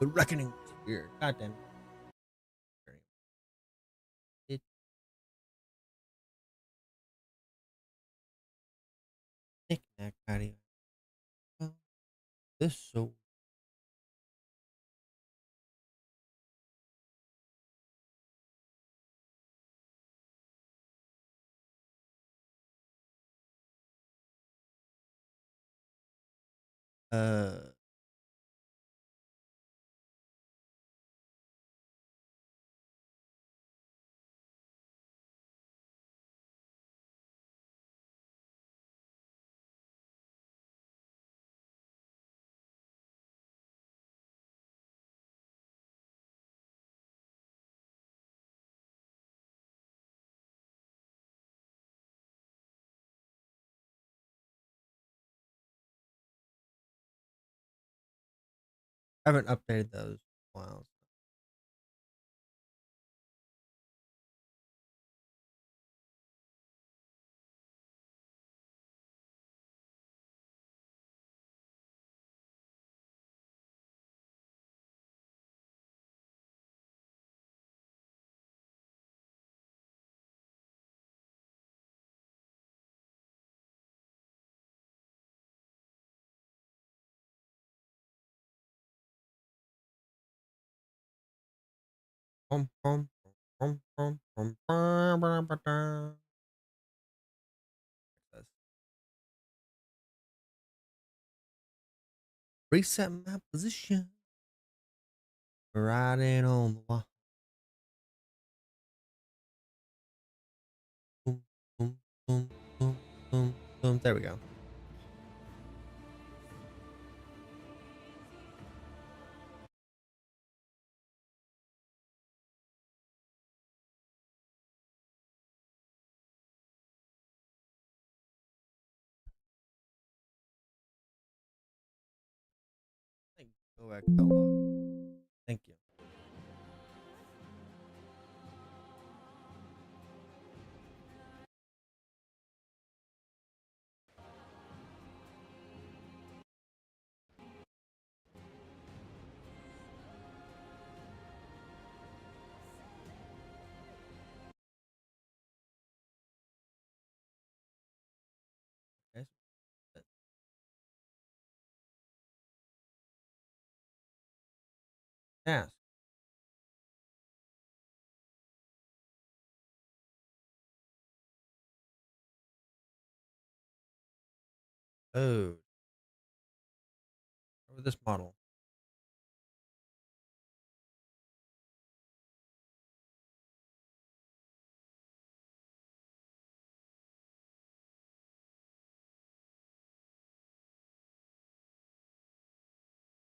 The reckoning is here. God damn it. Knick-knack, paddywhack. Oh, this so. Uh. I haven't updated those files. Reset my position. Riding on the wall. Boom, boom, boom, boom, boom, boom. There we go. Go back. Thank you. Okay. Task. Oh, over this model.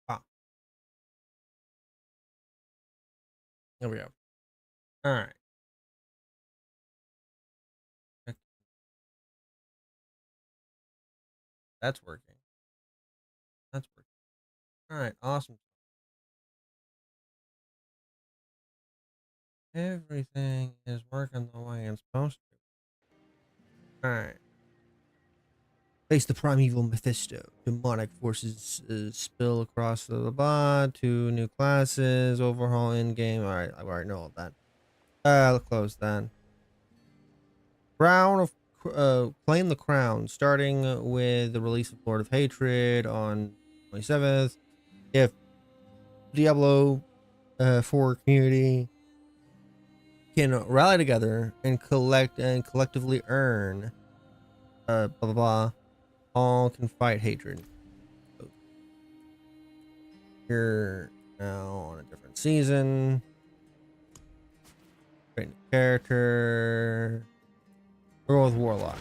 Ah, there we go. All right. That's working. That's working. All right. Awesome. Everything is working the way it's supposed to. All right. Face the primeval Mephisto. Demonic forces spill across the blah. 2 new classes. Overhaul in game. All right. I already know all that. I'll close that. Crown of Claim the Crown, starting with the release of Lord of Hatred on 27th. If Diablo 4 community can rally together and collectively earn blah blah blah, all can fight hatred. So you're now on a different season. Create a character. We're going with Warlock.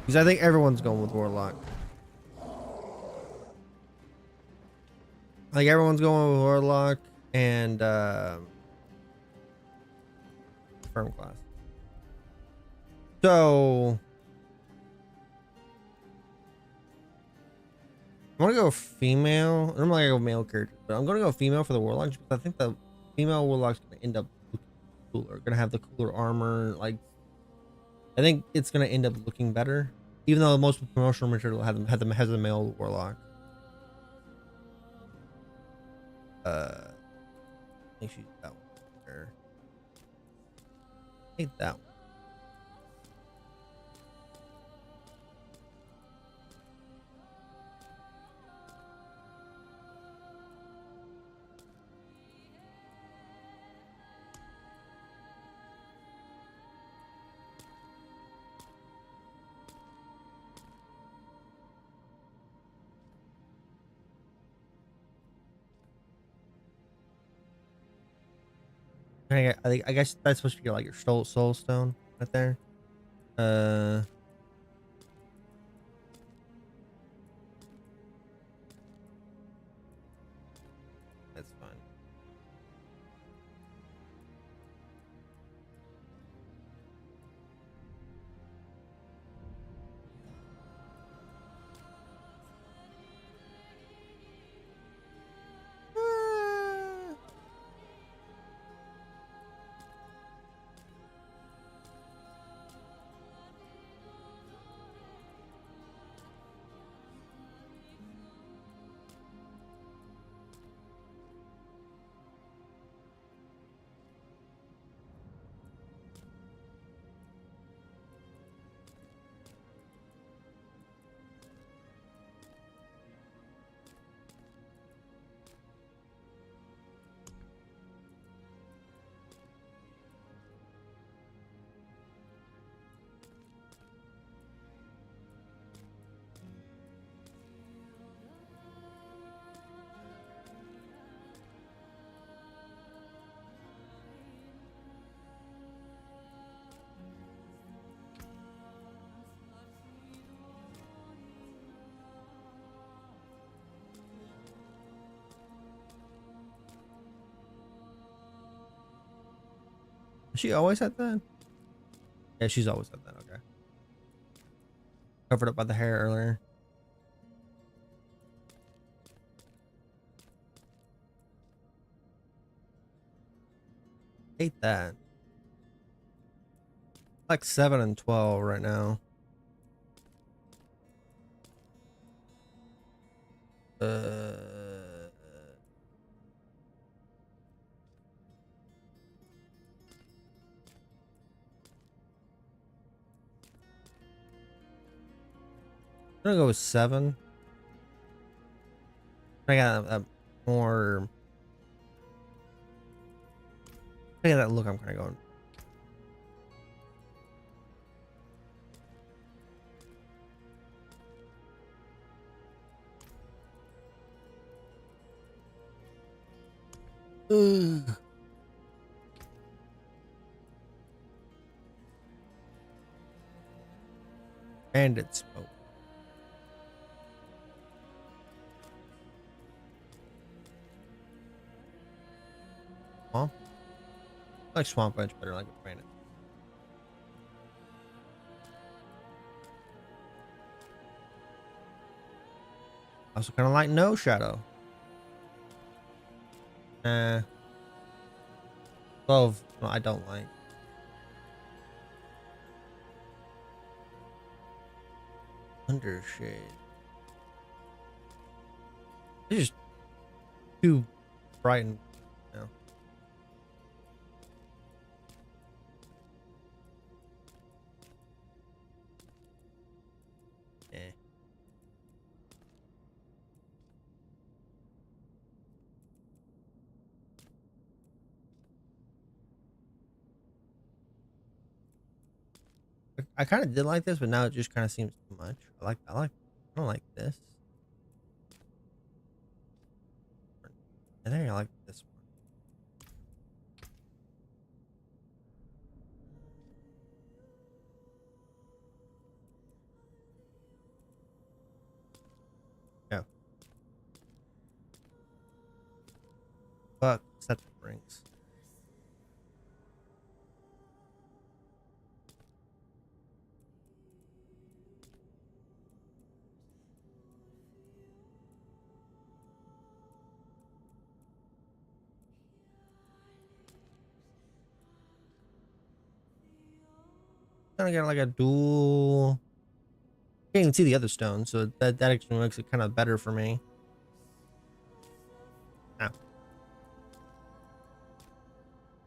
Because I think everyone's going with Warlock. Like everyone's going with Warlock and firm class. So I'm gonna go female. I'm not gonna go male character, but I'm gonna go female for the Warlock because I think the female Warlock's gonna end up cooler. Gonna have the cooler armor. Like I think it's gonna end up looking better, even though most promotional material has the male Warlock. I think she's that one there. I hate that one. I guess that's supposed to be like your soul stone right there. Uh, that's fine. She always had that? Yeah, she's always had that. Okay. Covered up by the hair earlier. Hate that. Like 7 and 12 right now. Uh, I'm gonna go with 7. I got a more. I got that look. I'm kind of going. Ugh. Bandit smoke. Swamp. I like swamp edge better. Like a bandit. Also kind of like no shadow. 12. No, I don't like. Undershade. It's just too bright and, you know. Eh. I kind of did like this, but now it just kind of seems too much. I don't like this. I think I like this one. Yeah. Fuck, set the rings. Kind of got like a dual. Can't even see the other stone, so that actually makes it kind of better for me. Ah.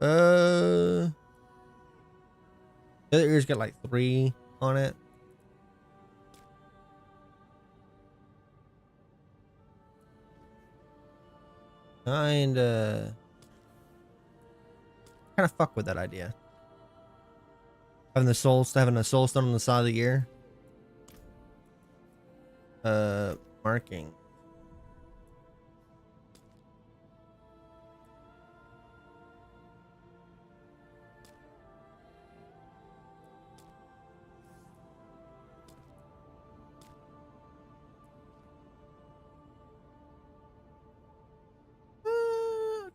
The other ears got like 3 on it. Kinda fuck with that idea. Having a soul stone on the side of the ear. Marking.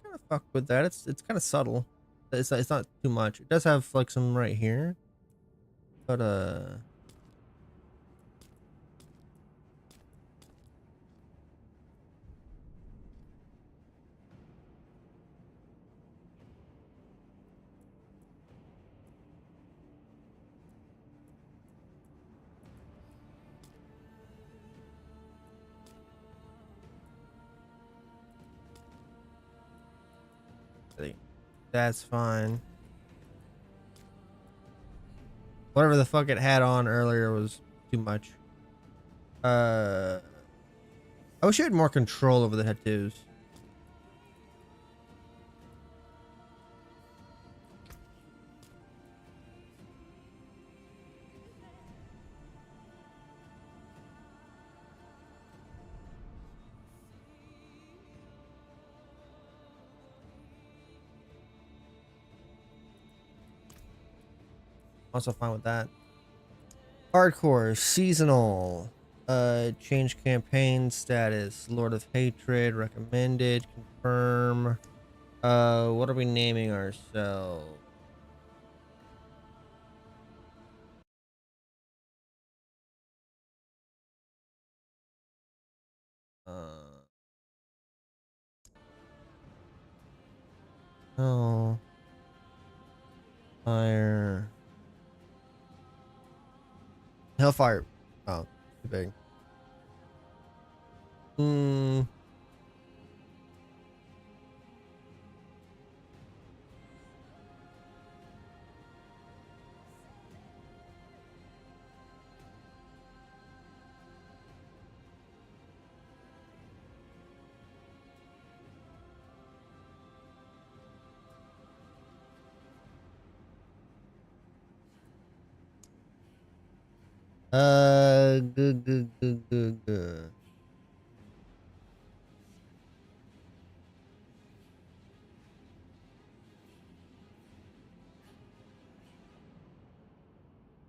Kind of fuck with that. It's kind of subtle. It's not too much. It does have like some right here, but I think that's fine. Whatever the fuck it had on earlier was too much. I wish I had more control over the tattoos. Also fine with that. Hardcore, seasonal, change campaign status, Lord of Hatred, recommended, confirm. What are we naming ourselves? Oh, fire. Hellfire. Oh, too big. Good.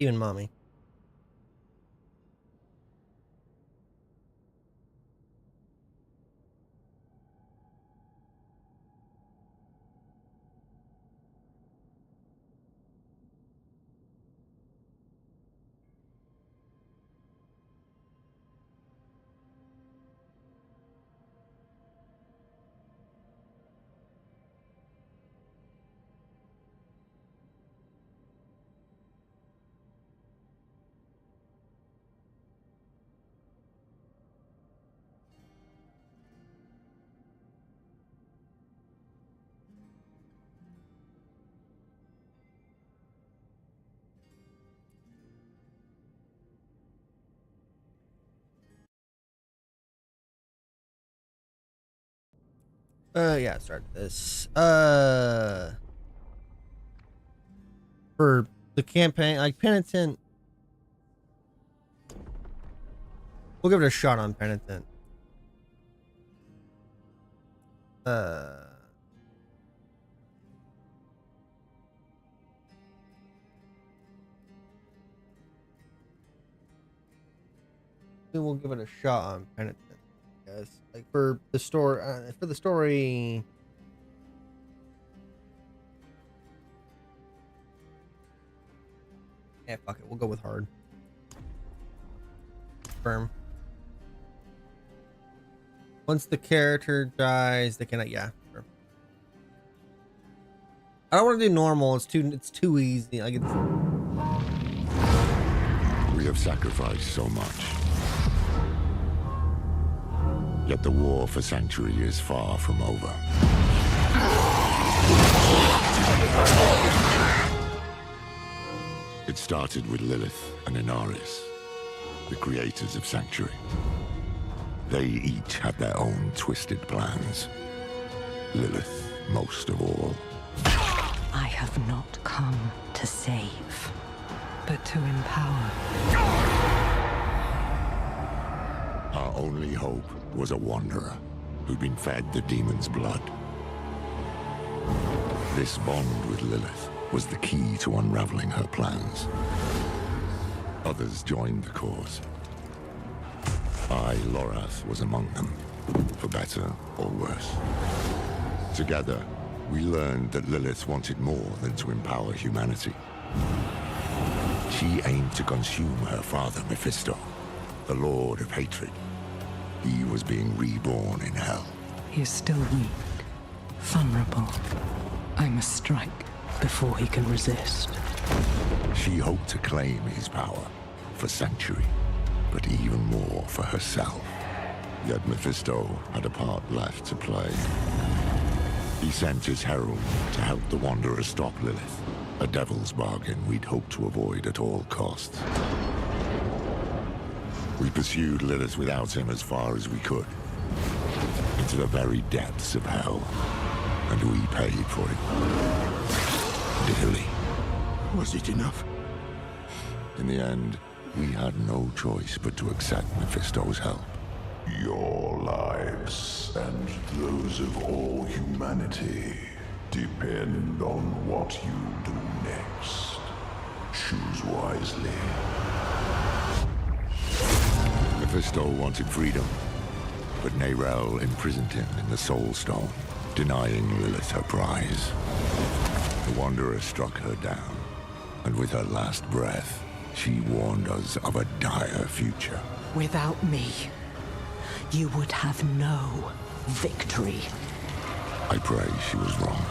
Even mommy. Yeah, start this. For the campaign, like Penitent, we'll give it a shot on Penitent. We'll give it a shot on Penitent. Yes, like for the story. For the story. Yeah, fuck it. We'll go with hard. Firm. Once the character dies, they cannot. Yeah. Firm. I don't want to do normal. It's too easy. Like it's. We have sacrificed so much. Yet the war for Sanctuary is far from over. It started with Lilith and Inaris, the creators of Sanctuary. They each had their own twisted plans. Lilith, most of all. I have not come to save, but to empower. Our only hope was a wanderer who'd been fed the demon's blood. This bond with Lilith was the key to unraveling her plans. Others joined the cause. I, Lorath, was among them, for better or worse. Together, we learned that Lilith wanted more than to empower humanity. She aimed to consume her father, Mephisto, the Lord of Hatred. He was being reborn in hell. He is still weak, vulnerable. I must strike before he can resist. She hoped to claim his power for Sanctuary, but even more for herself. Yet Mephisto had a part left to play. He sent his herald to help the Wanderer stop Lilith, a devil's bargain we'd hoped to avoid at all costs. We pursued Lilith without him as far as we could, into the very depths of hell, and we paid for it. Dearly. Was it enough? In the end, we had no choice but to accept Mephisto's help. Your lives and those of all humanity depend on what you do next. Choose wisely. Mephisto wanted freedom, but Nerel imprisoned him in the Soul Stone, denying Lilith her prize. The Wanderer struck her down, and with her last breath, she warned us of a dire future. Without me, you would have no victory. I pray she was wrong.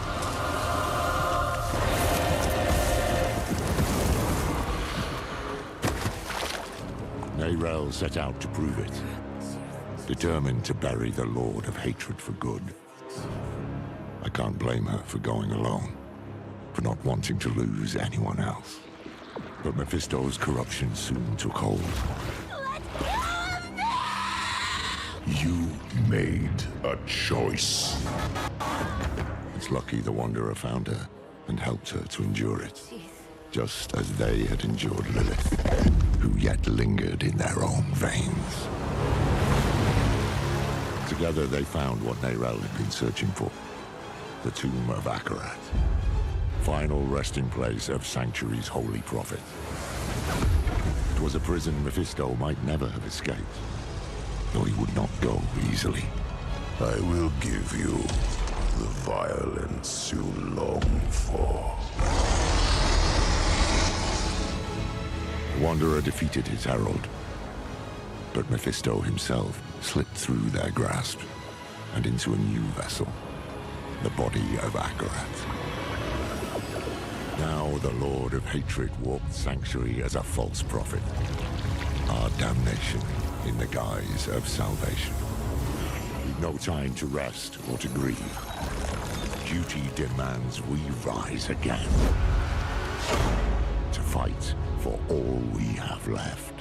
Nerel set out to prove it, determined to bury the Lord of Hatred for good. I can't blame her for going alone, for not wanting to lose anyone else. But Mephisto's corruption soon took hold. You made a choice. It's lucky the Wanderer found her and helped her to endure it, just as they had endured Lilith, who yet lingered in their own veins. Together they found what Nerel had been searching for, the tomb of Akarat, final resting place of Sanctuary's holy prophet. It was a prison Mephisto might never have escaped, though he would not go easily. I will give you the violence you long for. The Wanderer defeated his herald, but Mephisto himself slipped through their grasp and into a new vessel, the body of Akarat. Now the Lord of Hatred walked Sanctuary as a false prophet, our damnation in the guise of salvation. We've no time to rest or to grieve. Duty demands we rise again, to fight for all we have left.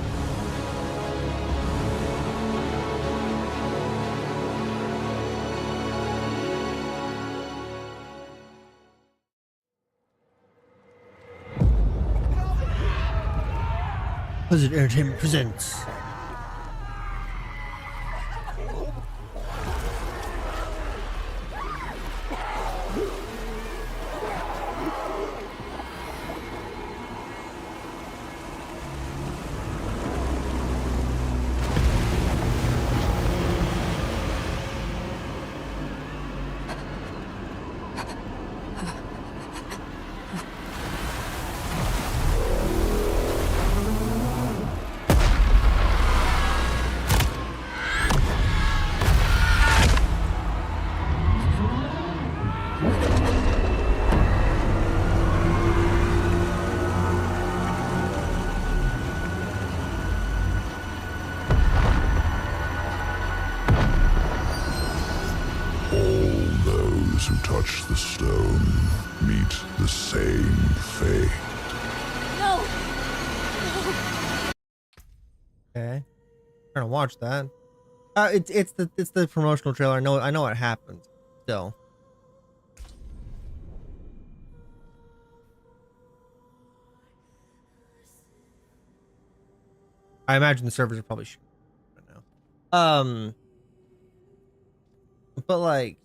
Blizzard Entertainment presents Those who touch the stone meet the same fate. No! trying to watch that. It's the promotional trailer. I know what happens. Still. I imagine the servers are probably shooting right now. But like,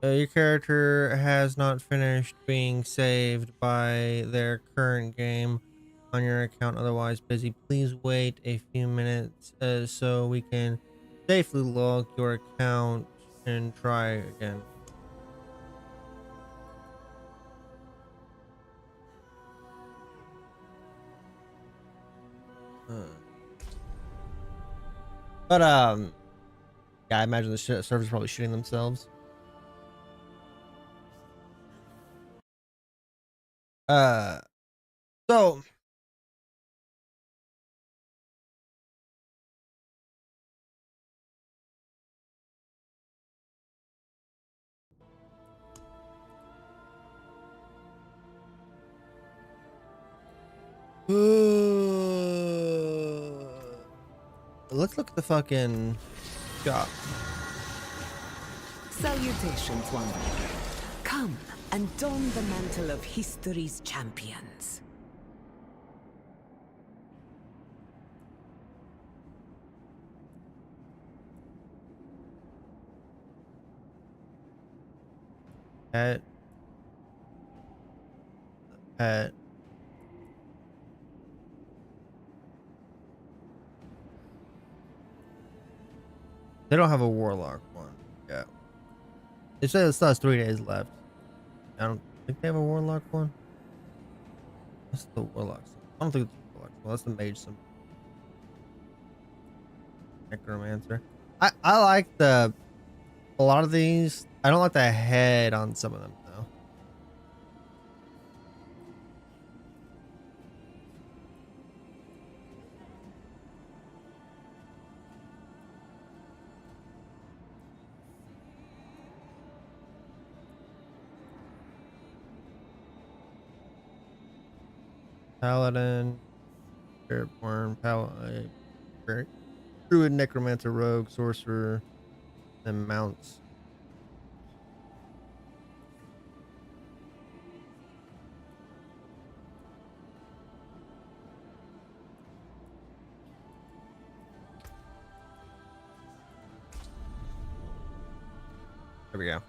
your character has not finished being saved by their current game on your account, otherwise busy. Please wait a few minutes so we can safely log your account and try again. But yeah, I imagine the servers probably shooting themselves. So let's look at the fucking shop. Salutations, Wanderer. Come and don the mantle of history's champions. Pet. Pet. They don't have a Warlock one. Yeah. It says it still has 3 days left. I don't think they have a Warlock one. That's the Warlock. I don't think it's the Warlock. Well, that's the Mage symbol. Necromancer. I like a lot of these. I don't like the head on some of them though. Paladin, Spiritborn, Druid, Necromancer, Rogue, Sorcerer, and Mounts. There we go.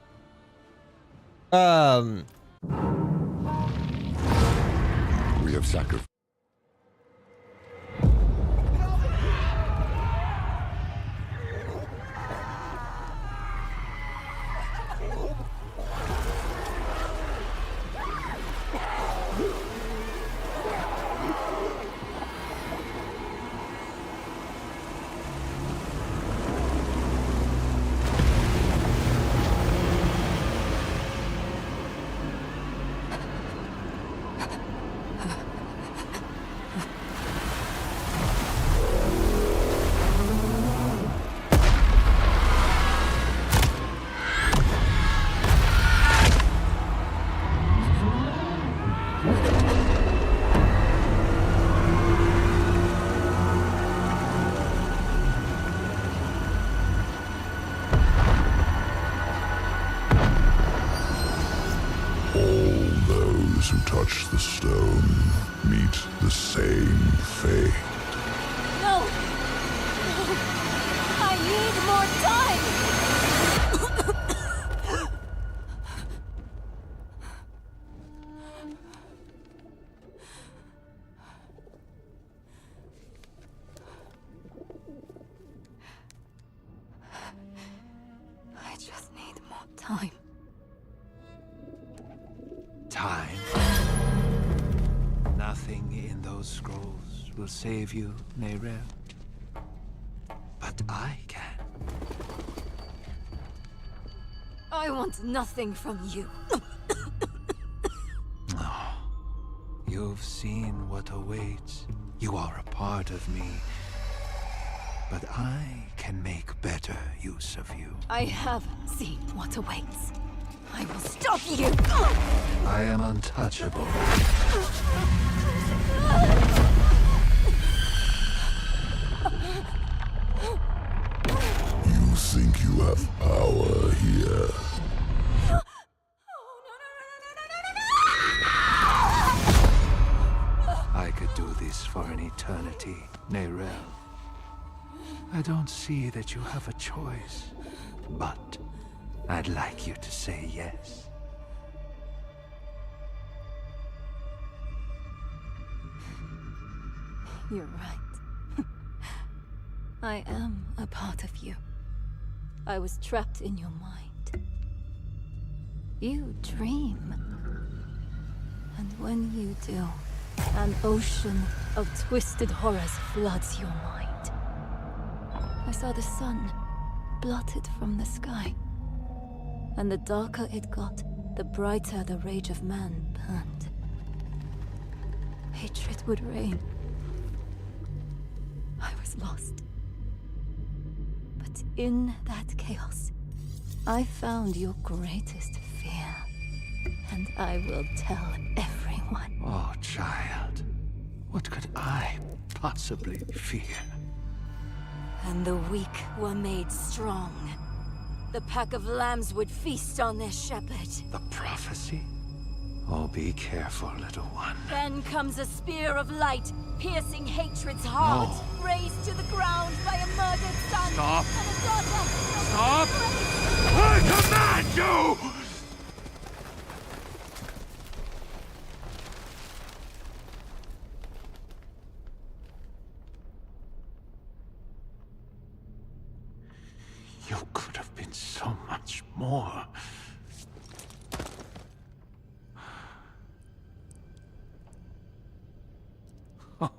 We have sacrificed. Who touch the stone meet the same fate. No! No! I need more time! I just need more time. Time. Nothing in those scrolls will save you, Neyrel. But I can. I want nothing from you. Oh, you've seen what awaits. You are a part of me. But I can make better use of you. I have seen what awaits. I will stop you! I am untouchable. think you have power here? I could do this for an eternity, Nerel. I don't see that you have a choice, but I'd like you to say yes. You're right. I am a part of you. I was trapped in your mind. You dream. And when you do, an ocean of twisted horrors floods your mind. I saw the sun blotted from the sky. And the darker it got, the brighter the rage of man burned. Hatred would reign. I was lost. But in that chaos, I found your greatest fear. And I will tell everyone. Oh, child. What could I possibly fear? And the weak were made strong. The pack of lambs would feast on their shepherd. The prophecy? Oh, be careful, little one. Then comes a spear of light, piercing hatred's heart. No. Razed to the ground by a murdered son. Stop. And a daughter. Stop! I command you! You could have been so much more. Oh,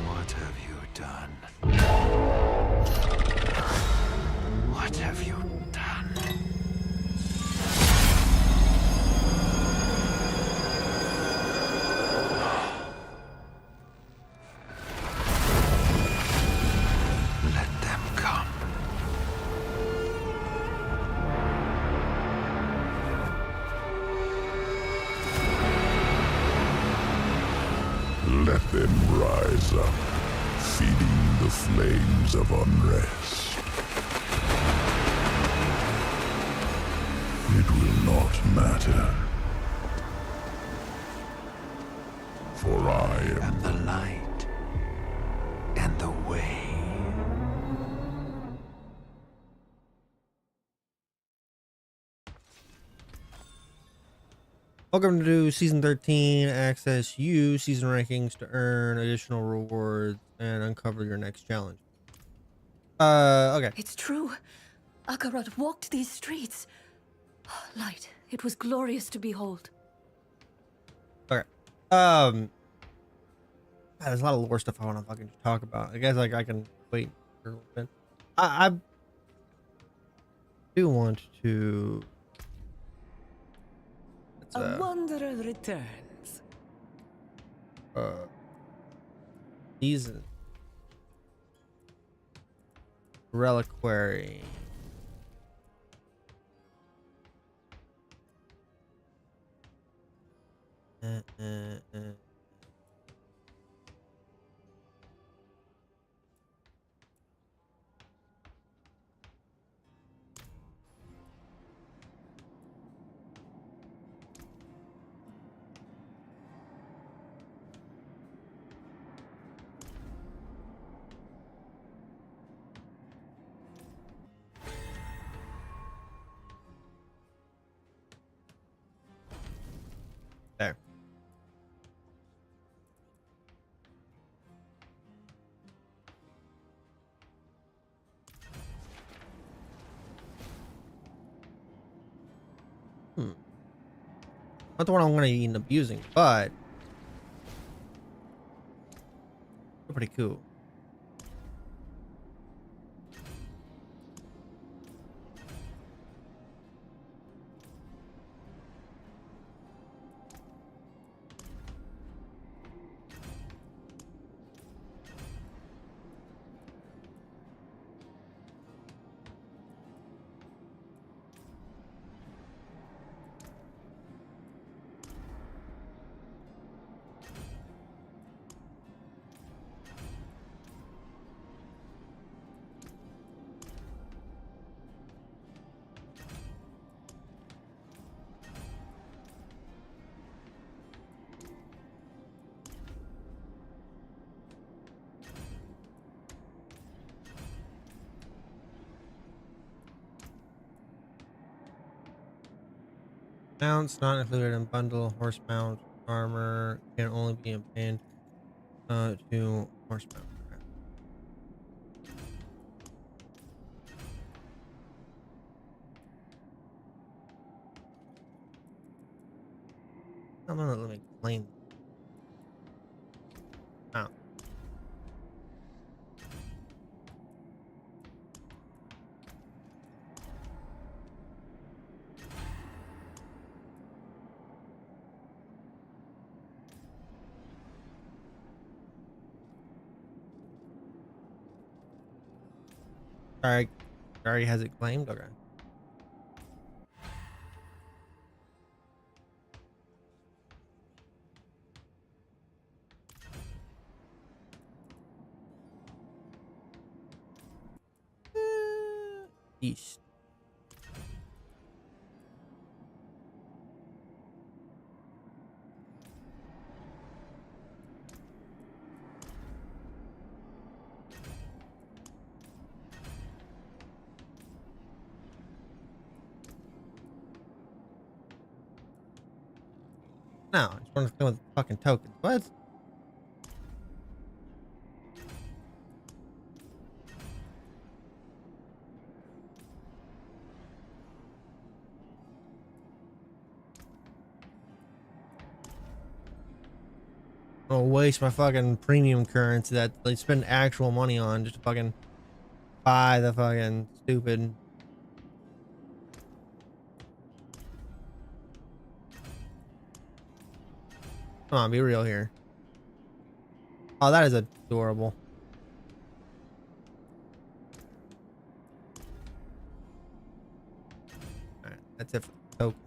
what have you done? What have you done? Let them come. Let them rise up, feeding the flames of unrest. It will not matter. For I am And the light. And the way. Welcome to Season 13. Access you season rankings to earn additional rewards and uncover your next challenge. Okay. It's true. Akarat walked these streets. Light. It was glorious to behold. Okay. There's a lot of lore stuff I want to fucking talk about. I guess like I can wait for a little bit. I do want to. A wanderer returns. Season reliquary. There. Not the one I'm going to end up using, but they're pretty cool. Mounts not included in bundle. Horse mount armor can only be obtained to horse mount. Okay. I'm gonna let me claim mount. Alright, already has it claimed. Okay. East. No, I just want to go with fucking tokens. What? I'm gonna waste my fucking premium currency that they spend actual money on just to fucking buy the fucking stupid. Come on, be real here. Oh, that is adorable. Alright, that's it for the token.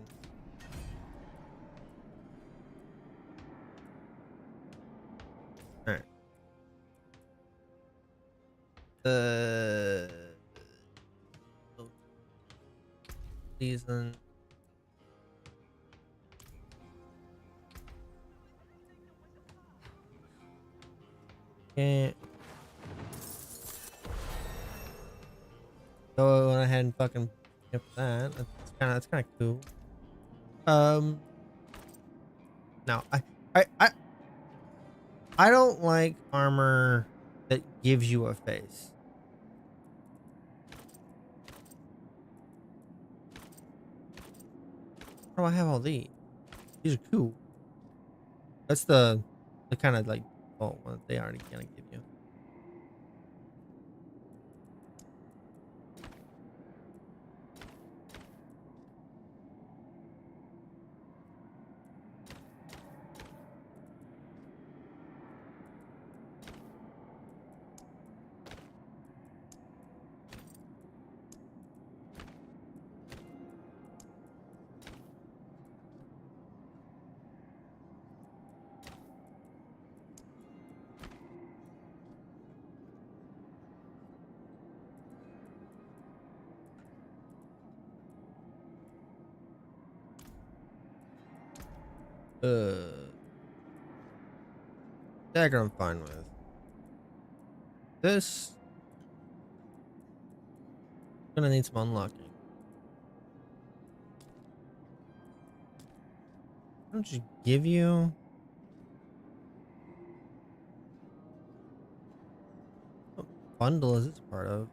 Alright. Season. Okay. So I went ahead and fucking skip that. That's kind of cool. No, I don't like armor that gives you a face. How do I have all these? These are cool. That's the kind of like default one that they already kind of give you. Dagger I'm fine with. This gonna need some unlocking. Why don't you give you what bundle is this part of?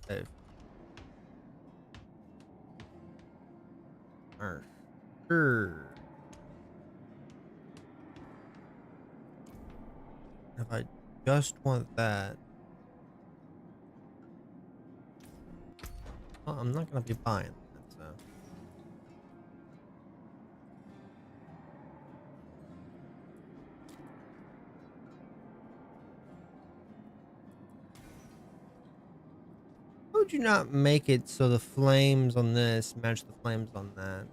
Save. Sure. If I just want that, well, I'm not gonna be buying that, so. How would you not make it so the flames on this match the flames on that?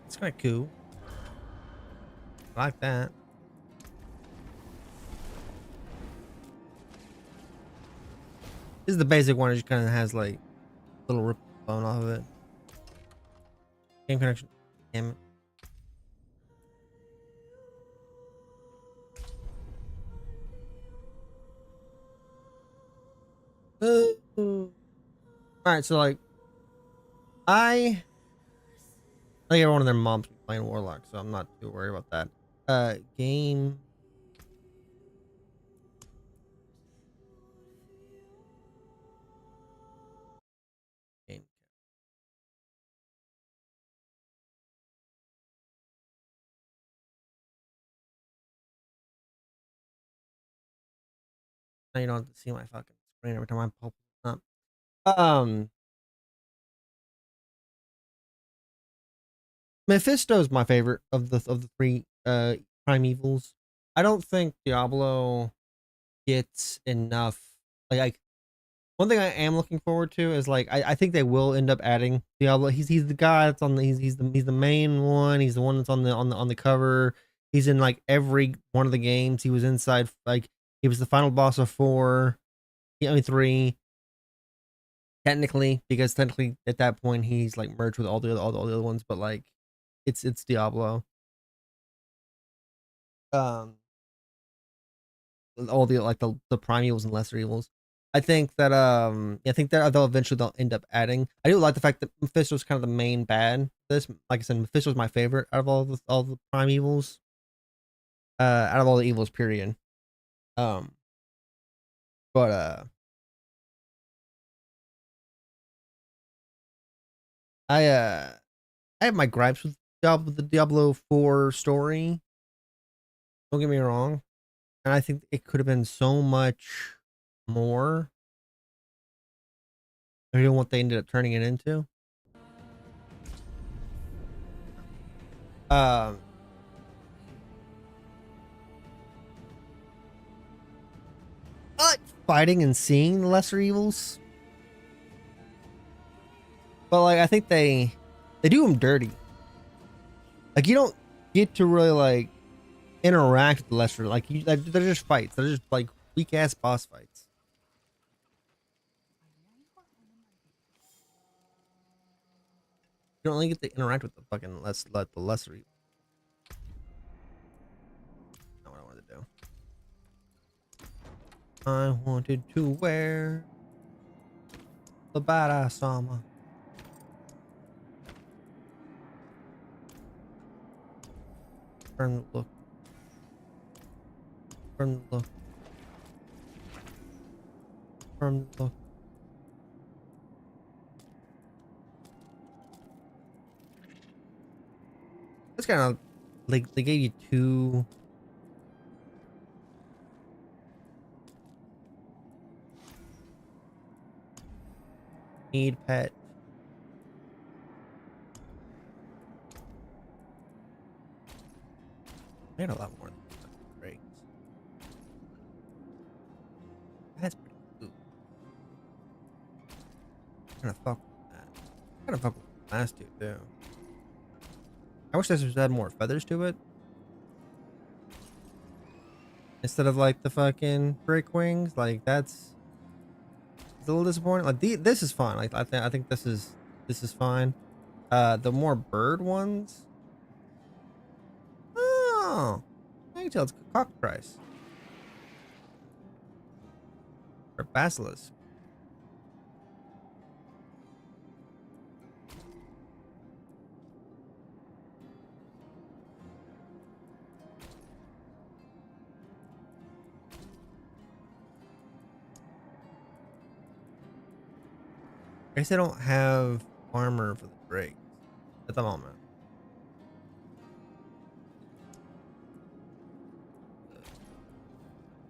It's kind of cool. I like that. This is the basic one. It just kind of has like little rip blown off of it. Game connection. Damn it. All right, so like I think everyone and their moms be playing Warlock, so I'm not too worried about that. Game. Game. Now you don't have to see my fucking screen every time I pop up. Mephisto's my favorite of the three primevals. I don't think Diablo gets enough. Like one thing I am looking forward to is like I think they will end up adding Diablo. He's the guy that's on the he's the main one. He's the one that's on the cover. He's in like every one of the games. He was inside like he was the final boss of 4. I mean 3. Technically, because technically at that point he's like merged with all the other ones, but like it's Diablo. Um all the like the prime evils and lesser evils. I think that I think that they'll end up adding. I do like the fact that Mephisto's kind of the main bad. This, like I said, Mephisto's my favorite out of all the prime evils. Out of all the evils, period. Um, but I have my gripes with the Diablo 4 story. Don't get me wrong, and I think it could have been so much more. I don't know what they ended up turning it into. Um, I like fighting and seeing the lesser evils, but like I think they do them dirty. Like you don't get to really like interact with the lesser. Like they're just fights. They're just like weak ass boss fights. You don't really get to interact with the fucking let the lesser evil. Not what I wanted to do. I wanted to wear the badass armor. Turn the look. Turn the look. Turn the look. It's kind of like they gave you 2. Need pet. I had a lot more breaks. That's pretty cool. Kind of fuck with that. Kind of fuck with the last 2 too. I wish this had more feathers to it. Instead of like the fucking brick wings, like it's a little disappointing. Like this is fine. Like I think this is fine. The more bird ones. Oh, I can tell it's cockatrice or basilisk. I guess I don't have armor for the brakes at the moment.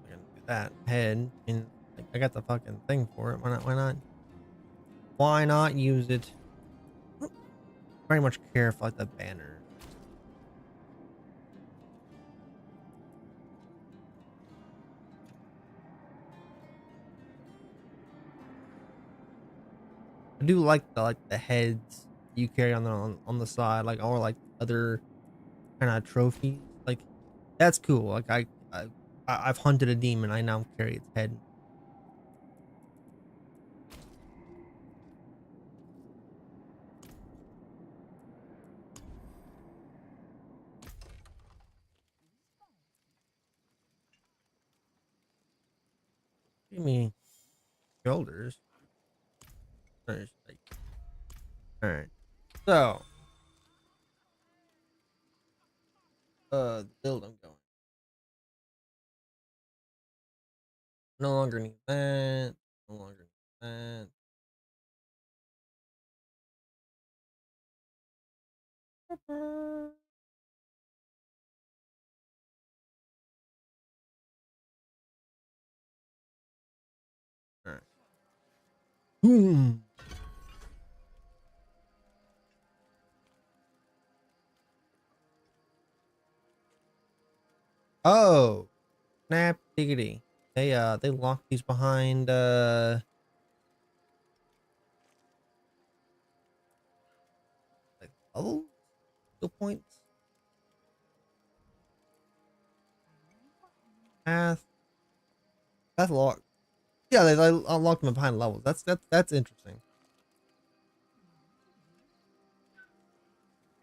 I'm gonna do that head, and like, I got the fucking thing for it. Why not? Why not? Why not use it? Very much care for like the banner. I do like the heads you carry on the side, like or like other kind of trophies. Like that's cool. Like I've hunted a demon. I now carry its head. Give me shoulders. All right. So, the build I'm going. No longer need that. No longer need that. All right. Boom. Oh, snap diggity. They lock these behind like levels, skill points, path lock. Yeah, they unlock them behind levels. That's interesting.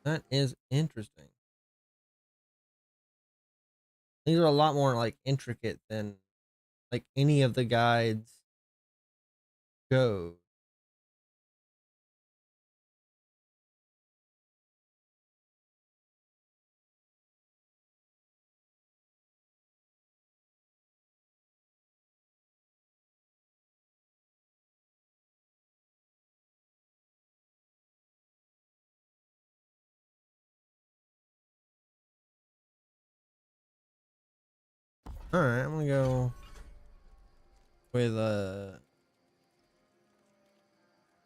That is interesting. These are a lot more like intricate than like any of the guides go. All right, I'm gonna go with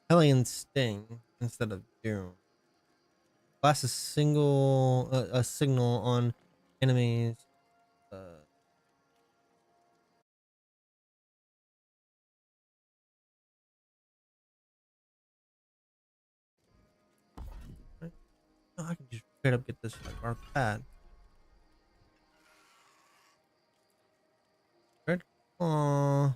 Hellion Sting instead of Doom. Blast a signal on enemies. Uh, oh, I can just straight up get this like our pad. Red Claw.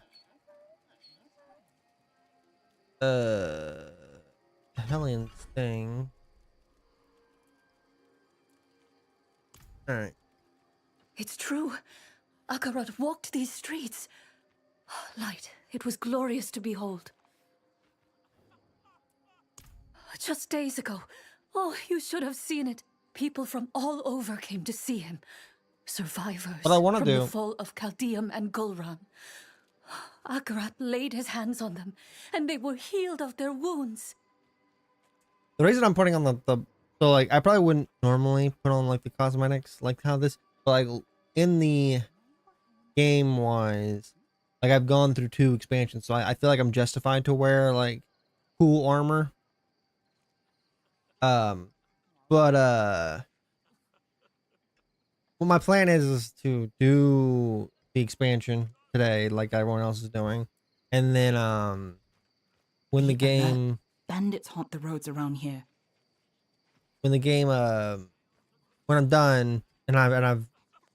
Hellion Sting. All right. It's true. Akarat walked these streets. Light, it was glorious to behold. Just days ago. Oh, you should have seen it. People from all over came to see him. Survivors What I want to from the do. fall of Chaldeum and Gulran. Akarat laid his hands on them, and they were healed of their wounds. The reason I'm putting on the so like I probably wouldn't normally put on like the cosmetics like how this, but like in the game wise, like I've gone through 2 expansions, so I feel like I'm justified to wear like cool armor. But well, my plan is to do the expansion today, like everyone else is doing, and then when the Be alert. game Bandits haunt the roads around here. when the game when I'm done and I've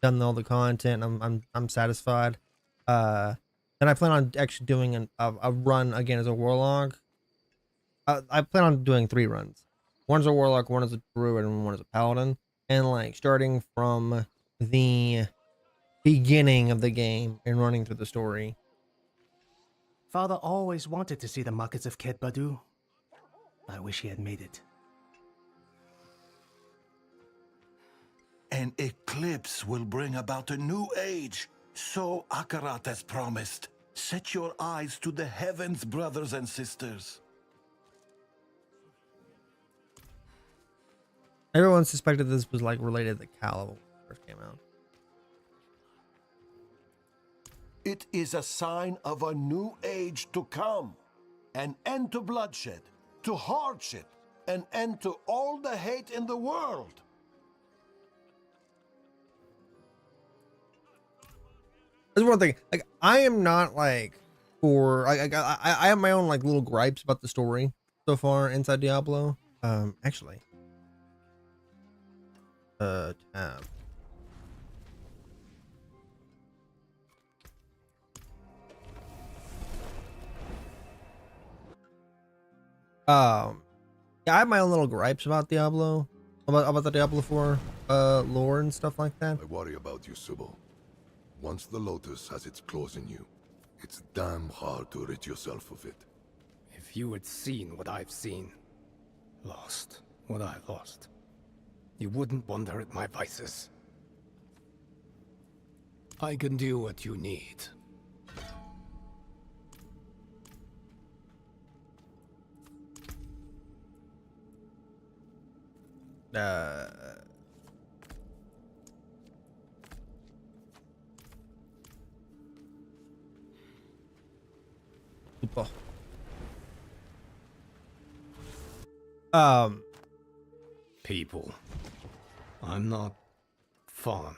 done all the content, I'm satisfied. Then I plan on actually doing a run again as a warlock. I plan on doing 3 runs. One's a warlock, one is a druid, and one is a paladin. And like starting from the beginning of the game and running through the story. Father always wanted to see the markets of Ked Badu. I wish he had made it. An eclipse will bring about a new age, so Akarat has promised. Set your eyes to the heavens, brothers and sisters. Everyone suspected this was like related to Cal when it first came out. It is a sign of a new age to come. An end to bloodshed, to hardship, an end to all the hate in the world. There's one thing, like I am not like for I have my own like little gripes about the story so far inside Diablo. Actually, tab. Yeah, I have my own little gripes about Diablo, about the Diablo 4 lore and stuff like that. I worry about you, Sybil. Once the Lotus has its claws in you, It's damn hard to rid yourself of it. If you had seen what I've seen, lost what I lost, you wouldn't wonder at my vices. I can do what you need. Super. People. I'm not fond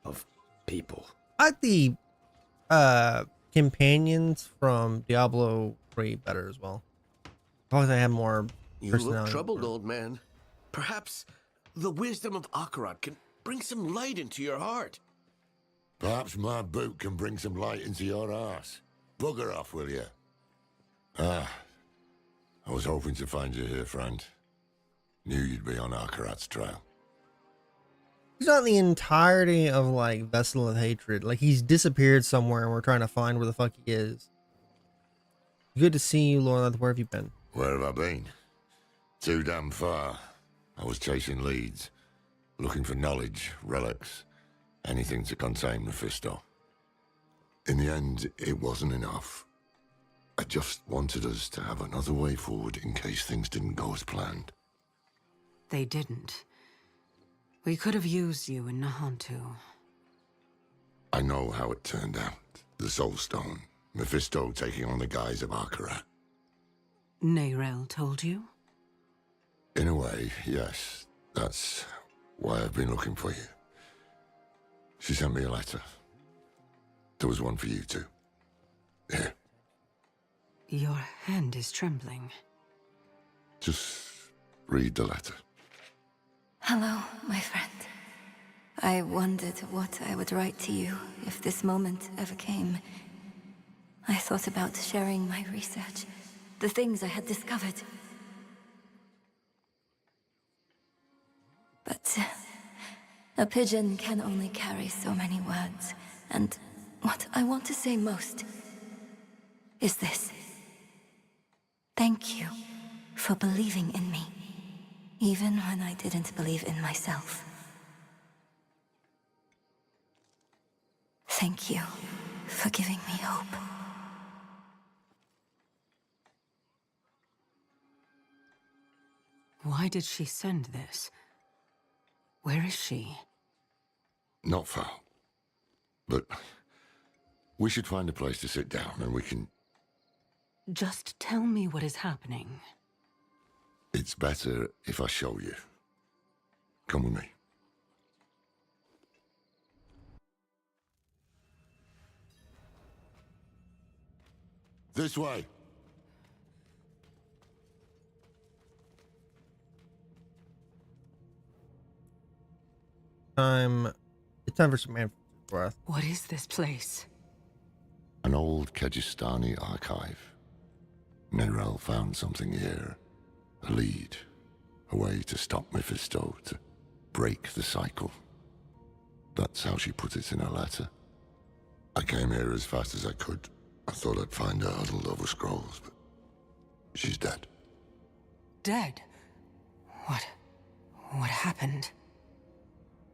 of people. I like the companions from Diablo 3 better as well. I thought they had more You personality. look troubled, old man. Perhaps the wisdom of Akarat can bring some light into your heart. Perhaps my boot can bring some light into your ass. Bugger off, will you? I was hoping to find you here, friend. Knew you'd be on Akarat's trail. He's not the entirety of like Vessel of Hatred. Like he's disappeared somewhere and we're trying to find where the fuck he is. Good to see you, Lorna. Where have you been? Where have I been? Too damn far. I was chasing leads, looking for knowledge, relics, anything to contain Mephisto. In the end, it wasn't enough. I just wanted us to have another way forward in case things didn't go as planned. They didn't. We could have used you in Nahantu. I know how it turned out. The Soul Stone, Mephisto taking on the guise of Akarat. Neyrel told you? In a way, yes. That's why I've been looking for you. She sent me a letter. There was one for you too. Here. Your hand is trembling. Just read the letter. Hello, my friend. I wondered what I would write to you if this moment ever came. I thought about sharing my research, the things I had discovered. But a pigeon can only carry so many words, and what I want to say most is this. Thank you for believing in me, even when I didn't believe in myself. Thank you for giving me hope. Why did she send this? Where is she? Not far. But we should find a place to sit down and we can... Just tell me what is happening. It's better if I show you. Come with me. This way. It's time for some man breath. What is this place? An old Kegistani archive. Neyrel found something here. A lead. A way to stop Mephisto, to break the cycle. That's how she put it in her letter. I came here as fast as I could. I thought I'd find her huddled over scrolls, but she's dead. Dead? What happened?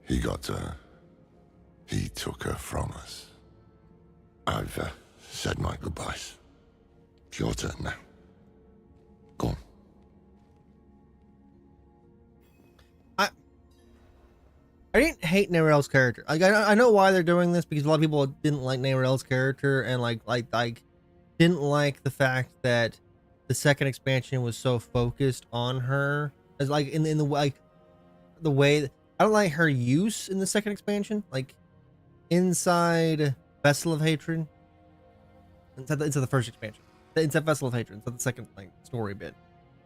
He got her. He took her from us. I've said my goodbyes. It's your turn now. Go on. I didn't hate Neyrel's character. Like I know why they're doing this, because a lot of people didn't like Neyrel's character and like didn't like the fact that the second expansion was so focused on her. As like in the like the way I don't like her use in the second expansion, like inside Vessel of Hatred. Inside the first expansion. Inside Vessel of Hatred, inside the second like story bit.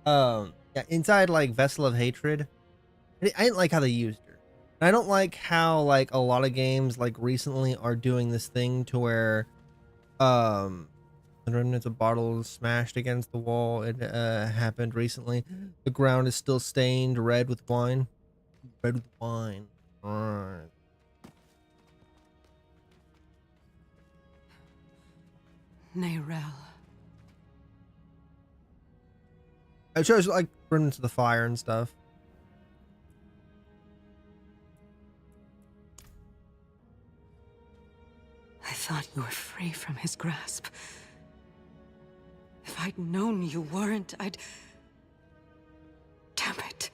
Yeah, inside like Vessel of Hatred, I didn't like how they used her. I don't like how like a lot of games like recently are doing this thing to where the remnants of bottles smashed against the wall. It happened recently. The ground is still stained red with wine. Red with wine. Alright. Neyrelle. It shows like running into the fire and stuff. I thought you were free from his grasp. If I'd known you weren't, I'd... Damn it.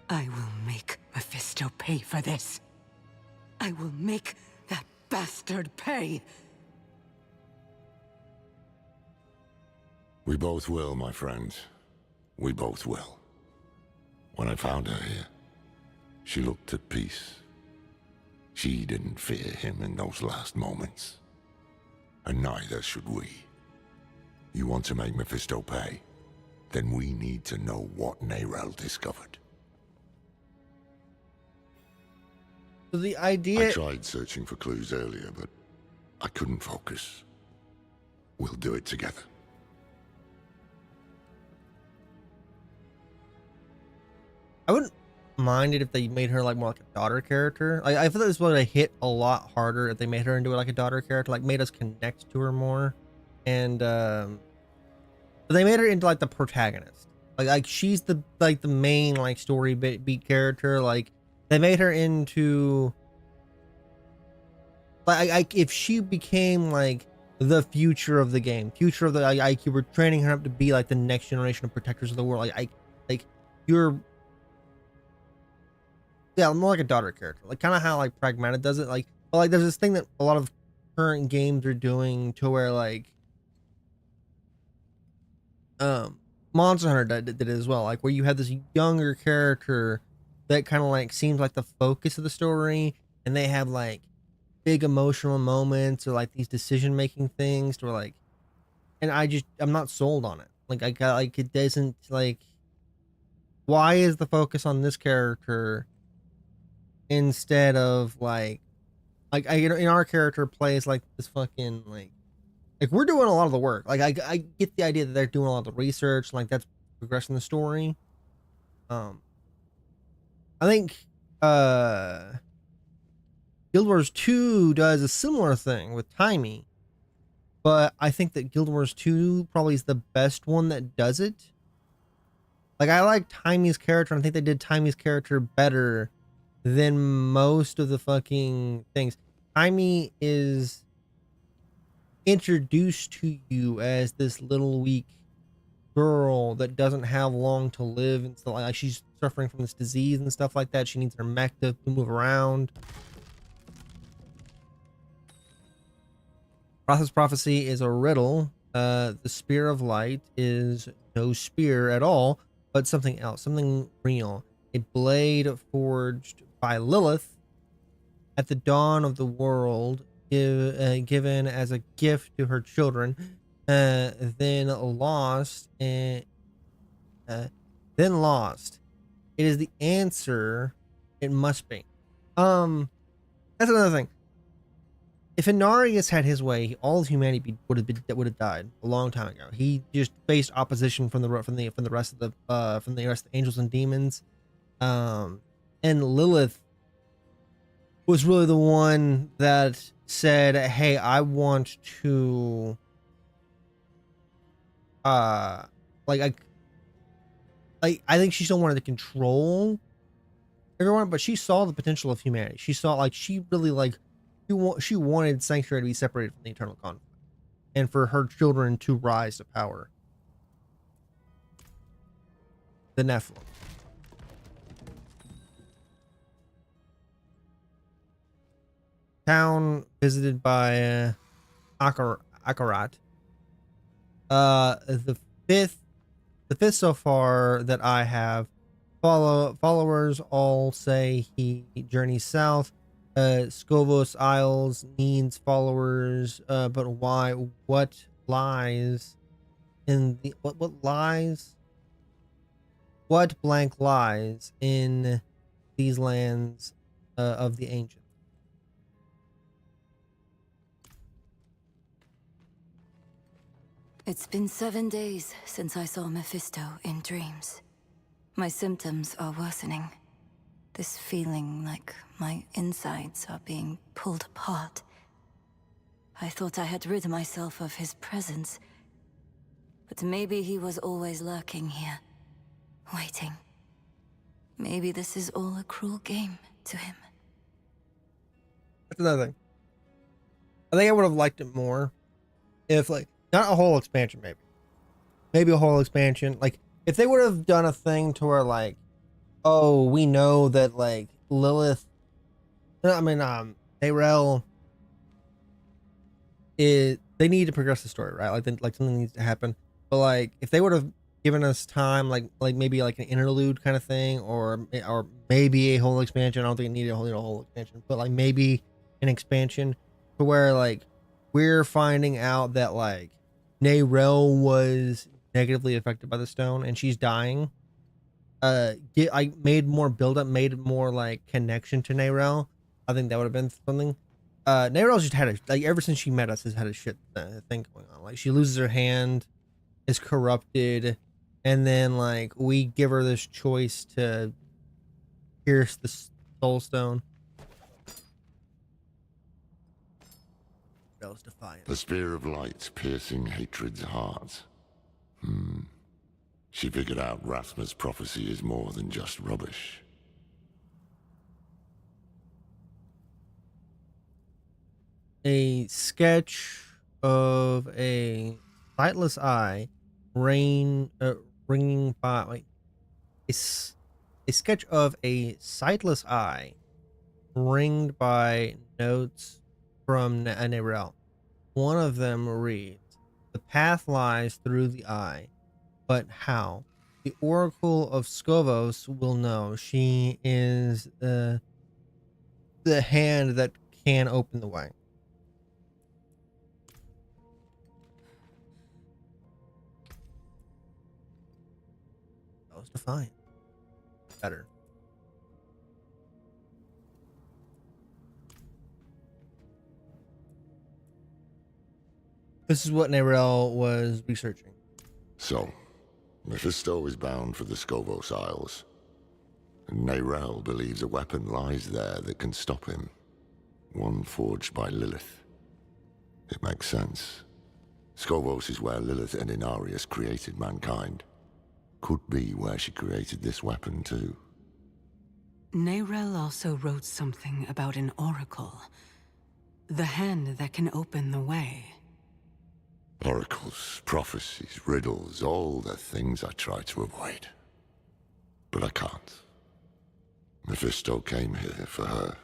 I will make Mephisto pay for this. I will make that bastard pay. We both will, my friend. We both will. When I found her here, she looked at peace. She didn't fear him in those last moments. And neither should we. You want to make Mephisto pay? Then we need to know what Neyrelle discovered. So the idea... I tried searching for clues earlier, but I couldn't focus. We'll do it together. I wouldn't mind it if they made her like more like a daughter character. I feel like this would have hit a lot harder if they made her into like a daughter character, like made us connect to her more. And but they made her into like the protagonist. Like she's the main like story beat character. Like they made her into like if she became like the future of the game, future of the like you were training her up to be like the next generation of protectors of the world. Like you're. Yeah, more like a daughter character, like kind of how like Pragmata does it. Like, but like there's this thing that a lot of current games are doing to where like, Monster Hunter did it as well. Like where you have this younger character that kind of like seems like the focus of the story, and they have like big emotional moments or like these decision making things to where like, and I'm not sold on it. Like I got like it doesn't like. Why is the focus on this character? Instead of like in our character plays like this fucking like we're doing a lot of the work. Like I get the idea that they're doing a lot of the research, like that's progressing the story. I think Guild Wars 2 does a similar thing with Timey, but I think that Guild Wars 2 probably is the best one that does it. Like I like Timey's character, and I think they did Timey's character better than most of the fucking things. Timey is introduced to you as this little weak girl that doesn't have long to live, and so like she's suffering from this disease and stuff like that. She needs her mech to move around. Rotha's prophecy is a riddle. The spear of light is no spear at all, but something else, something real. A blade forged by Lilith at the dawn of the world, given as a gift to her children, then lost. Then lost. It is the answer. It must be. That's another thing. If Inarius had his way, all of humanity would have died a long time ago. He just faced opposition from the rest of the angels and demons. And Lilith was really the one that said, hey, I want to I think she still wanted to control everyone, but she saw the potential of humanity. She saw like she really she wanted Sanctuary to be separated from the eternal conflict and for her children to rise to power. The Nephilim. Town visited by Akarat. The fifth so far that I have. Followers all say he journeys south. Scovos Isles needs followers, but why? What lies in the what lies? What blank lies in these lands of the ancients? It's been 7 days since I saw Mephisto in dreams. My symptoms are worsening. This feeling like my insides are being pulled apart. I thought I had rid myself of his presence. But maybe he was always lurking here, waiting. Maybe this is all a cruel game to him. That's another thing. I think I would have liked it more if, like, not a whole expansion, maybe a whole expansion. Like, if they would have done a thing to where, like, oh, we know that, like, Lilith, Narelle is, they need to progress the story, right? Like something needs to happen. But, like, if they would have given us time, like maybe like an interlude kind of thing, or maybe a whole expansion. I don't think it needed a whole expansion, but like maybe an expansion to where, like, we're finding out that, like, Narelle was negatively affected by the stone and she's dying. I made more build up, made more like connection to Narelle. I think that would have been something. Narelle's just had a, like, ever since she met us, has had a shit thing going on. Like, she loses her hand, is corrupted, and then, like, we give her this choice to pierce the soul stone. Defiant. The spear of light piercing hatred's heart. She figured out Rathma's prophecy is more than just rubbish. A sketch of a sightless eye ringing by, wait, a sketch of a sightless eye ringed by notes from Narelle. One of them reads, "The path lies through the eye, but how? The Oracle of Scovos will know. She is the hand that can open the way." That was defiant. Better. This is what Narelle was researching. So, Mephisto is bound for the Scovos Isles. And Narelle believes a weapon lies there that can stop him. One forged by Lilith. It makes sense. Scovos is where Lilith and Inarius created mankind. Could be where she created this weapon too. Narelle also wrote something about an oracle. The hand that can open the way. Oracles, prophecies, riddles, all the things I try to avoid. But I can't. Mephisto came here for her,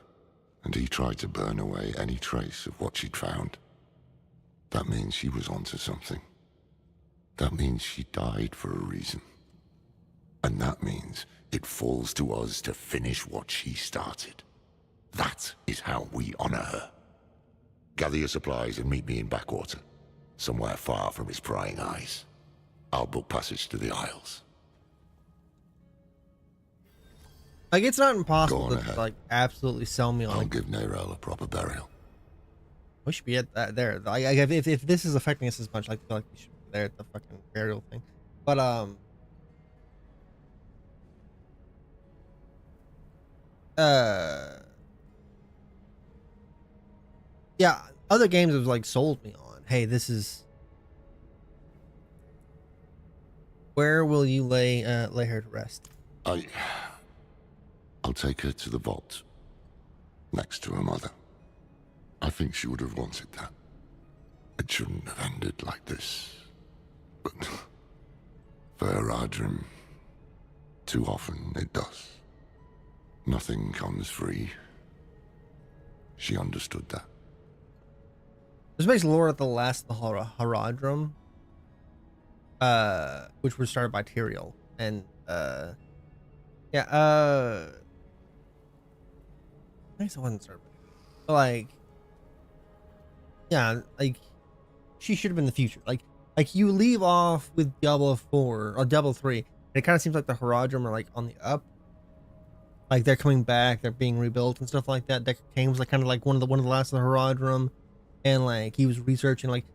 and he tried to burn away any trace of what she'd found. That means she was onto something. That means she died for a reason. And that means it falls to us to finish what she started. That is how we honor her. Gather your supplies and meet me in Backwater. Somewhere far from his prying eyes. I'll book passage to the Isles. Like, it's not impossible to, like, absolutely sell me on. I'll give Narelle a proper burial. We should be at that there. Like, if this is affecting us as much, like, I feel like we should be there at the fucking burial thing. But yeah, other games have, like, sold me on, hey, this is, where will you lay her to rest? I'll take her to the vault, next to her mother. I think she would have wanted that. It shouldn't have ended like this. But for Aradrim, too often it does. Nothing comes free. She understood that. This makes lore at the last of the Haradrim, which was started by Tyrael, and yeah, I guess it wasn't started, but, like, yeah, like, she should have been the future. Like you leave off with Diablo 4 or Diablo 3, and it kind of seems like the Haradrim are, like, on the up. Like, they're coming back, they're being rebuilt and stuff like that. Deckard Cain was, like, kind of like one of the last of the Haradrim. And, like, he was researching, like,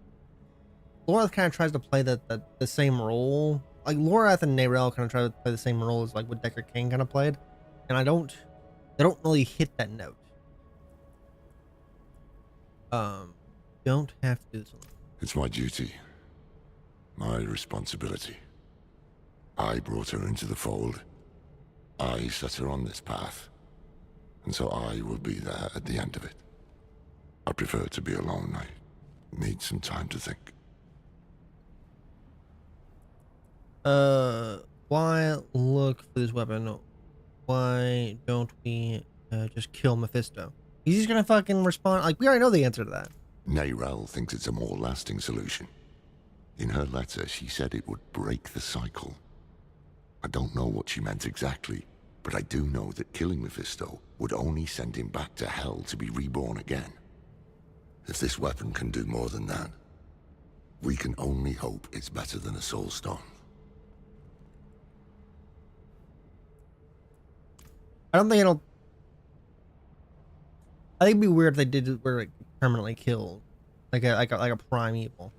Lorath kind of tries to play the same role. Like, Lorath and Narelle kind of try to play the same role as, like, what Deckard Cain kind of played. And they don't really hit that note. don't have to do this alone. It's my duty. My responsibility. I brought her into the fold. I set her on this path. And so I will be there at the end of it. I prefer to be alone. I need some time to think. Why look for this weapon? Why don't we just kill Mephisto? He's just gonna fucking respond. Like, we already know the answer to that. Neyrelle thinks it's a more lasting solution. In her letter, she said it would break the cycle. I don't know what she meant exactly, but I do know that killing Mephisto would only send him back to hell to be reborn again. If this weapon can do more than that, we can only hope it's better than a soul stone. I don't think it'll. I think it'd be weird if they did it where it permanently killed, like a prime evil,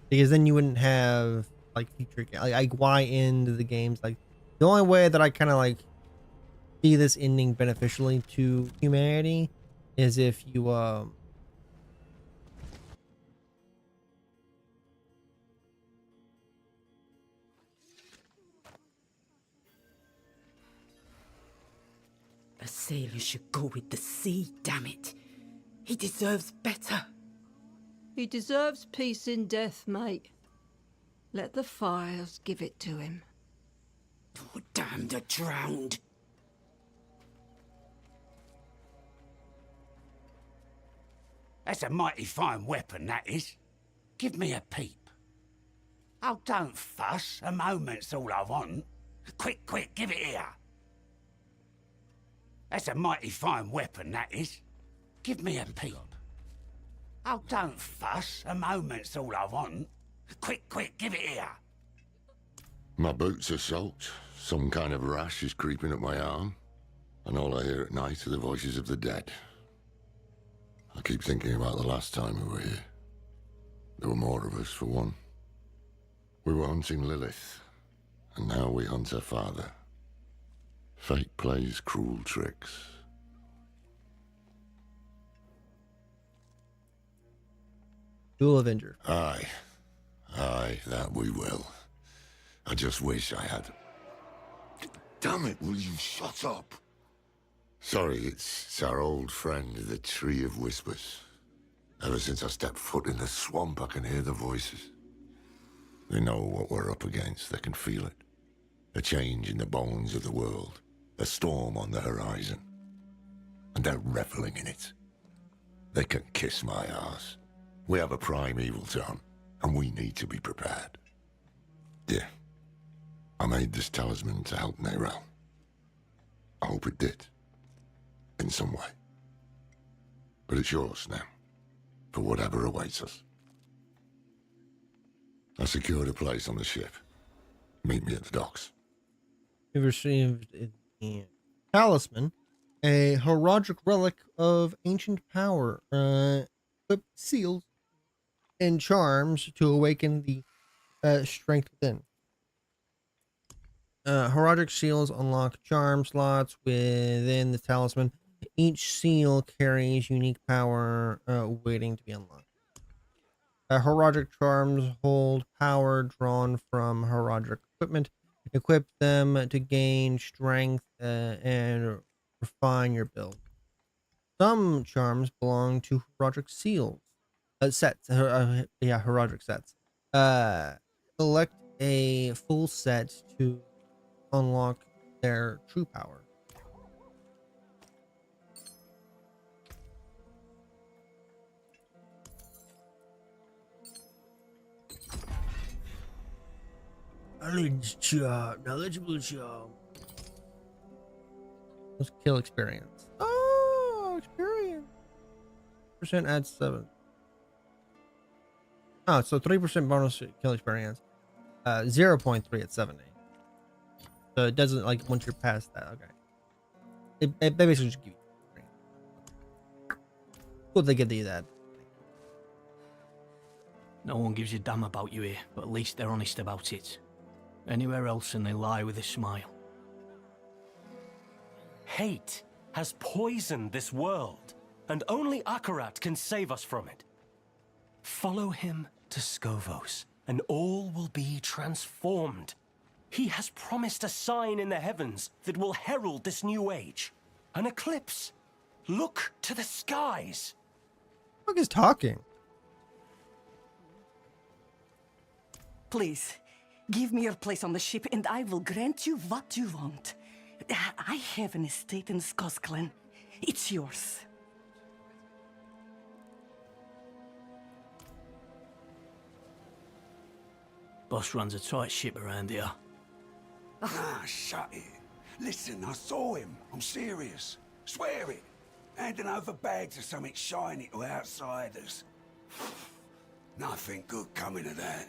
because then you wouldn't have like future like why end the games. Like the only way that I kind of like see this ending beneficially to humanity is if you A sailor should go with the sea, damn it. He deserves better. He deserves peace in death, mate. Let the fires give it to him. Oh, damn the drowned. That's a mighty fine weapon, that is. Give me a peep. Oh, don't fuss. A moment's all I want. Quick, quick, give it here. That's a mighty fine weapon, that is. Give me a peep. Oh, don't fuss. A moment's all I want. Quick, quick, give it here. My boots are soaked. Some kind of rash is creeping up my arm. And all I hear at night are the voices of the dead. I keep thinking about the last time we were here. There were more of us, for one. We were hunting Lilith, and now we hunt her father. Fate plays cruel tricks. Dual Avenger. Aye, that we will. I just wish I had. Damn it, will you shut up? Sorry, it's our old friend, the Tree of Whispers. Ever since I stepped foot in the swamp, I can hear the voices. They know what we're up against, they can feel it. A change in the bones of the world. A storm on the horizon. And they're reveling in it. They can kiss my ass. We have a prime evil to hunt, and we need to be prepared. Yeah. I made this talisman to help Neyrelle. I hope it did. In some way. But it's yours now. For whatever awaits us. I secured a place on the ship. Meet me at the docks. We received the talisman, a heraldic relic of ancient power, equipped seals and charms to awaken the strength within. Heraldic seals unlock charm slots within the talisman. Each seal carries unique power waiting to be unlocked. Heraldic charms hold power drawn from heraldic equipment. Equip them to gain strength and refine your build. Some charms belong to heraldic seals. Sets. Heraldic sets. Select a full set to unlock their true power. Knowledgeable charm. Let's kill experience. Oh, experience. % adds 7. Oh, so 3% bonus kill experience. 0.3 at 70. So it doesn't, like, once you're past that. Okay. They basically just give you experience. Cool, they give you that. No one gives a damn about you here, but at least they're honest about it. Anywhere else and they lie with a smile. Hate has poisoned this world, and only Akarat can save us from it. Follow him to Skovos, and all will be transformed. He has promised a sign in the heavens that will herald this new age. An eclipse. Look to the skies. Who is talking? Please, give me your place on the ship and I will grant you what you want. I have an estate in Skosklen. It's yours. Boss runs a tight ship around here. Ah, shut it. Listen, I saw him. I'm serious. Swear it. Handing over bags of something shiny to outsiders. Nothing good coming of that.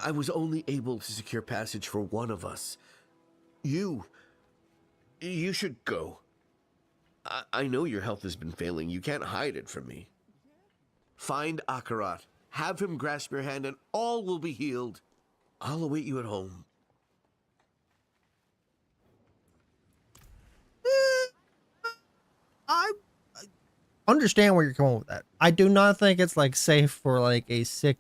I was only able to secure passage for one of us. You should go. I know your health has been failing. You can't hide it from me. Find Akarat. Have him grasp your hand and all will be healed. I'll await you at home. I understand where you're going with that. I do not think it's like safe for like a sick,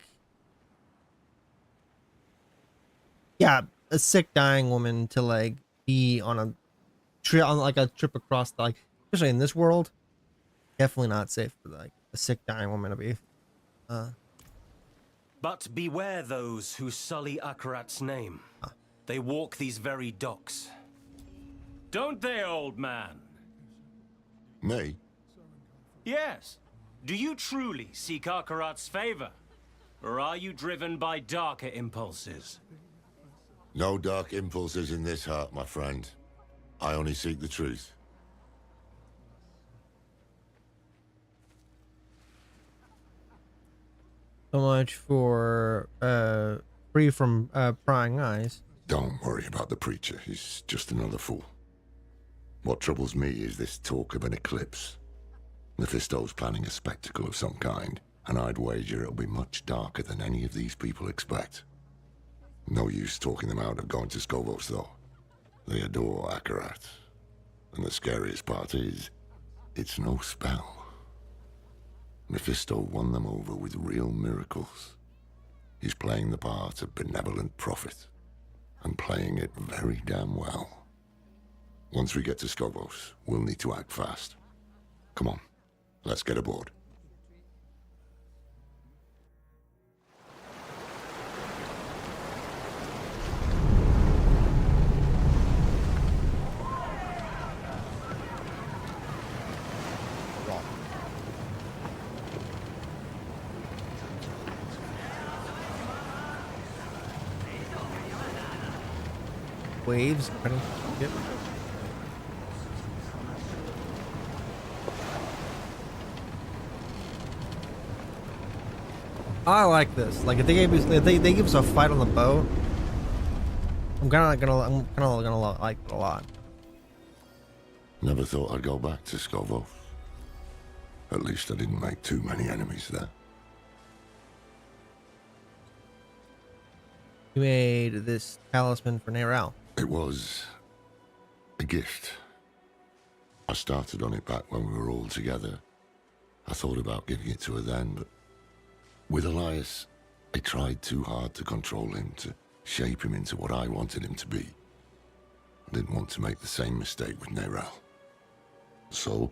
a sick dying woman to like be on a trip, on like a trip across the, like, especially in this world. Definitely not safe for like a sick dying woman to be. But beware those who sully Akarat's name. They walk these very docks. Don't they, old man? Me? Yes. Do you truly seek Akarat's favor? Or are you driven by darker impulses? No dark impulses in this heart, my friend. I only seek the truth. So much for free from prying eyes. Don't worry about the preacher. He's just another fool. What troubles me is this talk of an eclipse. Mephisto's planning a spectacle of some kind, and I'd wager it'll be much darker than any of these people expect. No use talking them out of going to Skovos, though. They adore Akarat. And the scariest part is, it's no spell. Mephisto won them over with real miracles. He's playing the part of benevolent prophet, and playing it very damn well. Once we get to Skovos, we'll need to act fast. Come on, let's get aboard. Waves. Yep. I like this. Like if they give us a fight on the boat, I'm kind of gonna like it a lot. Never thought I'd go back to Skovos. At least I didn't make too many enemies there. You made this talisman for Neral. It was a gift. I started on it back when we were all together. I thought about giving it to her then, but with Elias, I tried too hard to control him, to shape him into what I wanted him to be. I didn't want to make the same mistake with Neral. So,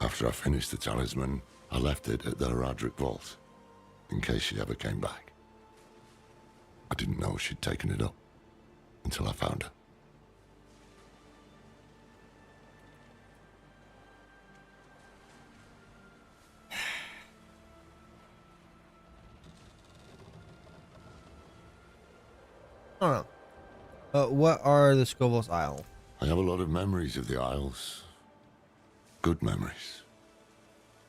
after I finished the talisman, I left it at the Heradric Vault, in case she ever came back. I didn't know she'd taken it up until I found her. I don't know. What are the Skovos Isles? I have a lot of memories of the Isles. Good memories.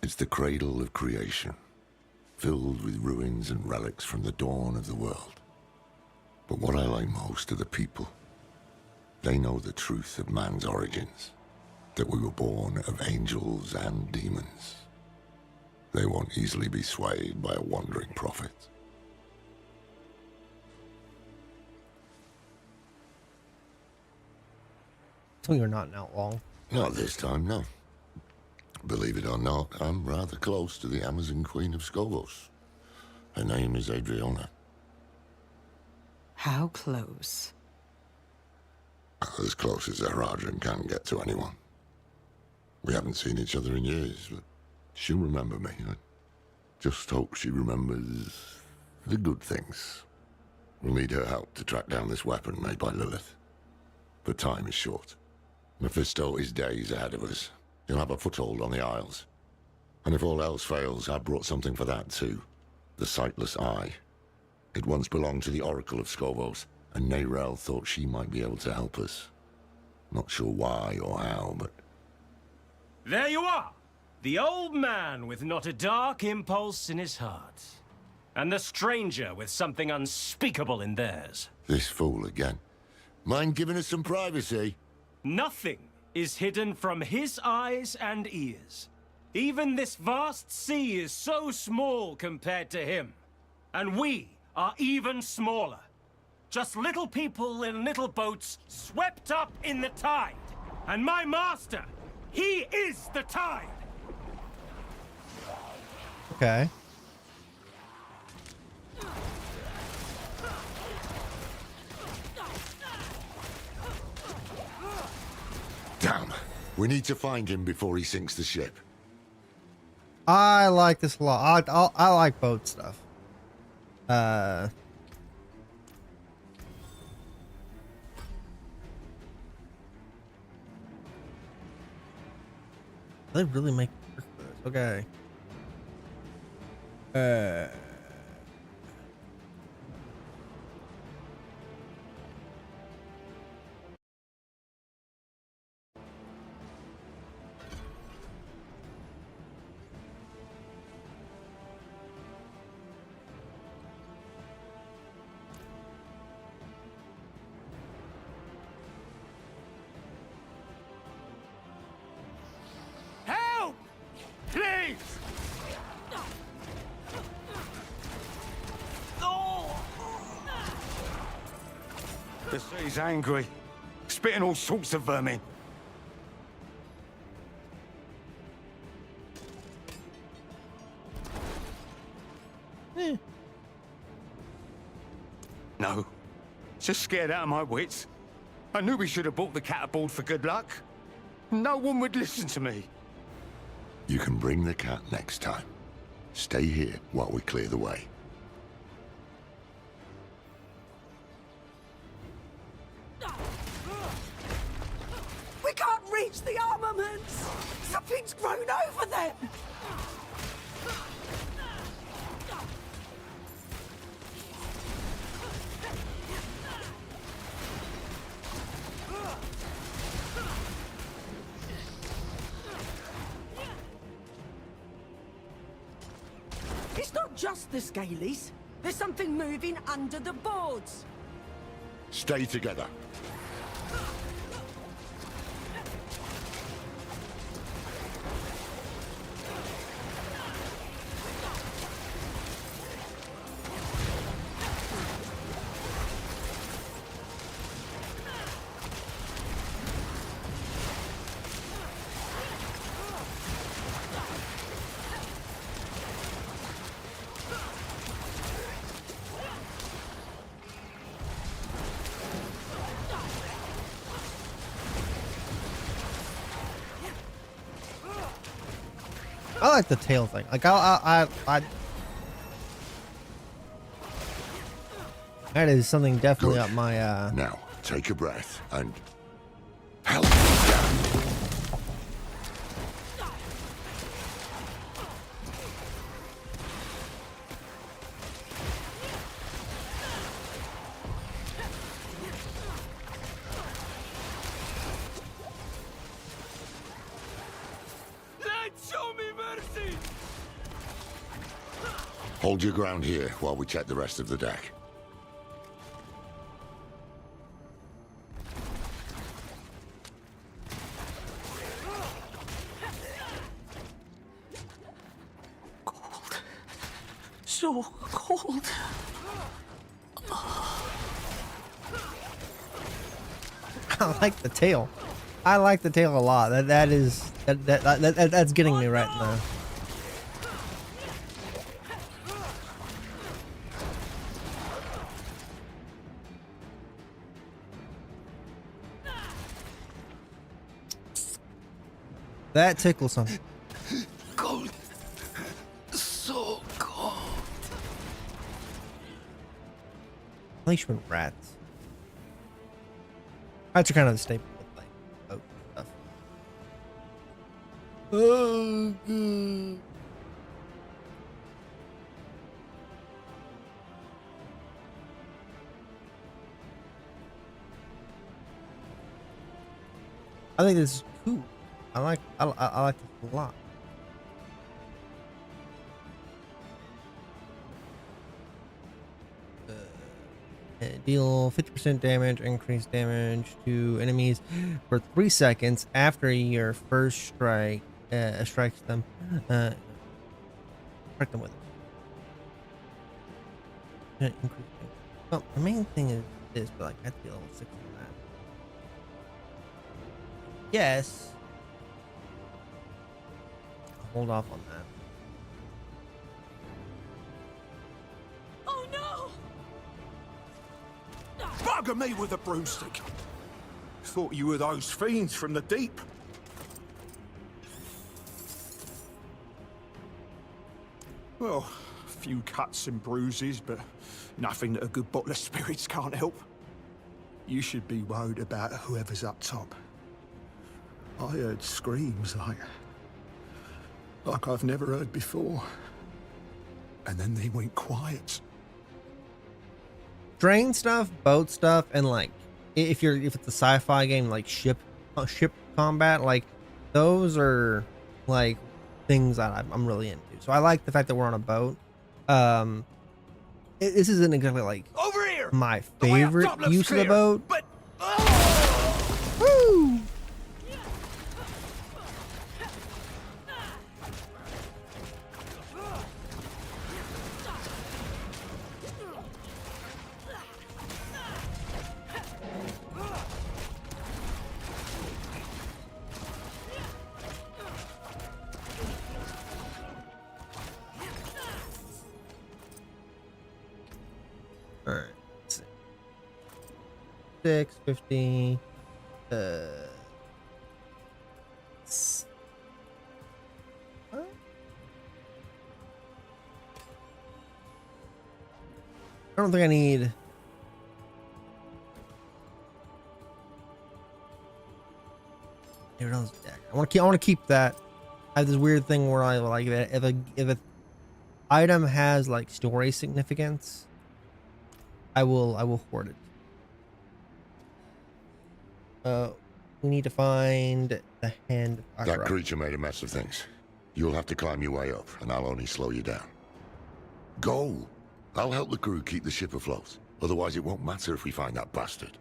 It's the cradle of creation, filled with ruins and relics from the dawn of the world. But what I like most are the people. They know the truth of man's origins, that we were born of angels and demons. They won't easily be swayed by a wandering prophet. So you're not an outlaw. Not this time, no. Believe it or not, I'm rather close to the Amazon Queen of Skovos. Her name is Adriana. How close? As close as a Rajan can get to anyone. We haven't seen each other in years, but she'll remember me. I just hope she remembers the good things. We'll need her help to track down this weapon made by Lilith. But time is short. Mephisto is days ahead of us. He'll have a foothold on the Isles. And if all else fails, I brought something for that too. The Sightless Eye. It once belonged to the Oracle of Skovos, and Neyrel thought she might be able to help us. Not sure why or how, but... There you are! The old man with not a dark impulse in his heart. And the stranger with something unspeakable in theirs. This fool again. Mind giving us some privacy? Nothing is hidden from his eyes and ears. Even this vast sea is so small compared to him. And we are even smaller. Just little people in little boats swept up in the tide. And my master, he is the tide! Okay. Damn. We need to find him before he sinks the ship. I like this a lot. I like boat stuff. They really make it work for this. Okay. Help! Please! The sea's angry, spitting all sorts of vermin. No, just scared out of my wits. I knew we should have bought the cat aboard for good luck. No one would listen to me. You can bring the cat next time. Stay here while we clear the way. We can't reach the armaments! Something's grown over them! It's not just the Scalies. There's something moving under the boards. Stay together. I like the tail thing. Like I that is something definitely up my Now, take a breath and help. Show me mercy! Hold your ground here while we check the rest of the deck. Cold. So cold. I like the tail. I like the tail a lot. That's getting me right now. That tickles something. Cold. So cold. Leishman rats. Rats are kind of the staple with like boat stuff. Oh, good. I think this is cool. I like this a lot. Deal 50% damage, increased damage to enemies for 3 seconds after your first strike strikes them. Strike them with it. Well, the main thing is this, but like I have to be level 6 on that. Yes. I'll hold off on that. Bugger me with a broomstick. Thought you were those fiends from the deep. Well, a few cuts and bruises, but nothing that a good bottle of spirits can't help. You should be worried about whoever's up top. I heard screams like I've never heard before. And then they went quiet. Train stuff, boat stuff, and like if it's a sci-fi game like ship combat, like those are like things that I'm really into. So I like the fact that we're on a boat. This isn't exactly like over here my favorite use of the boat. But woo! Alright, let's see. 6, 50, what? I don't think I need deck. I want to keep that. I have this weird thing where I like if a item has like story significance, I will hoard it. We need to find the hand of That Akira. creature made a mess of things. You'll have to climb your way up, and I'll only slow you down. Go! I'll help the crew keep the ship afloat. Otherwise, it won't matter if we find that bastard.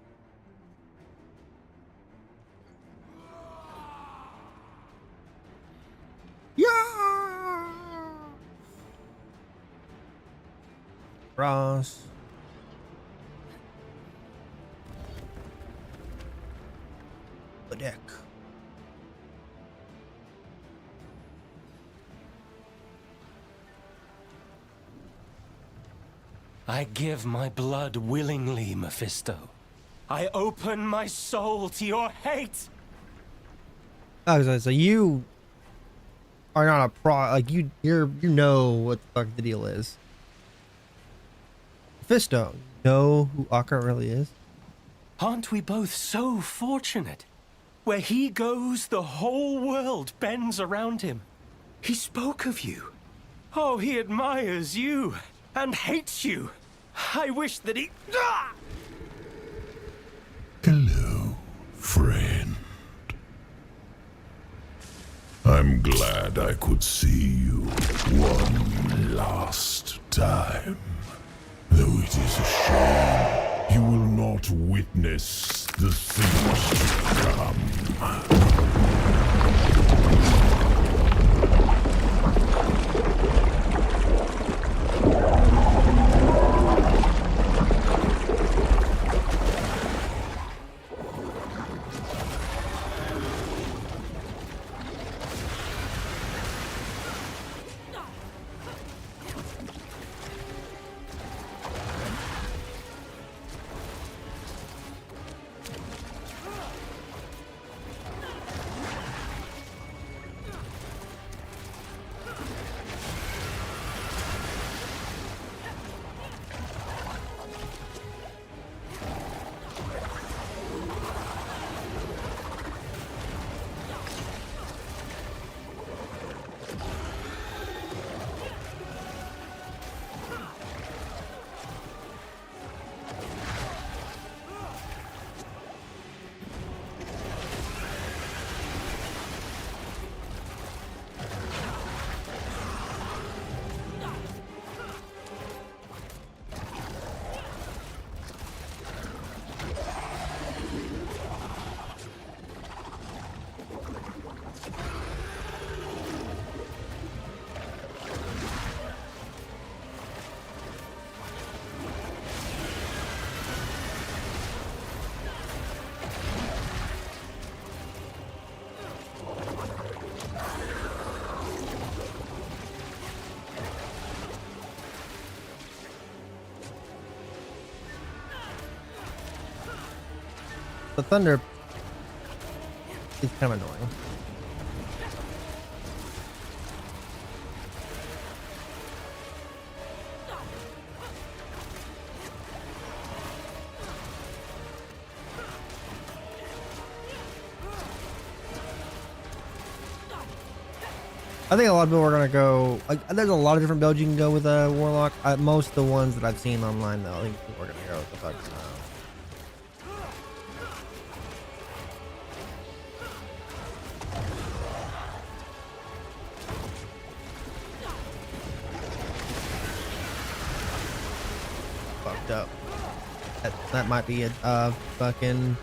Yeah! Ross. The deck. I give my blood willingly, Mephisto. I open my soul to your hate. Oh, so you are not a like you know what the fuck the deal is. Mephisto, you know who Akira really is? Aren't we both so fortunate? Where he goes, the whole world bends around him. He spoke of you. Oh, he admires you and hates you. I wish that he... Ah! Hello, friend. I'm glad I could see you one last time. Though it is a shame you will not witness the things to come. The thunder is kind of annoying. I think a lot of people are gonna go. Like, there's a lot of different builds you can go with a Warlock. Most of the ones that I've seen online, though, I think people are gonna go with the fucking. Fucked up. That might be a fucking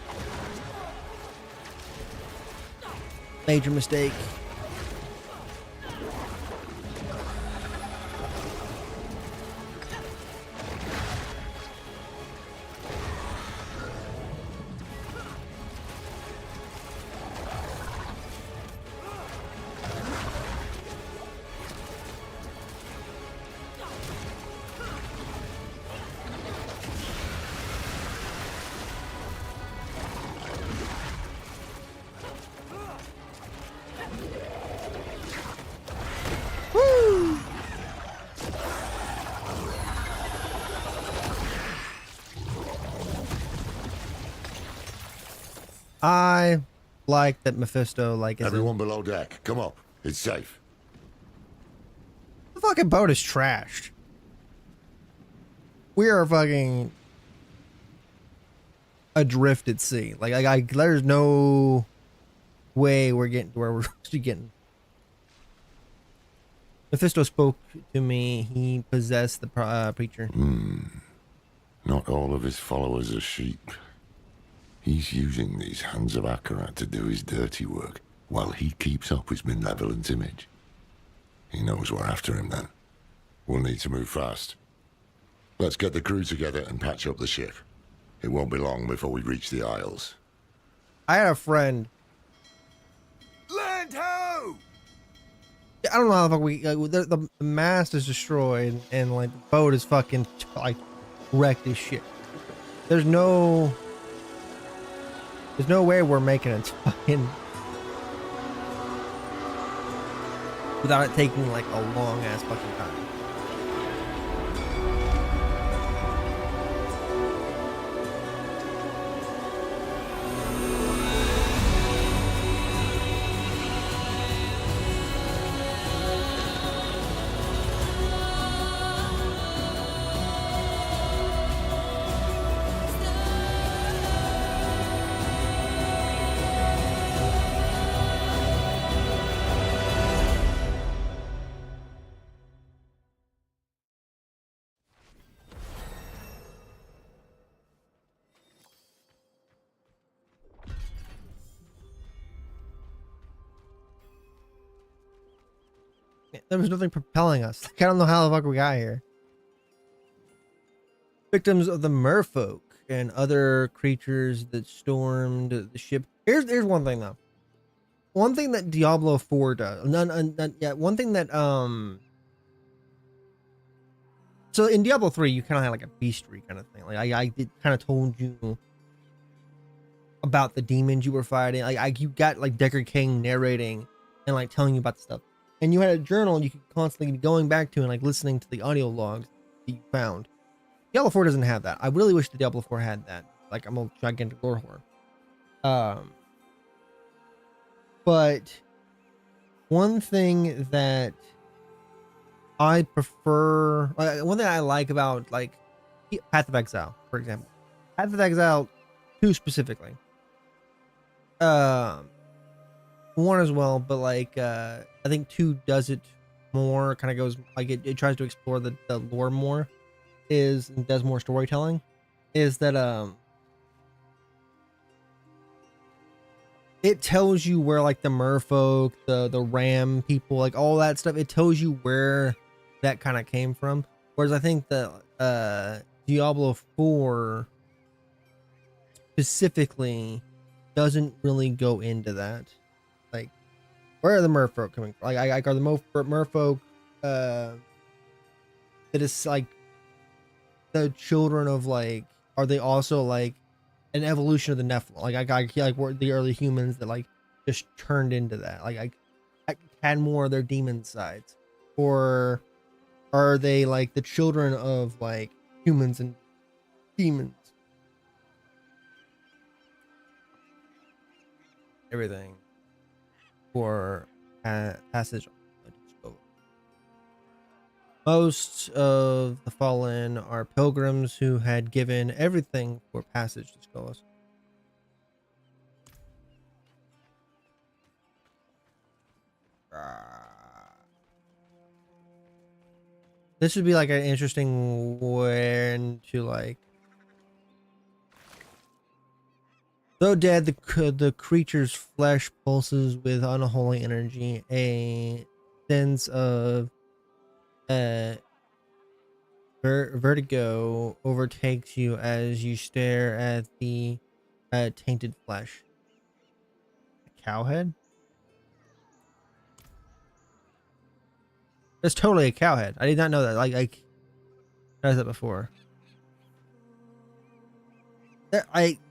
major mistake. I like that Mephisto is everyone below deck. Come up. It's safe. The fucking boat is trashed. We are fucking adrift at sea. There's no way we're getting to where we're supposed to be getting. Mephisto spoke to me. He possessed the preacher. Not all of his followers are sheep. He's using these hands of Akarat to do his dirty work, while he keeps up his benevolent image. He knows we're after him then. We'll need to move fast. Let's get the crew together and patch up the ship. It won't be long before we reach the Isles. I had a friend. Land ho! I don't know how the fuck the mast is destroyed and the boat is fucking wrecked as shit. There's no way we're making it fucking without it taking a long ass fucking time. There was nothing propelling us. I don't know how the fuck we got here. Victims of the merfolk and other creatures that stormed the ship. Here's one thing though. One thing that Diablo 4 does. One thing that So in Diablo 3, you kind of had a bestiary kind of thing. I kind of told you about the demons you were fighting. You got Deckard King narrating and telling you about the stuff. And you had a journal you could constantly be going back to and listening to the audio logs that you found. Diablo 4 doesn't have that. I really wish the Diablo 4 had that. I'm a gigantic lore whore. But one thing that I prefer, one thing I like about Path of Exile, for example, Path of Exile 2 specifically. One as well, but I think 2 does it more. Kind of goes it tries to explore the lore more, and does more storytelling. Is that it tells you where the merfolk, the ram people, all that stuff. It tells you where that kind of came from. Whereas I think that Diablo 4 specifically doesn't really go into that. Where are the merfolk coming from? Are the merfolk that is the children of are they also an evolution of the Nephilim. Like we're the early humans that like just turned into that. I had more of their demon sides, or are they like the children of like humans and demons? Everything for passage. Most of the fallen are pilgrims who had given everything for passage to Skolos. This would be like an interesting one to like. Though dead, the creature's flesh pulses with unholy energy. A sense of vertigo overtakes you as you stare at the tainted flesh. A cow head? That's totally a cow head. I did not know that. Like I that before.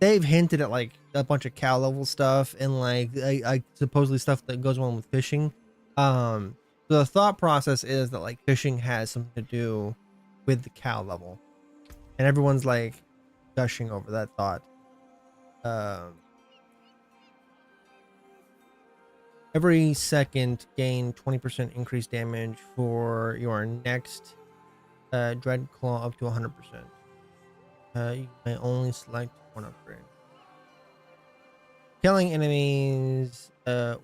They've hinted at like a bunch of cow level stuff and like I supposedly stuff that goes on with fishing. So the thought process is that like fishing has something to do with the cow level, and everyone's like gushing over that thought. Every second gain 20% increased damage for your next dread claw up to 100%. You may only select one upgrade. Killing enemies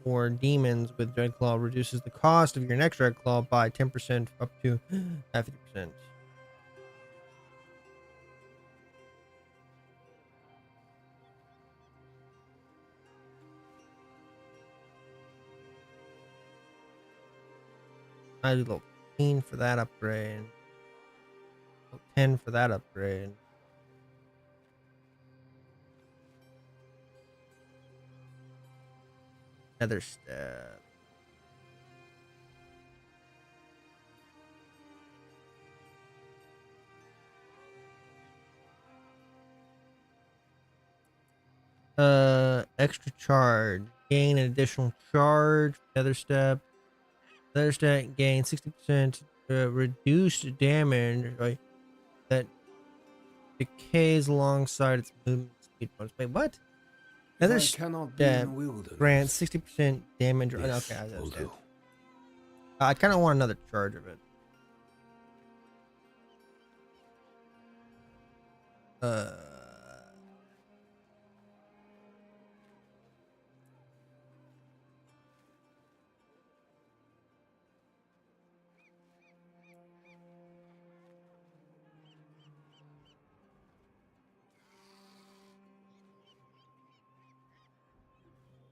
or demons with Dreadclaw reduces the cost of your next Dreadclaw by 10% up to 50%. I do level 15 for that upgrade. Level 10 for that upgrade. Another step. Extra charge. Gain an additional charge. Another step. Another step. Gain 60% reduced damage. Right, that decays alongside its movement speed bonus. Wait, what? Another cannot be in step the wilderness, grants 60% damage. this Okay, I will understand. do. I kind of want another charge of it.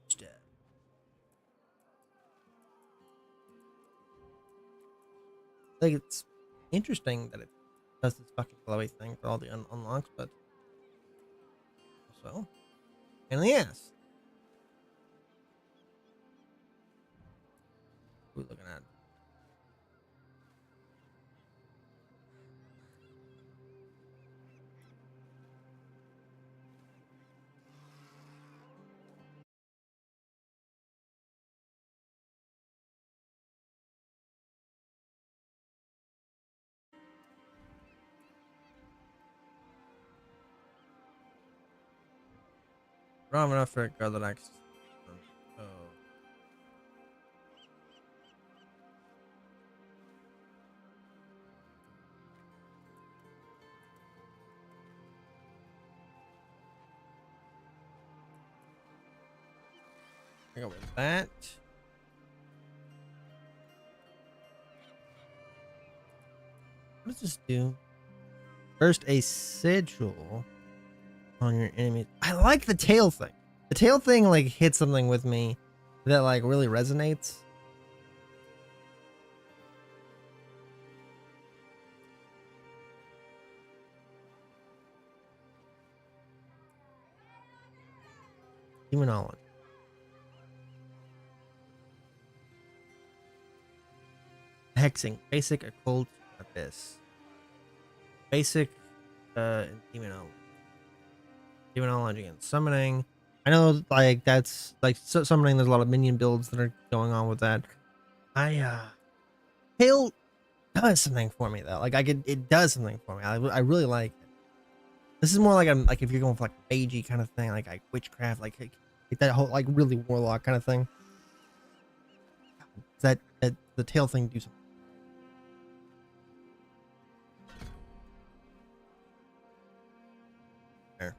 Step. Like it's interesting that it does this fucking glowy thing for all the unlocks, but also, and yes, what are we looking at? I don't have enough for go the next. Oh. I go with that. What does this do? First, a sigil on your enemy. I like the tail thing. The tail thing like hits something with me that like really resonates. Demonology. Hexing. Basic occult abyss. Basic demonology. Demonology and summoning. I know, like, that's like summoning. There's a lot of minion builds that are going on with that. Hail does something for me though. Like it does something for me. I really like it. This is more like like if you're going for like magey kind of thing, like witchcraft, like that whole like really warlock kind of thing. That the tail thing do something. There.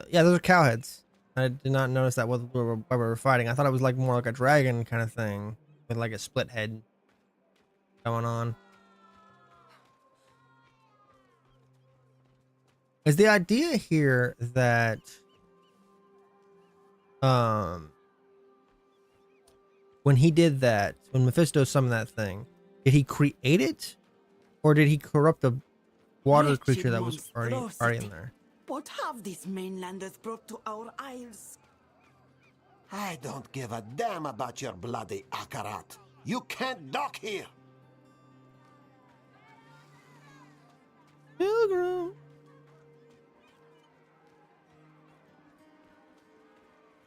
Yeah, those are cow heads. I did not notice that while we were fighting. I thought it was like more like a dragon kind of thing with like a split head going on. Is the idea here that when he did that, when Mephisto summoned that thing, did he create it, or did he corrupt a water Wretched creature that was already in monstrosity. there? What have these mainlanders brought to our isles? I don't give a damn about your bloody Akarat. You can't dock here. Pilgrim.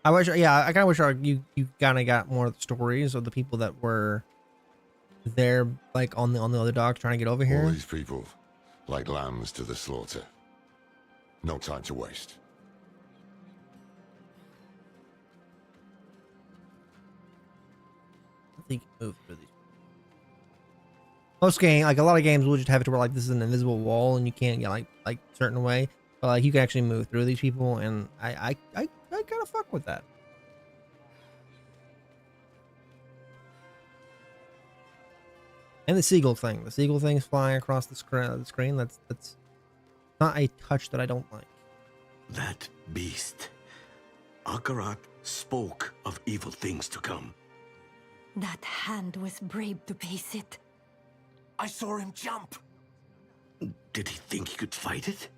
I wish, yeah, I kind of wish you kind of got more of the stories of the people that were there, like on the other docks trying to get over here. All these people, like lambs to the slaughter. No time to waste. I think move through these. Most game, like a lot of games, will just have it to where like this is an invisible wall and you can't get like certain way, but like you can actually move through these people, and I kind of fuck with that. And the seagull thing's flying across the screen. That's not a touch that I don't like. That beast. Akarat spoke of evil things to come. That hand was brave to face it. I saw him jump. Did he think he could fight it?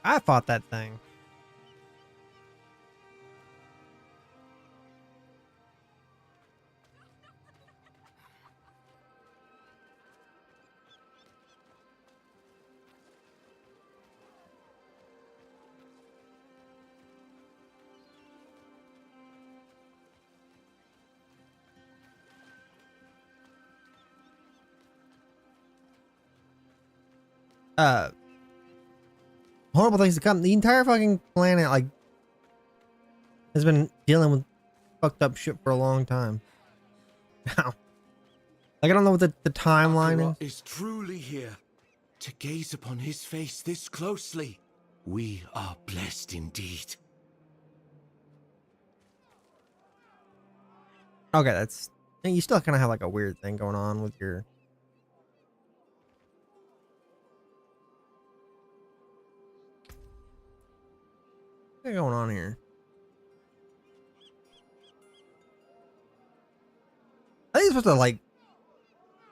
I fought that thing. Horrible things to come. The entire fucking planet like has been dealing with fucked up shit for a long time. Now, like I don't know what the timeline is. Is truly here. To gaze upon his face this closely, we are blessed indeed. Okay, that's, you still kind of have like a weird thing going on with your. What's going on here? I think it's supposed to like.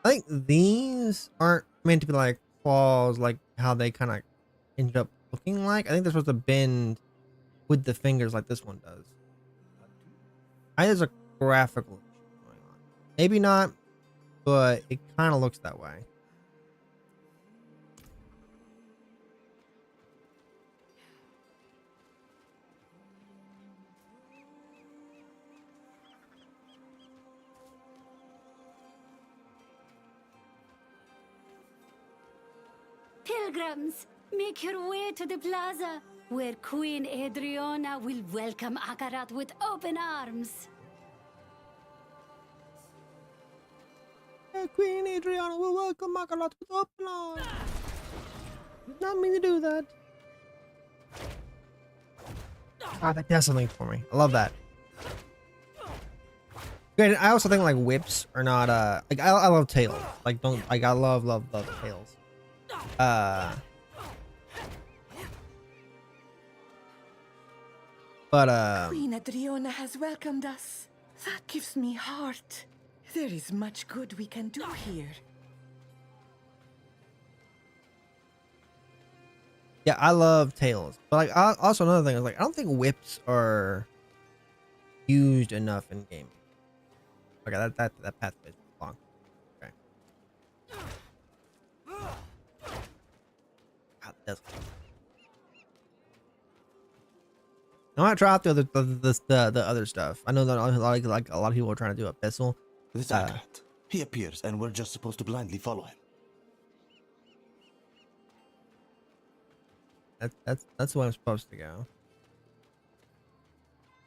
I think these aren't meant to be like claws, like how they kind of ended up looking like. I think they're supposed to bend with the fingers like this one does. I think there's a graphical issue going on. Maybe not, but it kind of looks that way. Pilgrims, make your way to the plaza, where Queen Adriana will welcome Akarat with open arms. Queen Adriana will welcome Akarat with open arms. Did not mean to do that. Ah, that does something for me. I love that. Good. I also think like whips are not like I love tails. Like don't like I love tails. But Queen Adriana has welcomed us. That gives me heart. There is much good we can do here. yeah, I love tails. But like also another thing is like I don't think whips are used enough in game. Okay, that pathway is long. Okay. God, that's. I want to try out the other stuff. I know that like a lot of people are trying to do Abyssal. This Akarat. He appears, and we're just supposed to blindly follow him. That's where I'm supposed to go.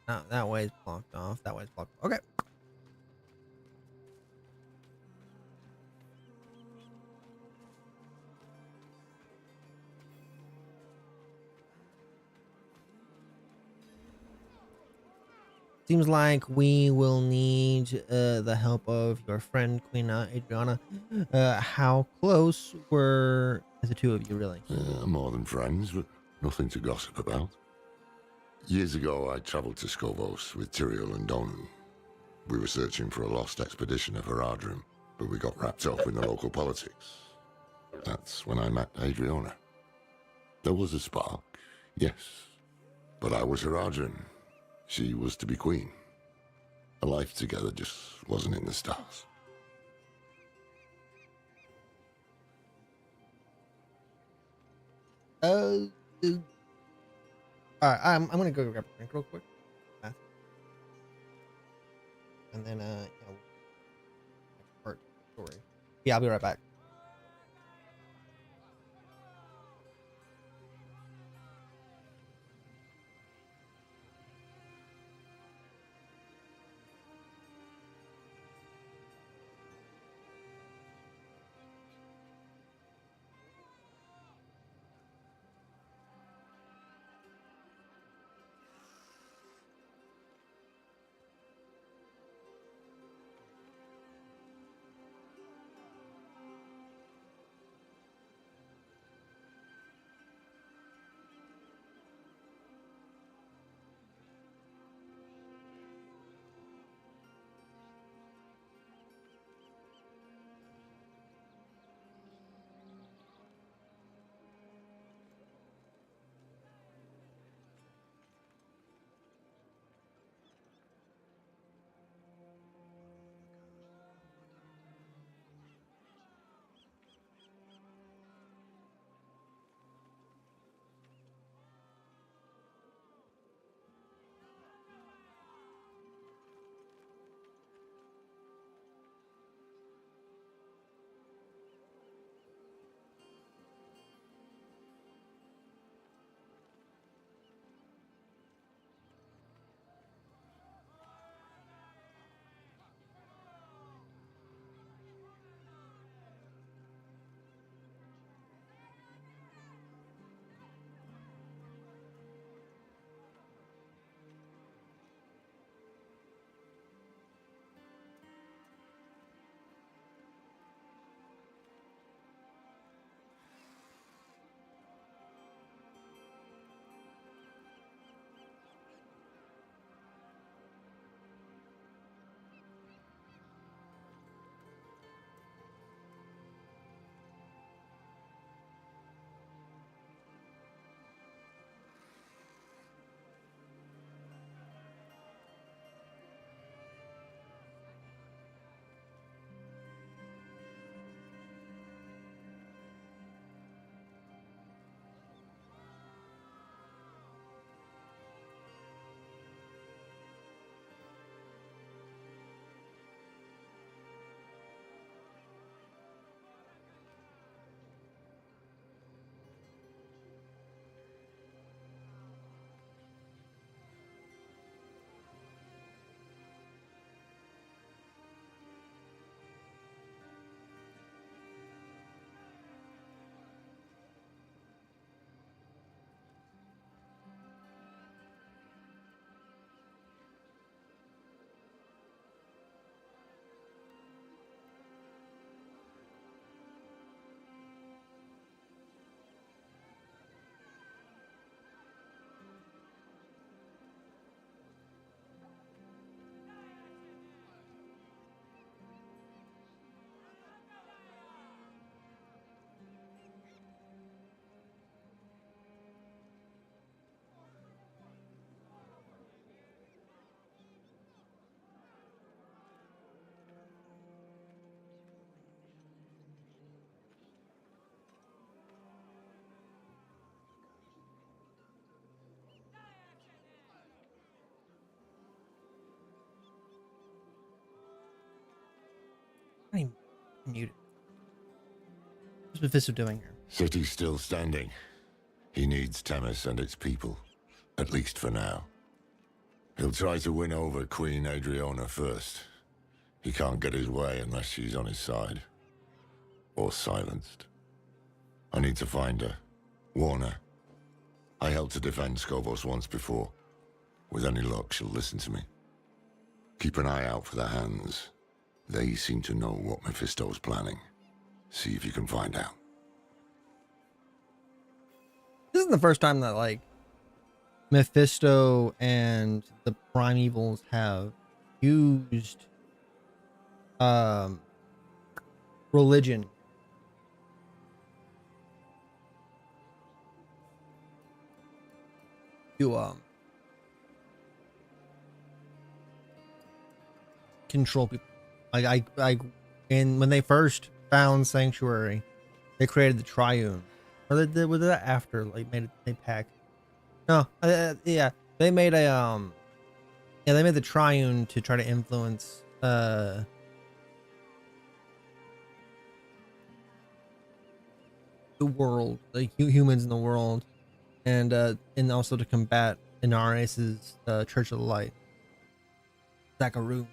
No, that way is blocked off. That way is blocked. Okay. Seems like we will need the help of your friend Queen Adriana. How close were the two of you, really? More than friends, but nothing to gossip about. Years ago, I traveled to Skovos with Tyrael and Donan. We were searching for a lost expedition of Haradrim, but we got wrapped up in the local politics. That's when I met Adriana. There was a spark, yes, but I was Haradrim. She was to be queen. A life together just wasn't in the stars. All right, I'm gonna go grab a drink real quick, and then part story. Yeah, I'll be right back. muted. What's Mephisto doing here? City's still standing. He needs Temis and its people, at least for now. He'll try to win over Queen Adriana first. He can't get his way unless she's on his side. Or silenced. I need to find her. Warn her. I helped to defend Skovos once before. With any luck, she'll listen to me. Keep an eye out for the hands. They seem to know what Mephisto's planning. See if you can find out. This isn't the first time that, like, Mephisto and the Primevals have used religion to control people. And when they first found Sanctuary, they created the Triune. Or they was that after, like, made a pack? No, yeah, they made a they made the Triune to try to influence the world, like humans in the world, and also to combat Inaris's Church of the Light, Zakaru.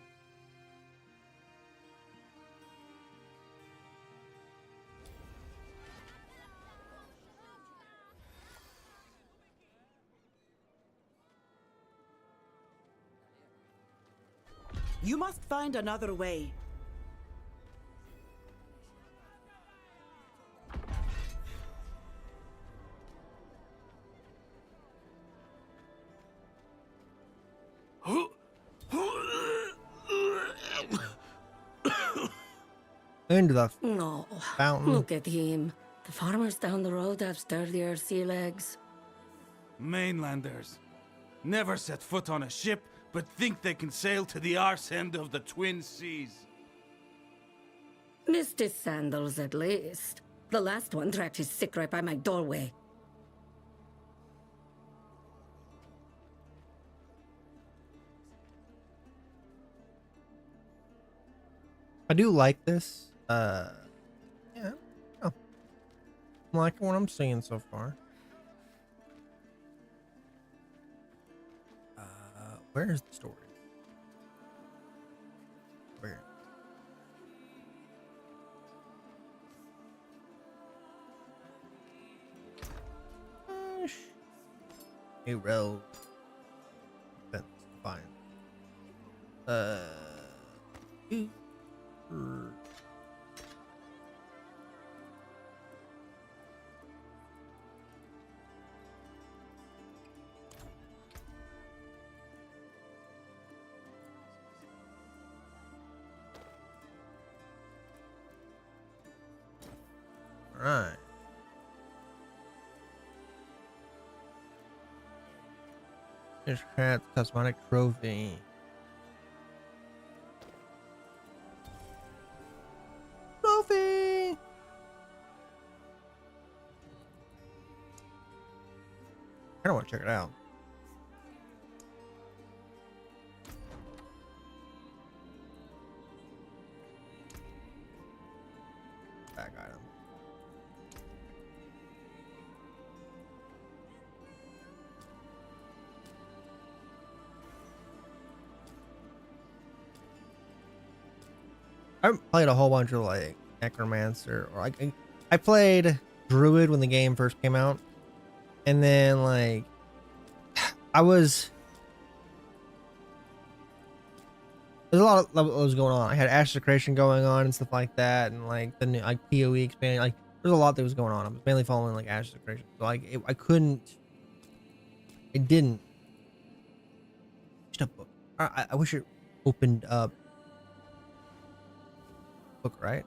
You must find another way. Into the No, fountain. look at him. The farmers down the road have sturdier sea legs. Mainlanders. Never set foot on a ship, but think they can sail to the arse end of the Twin Seas. Missed his sandals, at least. The last one dragged his sick right by my doorway. I do like this. Yeah. Oh. I'm liking what I'm seeing so far. Where's the story? Where? A road. That's fine. Right. There's Cat's cosmetic trophy. Trophy! I don't want to check it out. Back item. I played a whole bunch of like Necromancer, or I played Druid when the game first came out, and then like there's a lot of what was going on. I had Ashes of Creation going on and stuff like that, and like the new like PoE expanding. Like there's a lot that was going on. I was mainly following like Ashes of Creation, so like it didn't. I wish it opened up. Book, right?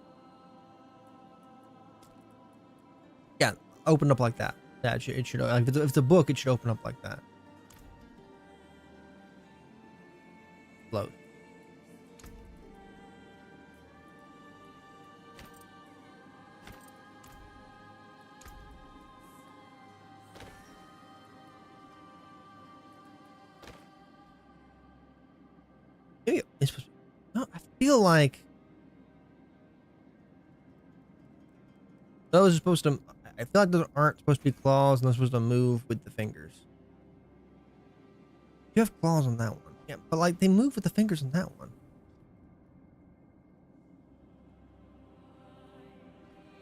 Yeah, open up like that. Yeah, it should like if it's a book, it should open up like that. Load. Maybe it's supposed to, no, I feel like Those are supposed to. I feel like those aren't supposed to be claws, and they're supposed to move with the fingers. You have claws on that one, yeah, but like they move with the fingers on that one.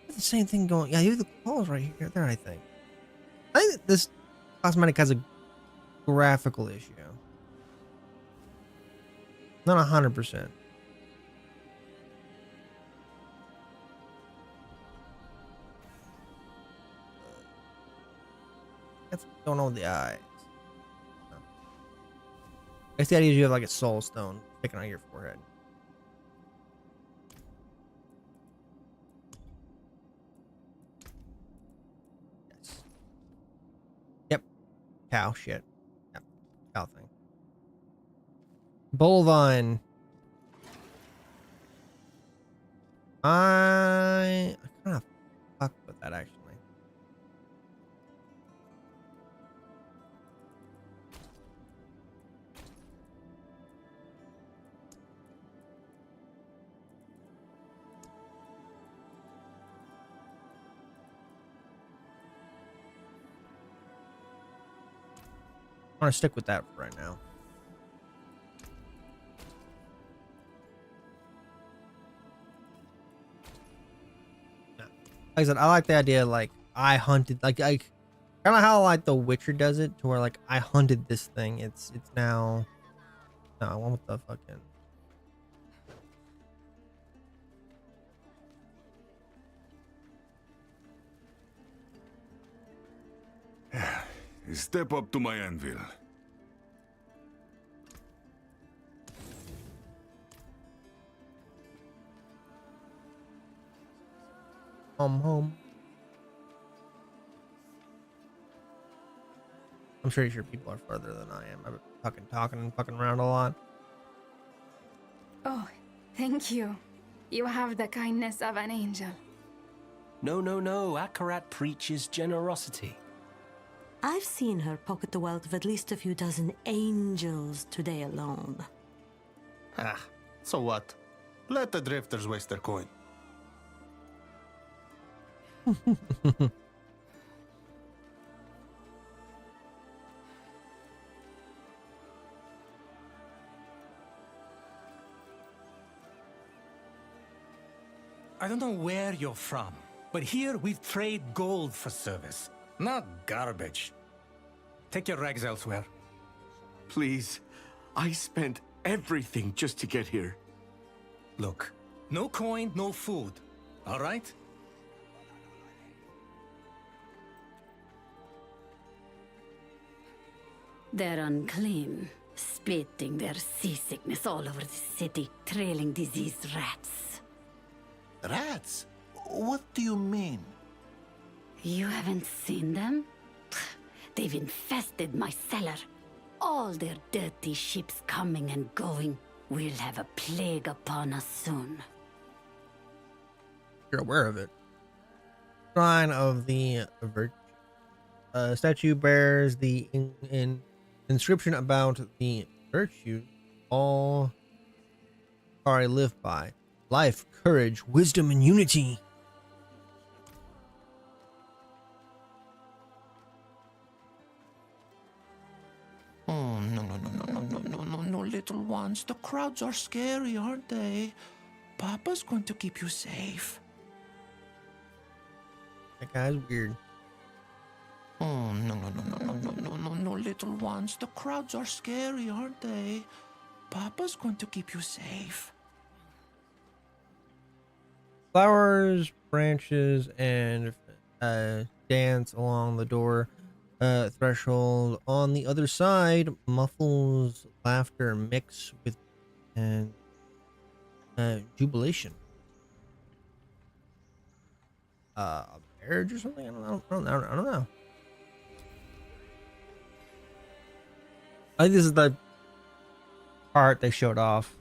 It's the same thing going. Yeah, you have the claws right here, there. I think that this cosmetic has a graphical issue. Not 100%. That's going on with the eyes. I guess the idea is you have like a soul stone sticking on your forehead. Yes. Yep. Cow shit. Yep. Cow thing. Bovine. I kind of fuck with that actually. I'm gonna stick with that for right now. Like I said, I like the idea. Like I hunted, like kind of how like The Witcher does it, to where like I hunted this thing. It's now. No, I want the fucking. Step up to my anvil. Home. I'm sure people are further than I am. I've been talking and fucking around a lot. Oh, thank you. You have the kindness of an angel. No. Akarat preaches generosity. I've seen her pocket the wealth of at least a few dozen angels today alone. Ah, so what? Let the drifters waste their coin. I don't know where you're from, but here we trade gold for service, not garbage. Take your rags elsewhere. Please, I spent everything just to get here. Look, no coin, no food, all right? They're unclean, spitting their seasickness all over the city, trailing diseased rats. Rats? What do you mean? You haven't seen them? They've infested my cellar. All their dirty ships coming and going. We'll have a plague upon us soon. You're aware of it. Shrine of the Virtue. Statue bears the inscription about the virtue all I live by: life, courage, wisdom, and unity. Oh, no, little ones. The crowds are scary, aren't they? Papa's going to keep you safe. That guy's weird. Oh, no, little ones. The crowds are scary, aren't they? Papa's going to keep you safe. Flowers, branches, and dance along the door threshold. On the other side, muffles laughter mix with and jubilation. A marriage or something? I don't know. I think this is the part they showed off.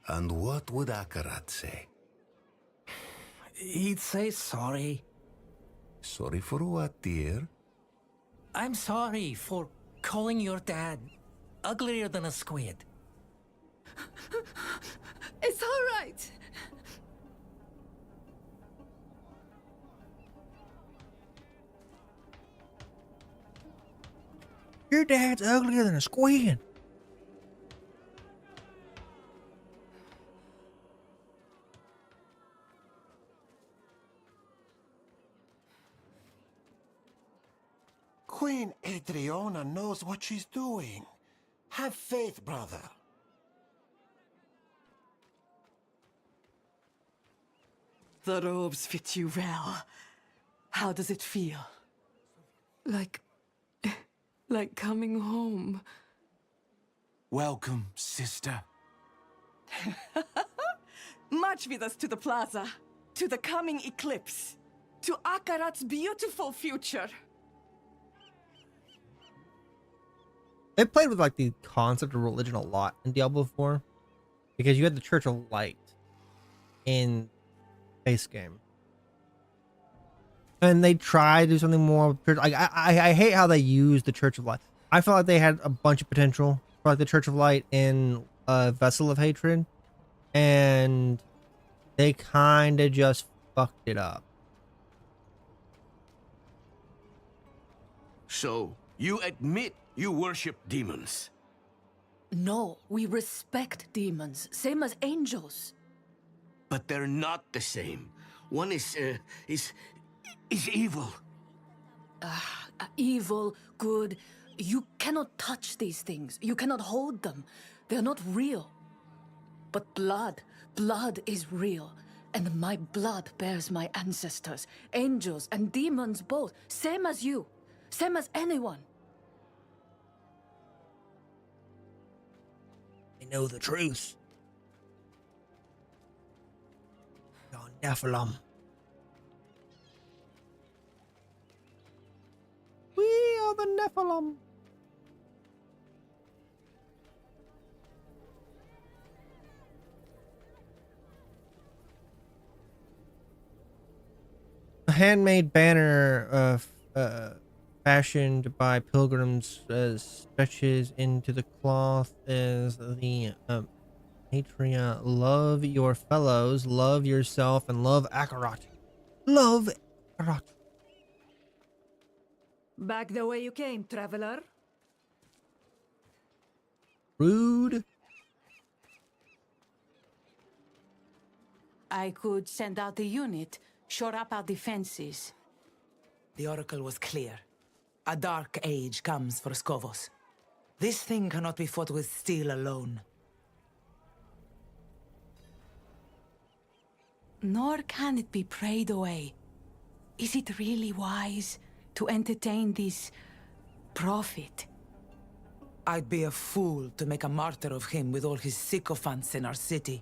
And what would Akarat say? He'd say sorry. Sorry for what, dear? I'm sorry for calling your dad uglier than a squid. It's all right. Your dad's uglier than a squid. Queen Adriana knows what she's doing. Have faith, brother. The robes fit you well. How does it feel? Like coming home. Welcome, sister. March with us to the plaza, to the coming eclipse, to Akarat's beautiful future. They played with like the concept of religion a lot in Diablo 4 because you had the Church of Light in base game, and they tried to do something more. Like I hate how they use the Church of Light. I felt like they had a bunch of potential for like the Church of Light in Vessel of Hatred, and they kind of just fucked it up. So, you admit you worship demons? No, we respect demons, same as angels. But they're not the same. One is evil. Evil, good. You cannot touch these things. You cannot hold them. They're not real. But blood is real. And my blood bears my ancestors, angels and demons both. Same as you. Same as anyone. They know the truth. You're Nephilim. We are the Nephilim. A handmade banner fashioned by pilgrims stretches into the cloth as the Atria. Love your fellows, love yourself, and love Akarat. Love Akarat. Back the way you came, traveler. Rude. I could send out the unit, shore up our defenses. The oracle was clear. A dark age comes for Skovos. This thing cannot be fought with steel alone. Nor can it be prayed away. Is it really wise to entertain this prophet? I'd be a fool to make a martyr of him with all his sycophants in our city.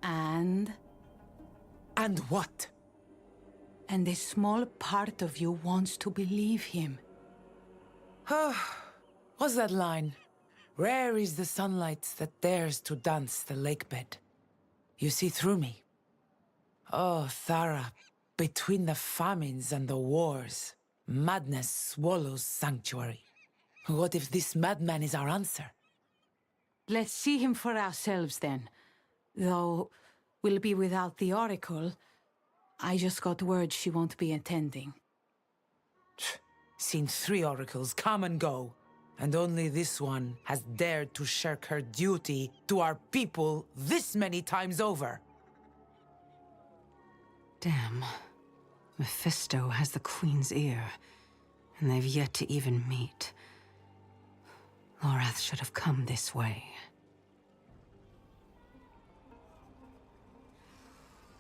And? And what? And a small part of you wants to believe him. What's that line? Rare is the sunlight that dares to dance the lakebed. You see through me. Oh, Thara, between the famines and the wars, madness swallows sanctuary. What if this madman is our answer? Let's see him for ourselves then. Though we'll be without the oracle. I just got word she won't be attending. Seen 3 oracles come and go, and only this one has dared to shirk her duty to our people this many times over. Damn. Mephisto has the Queen's ear, and they've yet to even meet. Lorath should have come this way.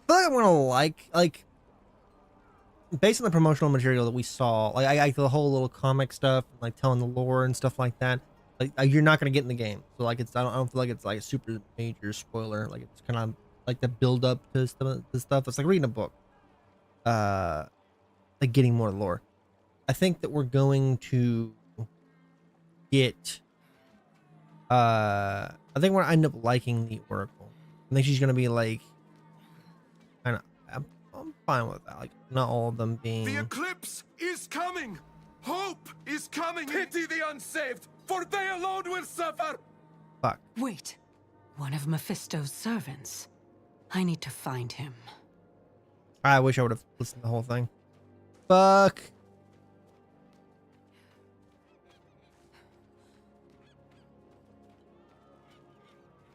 I feel like I'm gonna like based on the promotional material that we saw, like I the whole little comic stuff, like telling the lore and stuff like that. Like you're not gonna get in the game, so like I don't feel like it's like a super major spoiler. Like it's kind of like the build up to stuff. It's like reading a book, like getting more lore. I think that we're going to get. I think we're gonna end up liking the Oracle. I think she's gonna be like. I'm fine with that. Like, not all of them being. The eclipse is coming! Hope is coming! Pity the unsaved, for they alone will suffer! Fuck. Wait. One of Mephisto's servants. I need to find him. I wish I would have listened to the whole thing. Fuck.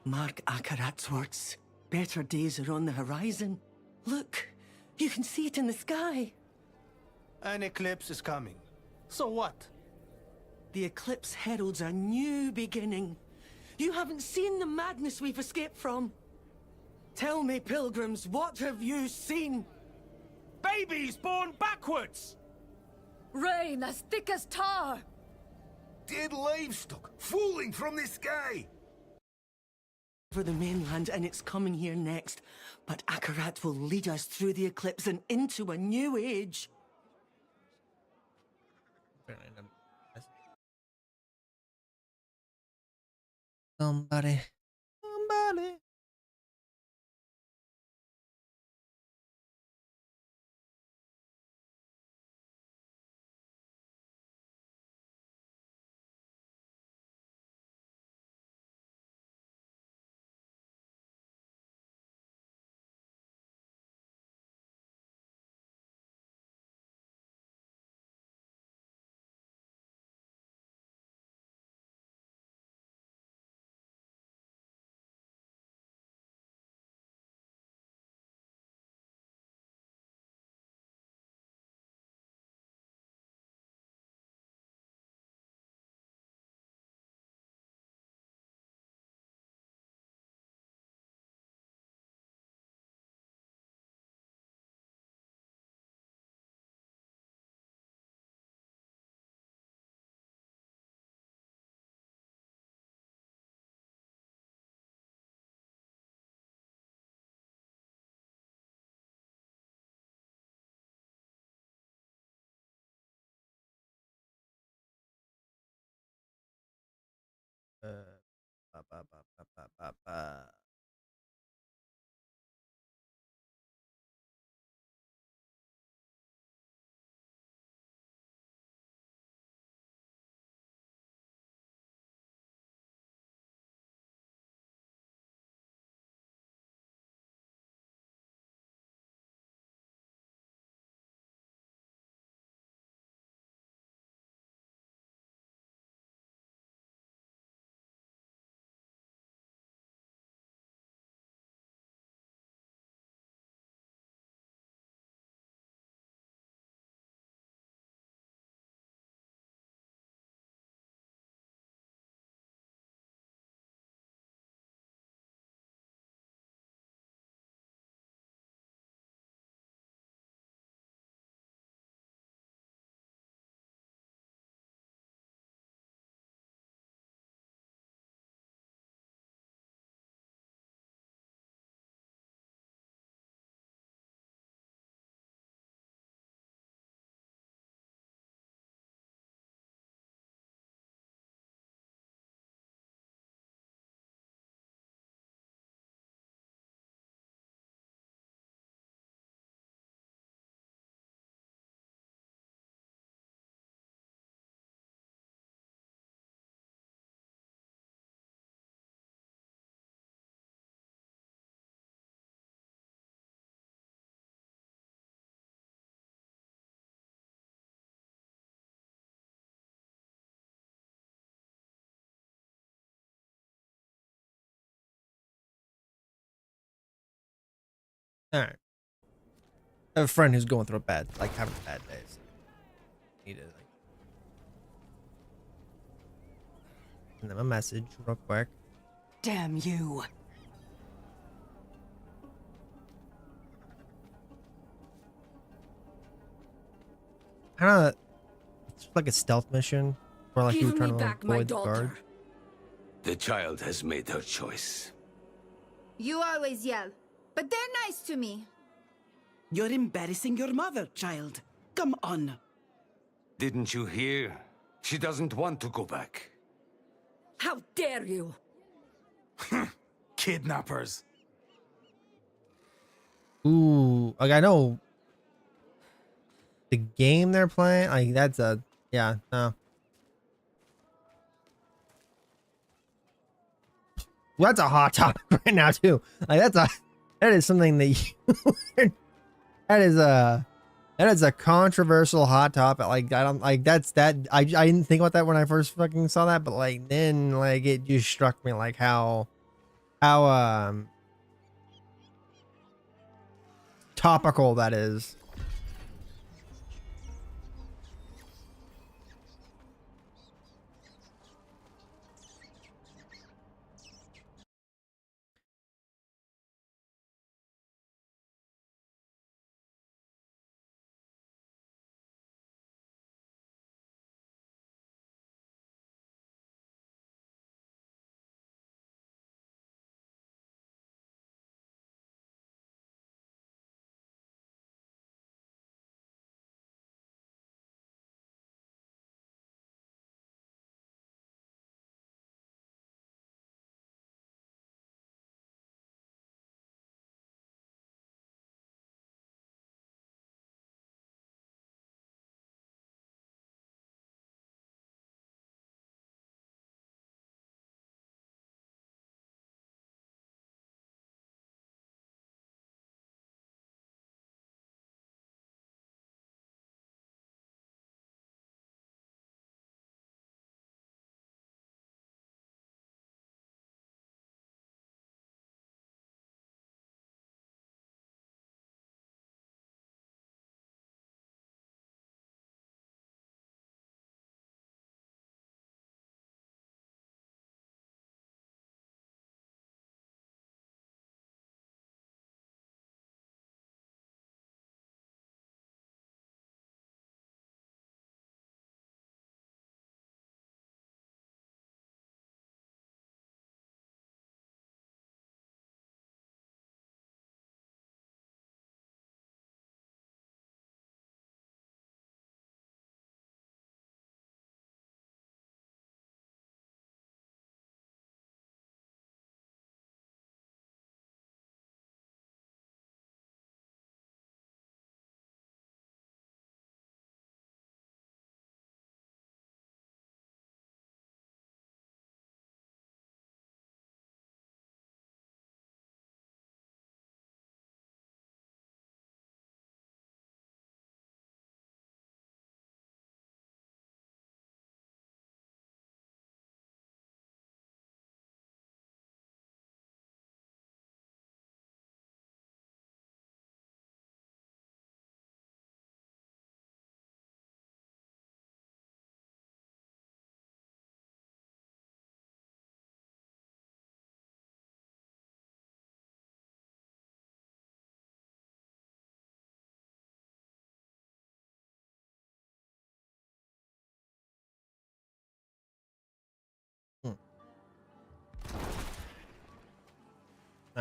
Mark Akarat's words. Better days are on the horizon. Look, you can see it in the sky. An eclipse is coming. So what? The eclipse heralds a new beginning. You haven't seen the madness we've escaped from. Tell me, pilgrims, what have you seen? Babies born backwards! Rain as thick as tar! Dead livestock falling from the sky! For the mainland, and it's coming here next. But Akarat will lead us through the eclipse and into a new age. Somebody. Ba, ba, ba, ba, ba, ba, ba. All right. I have a friend who's going through having a bad day. So need to send them a message real quick. Damn you. Kind of, it's like a stealth mission, where like you were Give trying me to back my avoid the guard. daughter. The child has made her choice. You always yell, but they're nice to me. You're embarrassing your mother, child. Come on. Didn't you hear? She doesn't want to go back. How dare you? Kidnappers. Ooh, like I know the game they're playing. Like that's a no. Well, that's a hot topic right now too. Like that is something that that is a controversial hot topic. Like I don't like I didn't think about that when I first fucking saw that, but like then like it just struck me like how topical that is. All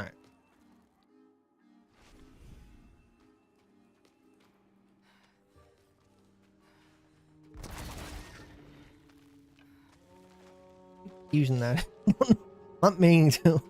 right. Using that. Not meaning to.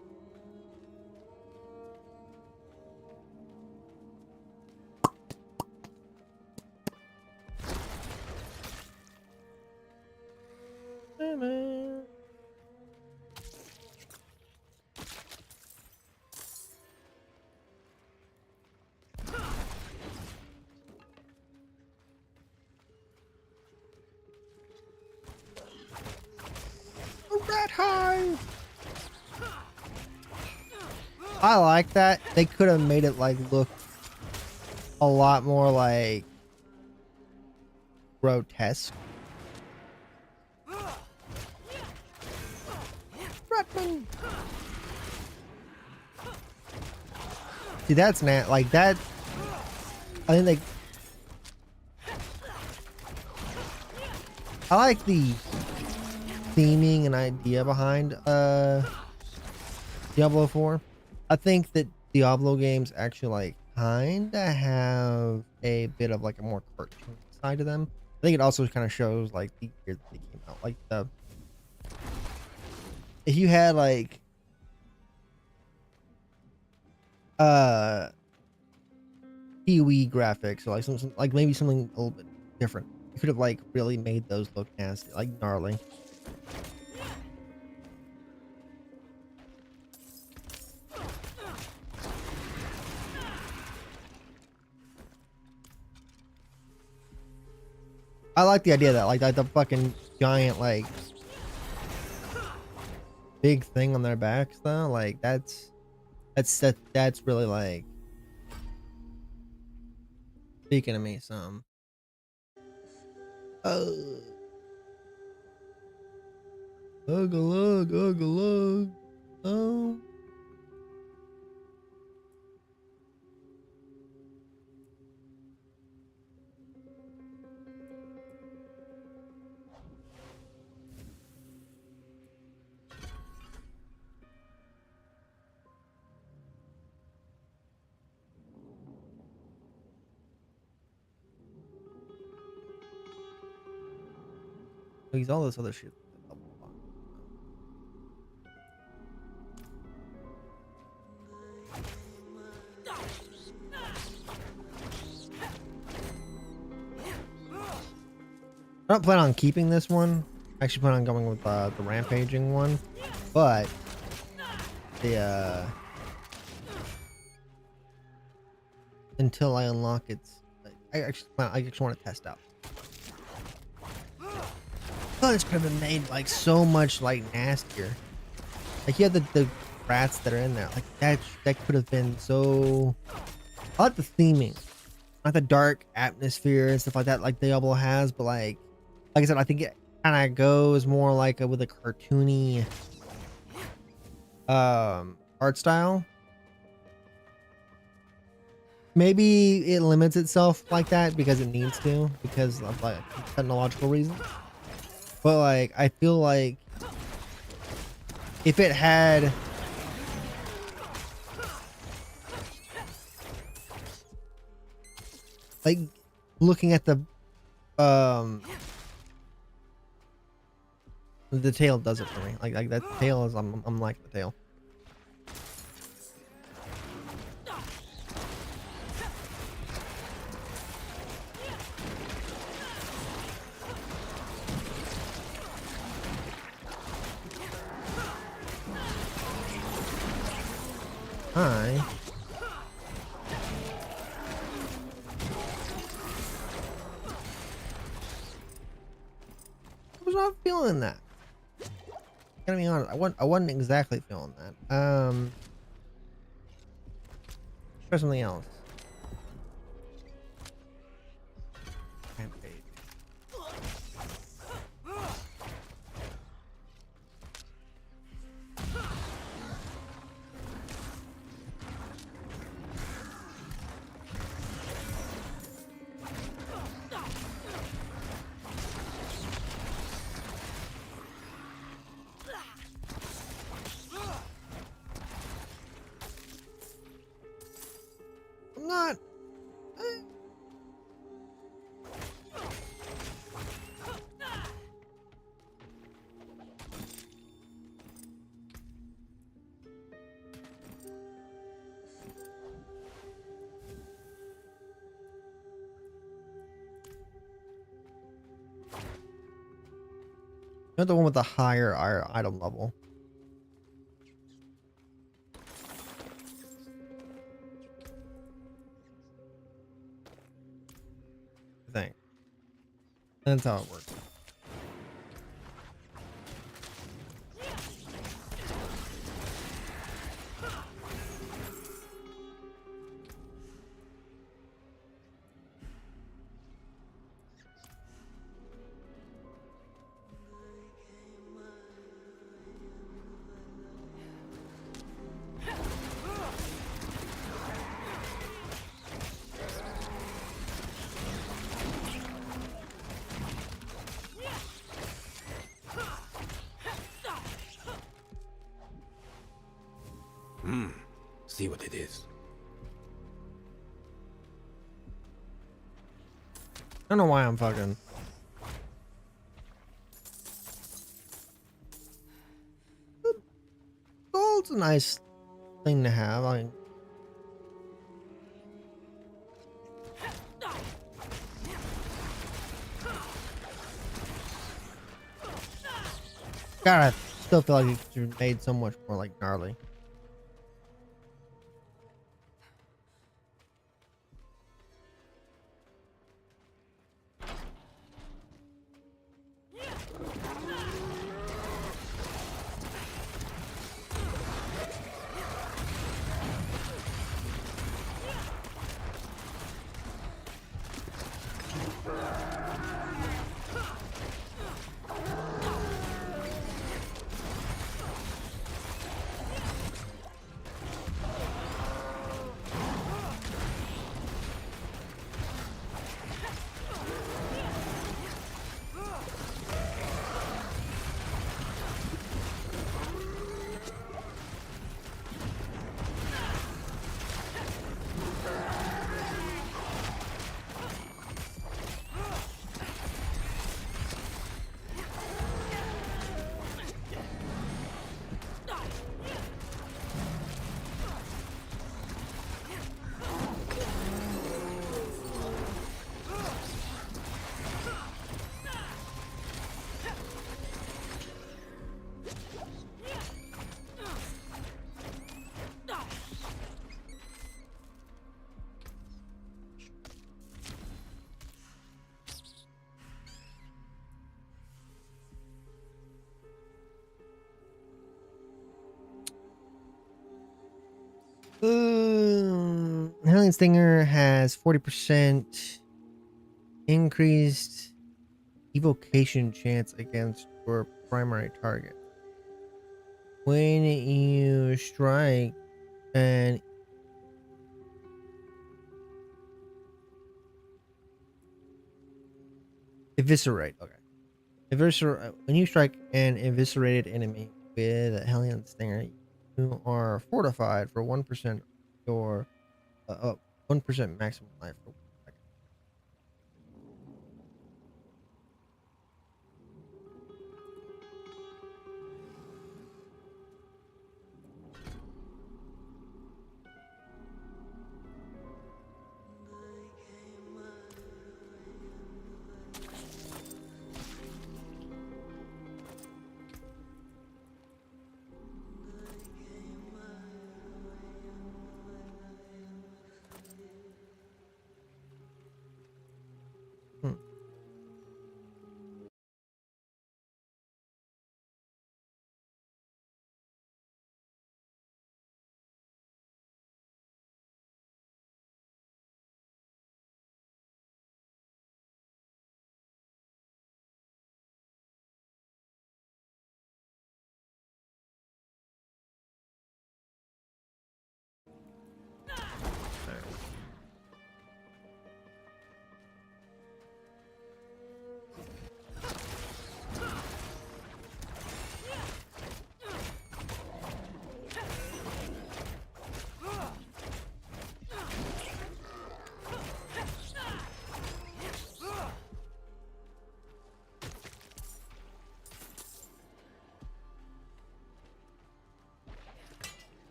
Rat high. I like that. They could have made it like look a lot more like grotesque. Ratman. See, that's not like that. I think I like the theming and idea behind Diablo 4. I think that Diablo games actually like kinda have a bit of like a more cartoon side to them. I think it also kind of shows like the year that they came out. Like if you had like PoE graphics or like some like maybe something a little bit different, you could have like really made those look nasty, like gnarly. I like the idea of that, like the fucking giant, like big thing on their backs though. Like that's really like speaking to me some. Ugh, oh. He's all this other shit. I don't plan on keeping this one. I actually plan on going with the rampaging one, but the until I unlock its, I actually want to test out. Oh, this could have been made like so much like nastier. Like you have the rats that are in there. Like that could have been so. I like the theming, not the dark atmosphere and stuff like that, like Diablo has, but like I said, I think it kind of goes more like with a cartoony art style. Maybe it limits itself like that because it needs to, because of like technological reasons. But like I feel like if it had like looking at the tail does it for me. Like that tail is I'm like the tail. Hi. I was not feeling that. Gotta be honest, I wasn't exactly feeling that. Try something else. Rampage. I'm not. Not the one with the higher item level. I think. That's how it works. See what it is. I don't know why I'm fucking. Gold's a nice thing to have. God, I still feel like it's made so much more like gnarly. Hellion Stinger has 40% increased evocation chance against your primary target. When you strike an eviscerate, okay. When you strike an eviscerated enemy with a Hellion Stinger, you are fortified for 1% your 1% maximum life for 1 second.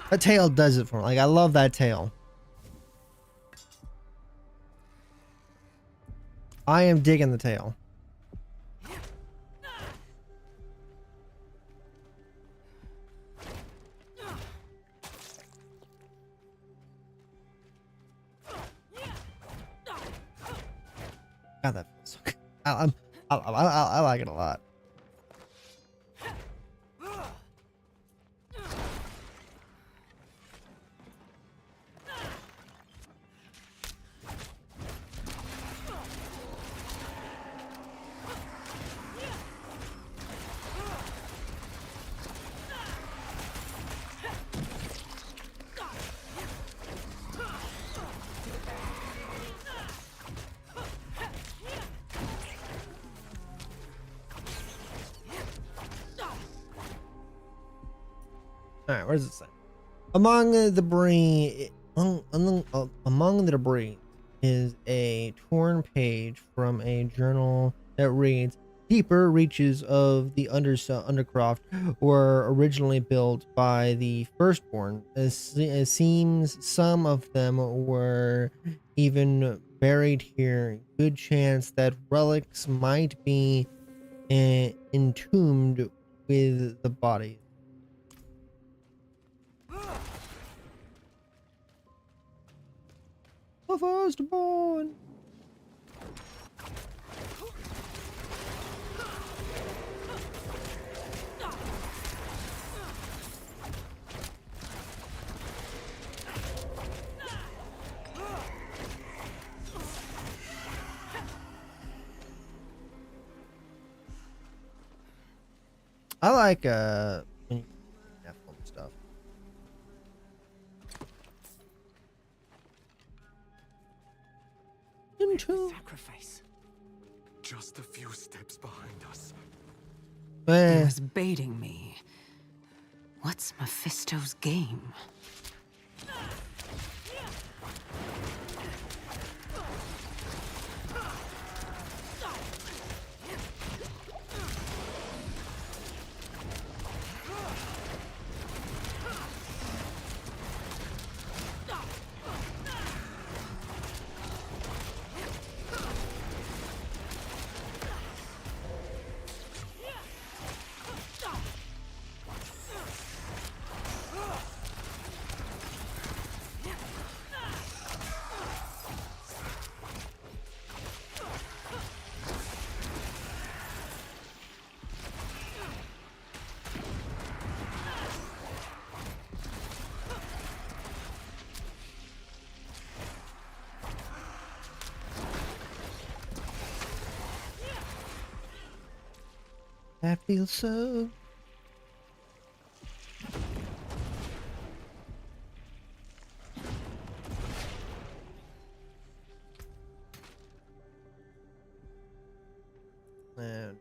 That tail does it for me. Like, I love that tail. I am digging the tail. God, that feels so good. I like it a lot. Alright, where's it say? Among the debris, among the debris is a torn page from a journal that reads, "Deeper reaches of the Undercroft were originally built by the Firstborn. It seems some of them were even buried here. Good chance that relics might be entombed with the bodies." The Firstborn. I like when you Nephilim stuff. Sacrifice. Just a few steps behind us. He was baiting me. What's Mephisto's game? I feel so. Man.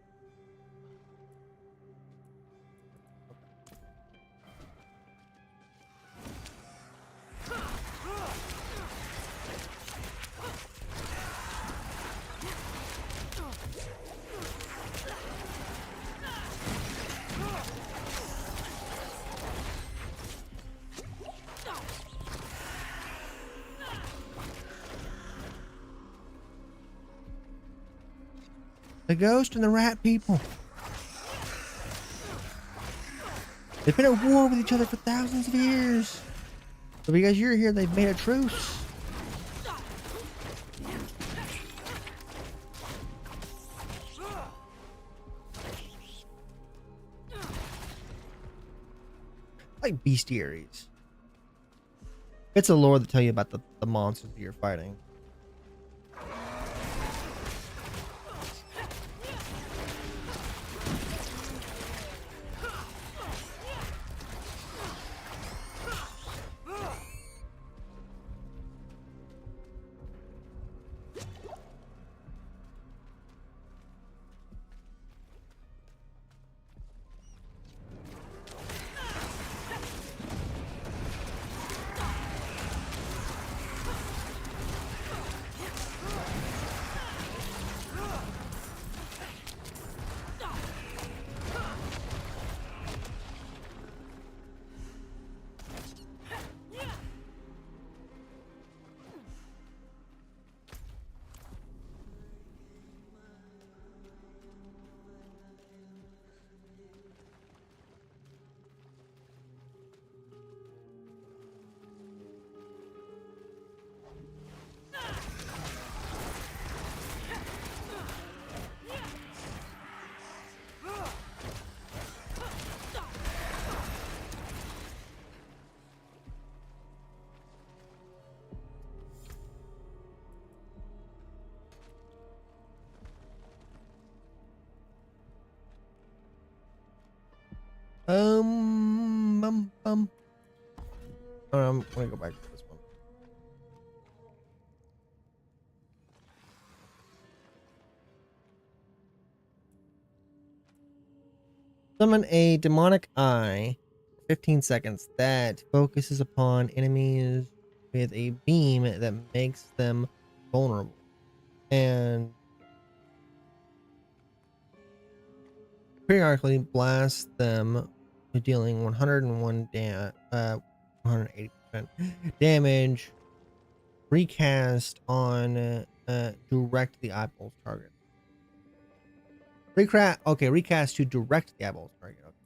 The ghost and the rat people. They've been at war with each other for thousands of years. But because you're here, they've made a truce. Like bestiaries. It's a lore that tell you about the monsters that you're fighting. I'm gonna go back to this one. Summon a demonic eye for 15 seconds that focuses upon enemies with a beam that makes them vulnerable. And periodically blast them, dealing 180% damage. Recast on direct the eyeballs target. Recast to direct the eyeballs target. Okay.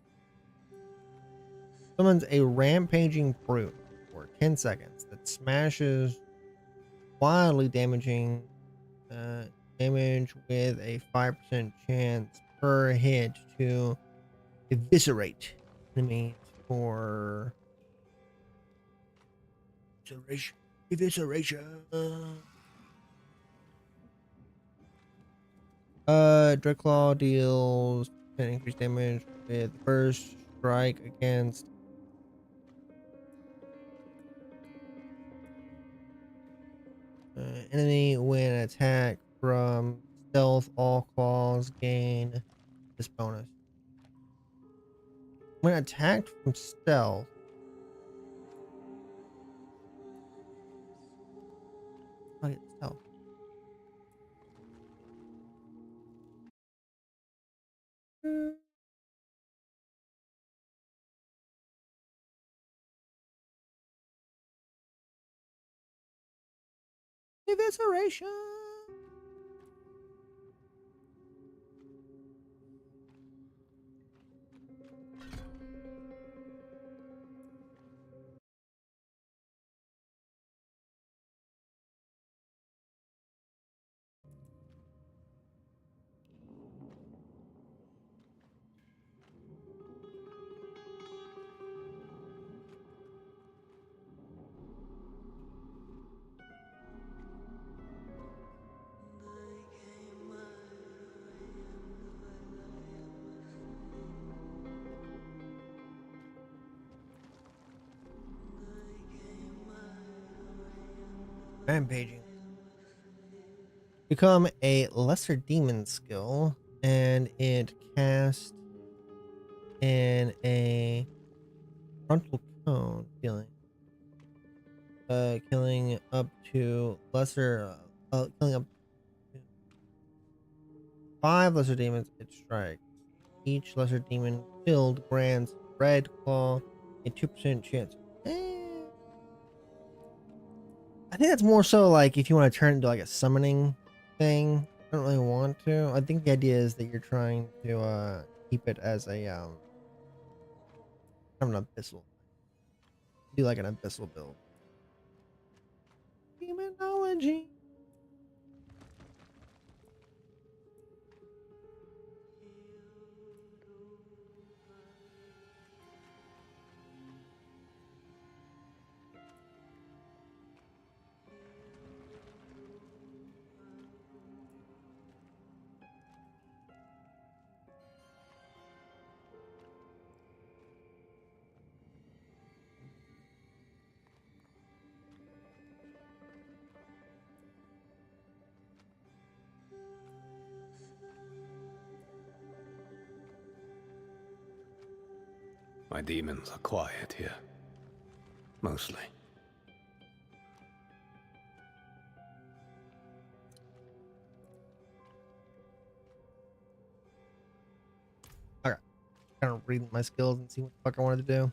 Summons a rampaging brute for 10 seconds that smashes wildly damaging damage with a 5% chance per hit to eviscerate enemies for evisceration. Dreadclaw deals 10 increased damage with the first strike against enemy when attacked from stealth. All claws gain this bonus. When attacked from stealth, I get stealth. Evisceration. Rampaging. Become a lesser demon skill, and it casts in a frontal cone feeling. Killing up to lesser, killing up to 5 lesser demons. It strikes. Each lesser demon killed grants Red Claw a 2% chance. I think that's more so like if you want to turn it into like a summoning thing. I don't really want to. I think the idea is that you're trying to keep it as a kind of an abyssal. Do like an abyssal build. Demonology. My demons are quiet here. Mostly. Okay. Kind of reading my skills and see what the fuck I wanted to do.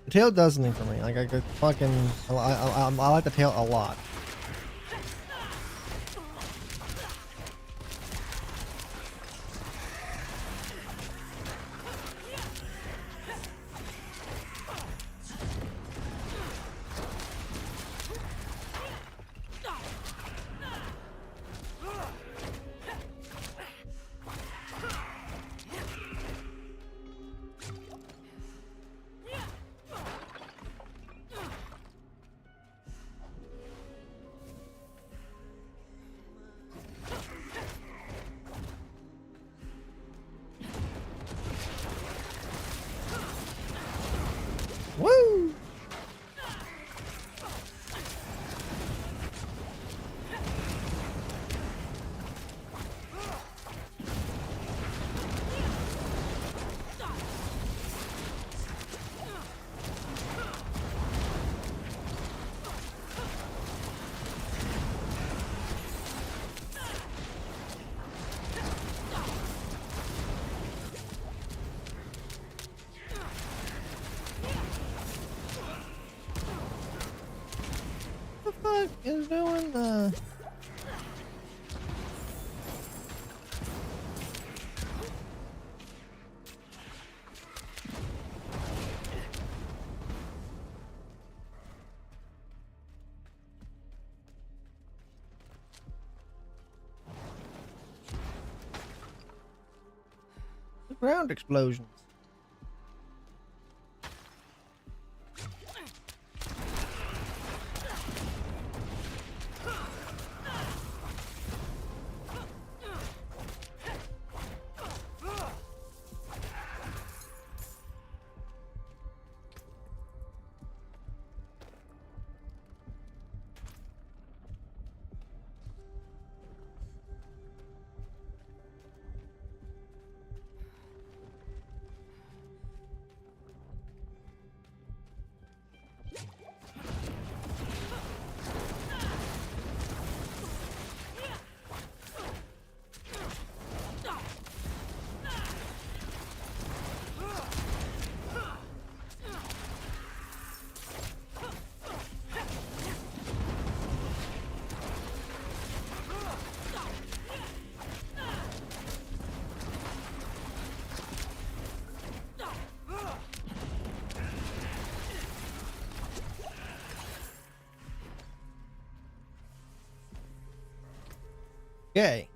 The tail does something for me. Like I could fucking, I like the tail a lot. Woo! What the fuck is doing the... ground explosions? Okay.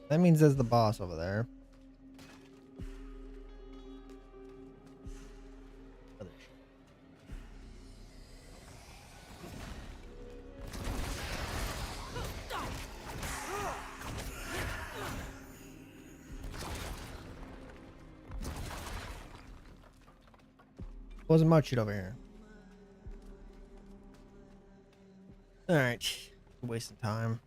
That means there's the boss over there. Wasn't much shit over here. Alright. Wasting time.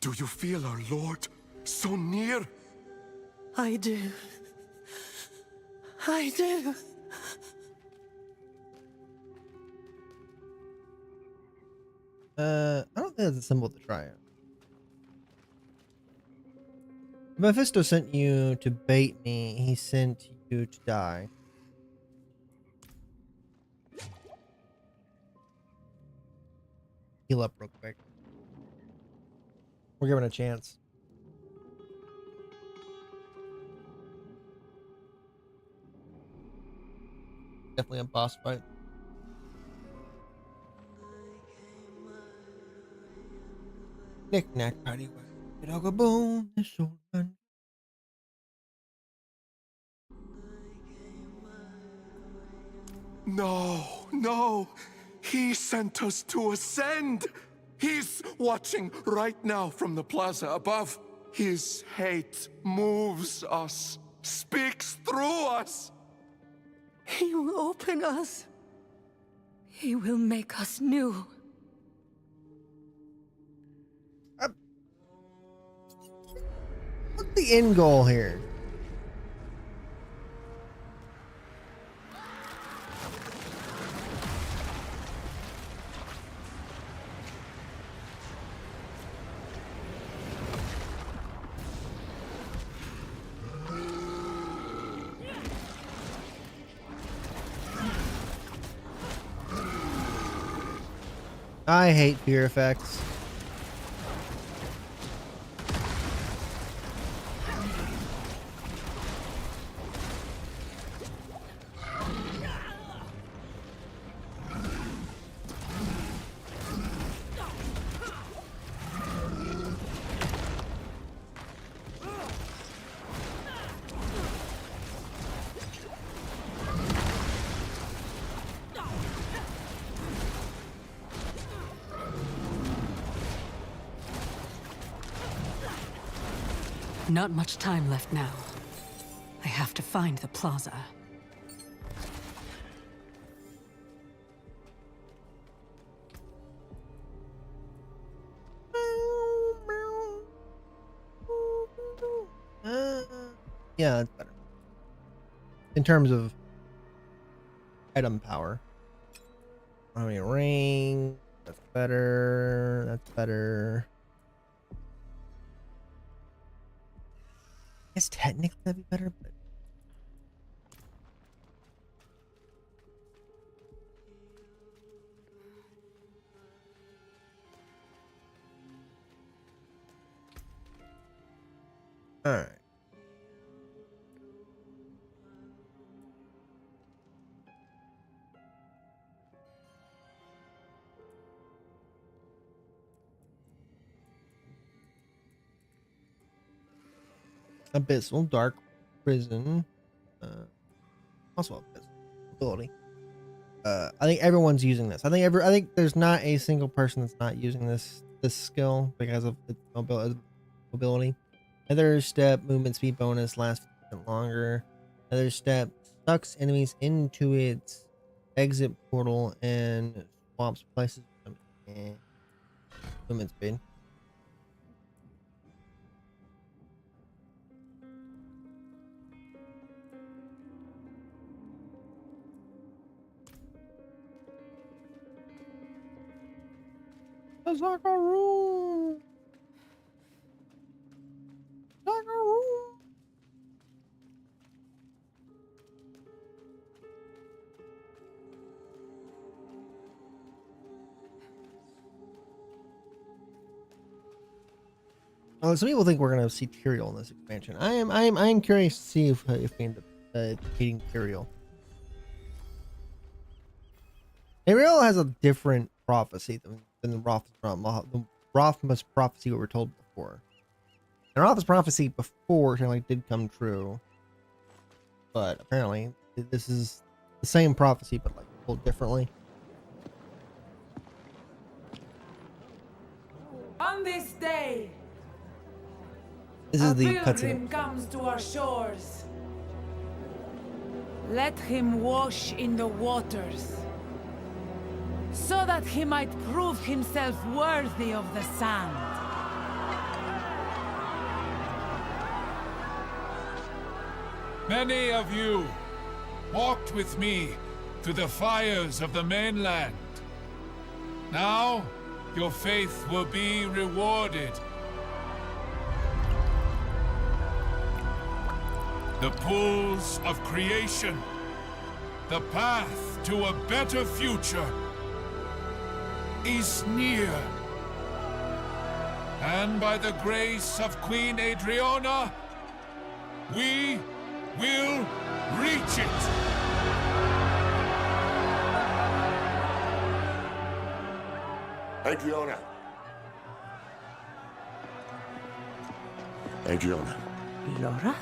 Do you feel our Lord so near? I do. I do. I don't think that's a symbol to try it. Mephisto sent you to bait me. He sent you to die. Heal up real quick. We're giving it a chance. Definitely a boss fight. Knick knack, paddywhack, dog a bone, this old man. No, no. He sent us to ascend. He's watching right now from the plaza above. His hate moves us, speaks through us. He will open us. He will make us new. What's the end goal here? I hate fear effects. Not much time left now. I have to find the plaza. Yeah, that's better. In terms of item power. I mean, ring. That's better. That's better. I guess technically that'd be better, but all right. Abyssal Dark Prison. Also Abyssal ability. I think everyone's using this. I think there's not a single person that's not using this skill because of its mobility. Another step, movement speed bonus, lasts a bit longer. Another step sucks enemies into its exit portal and swaps places. Movement speed. Zakaru. Some people think we're gonna see Tyrael in this expansion. I am curious to see if we end up defeating Tyrael. Tyrael has a different prophecy than the Rothmas prophecy we were told before. And Rothmas prophecy before apparently did come true, but apparently this is the same prophecy but like told differently. On this day, This is the pilgrim cutscene. comes to our shores. Let him wash in the waters, so that he might prove himself worthy of the sand. Many of you walked with me to the fires of the mainland. Now, your faith will be rewarded. The pools of creation, the path to a better future, is near. And by the grace of Queen Adriana, we will reach it. Adriana. Adriana. Lorath?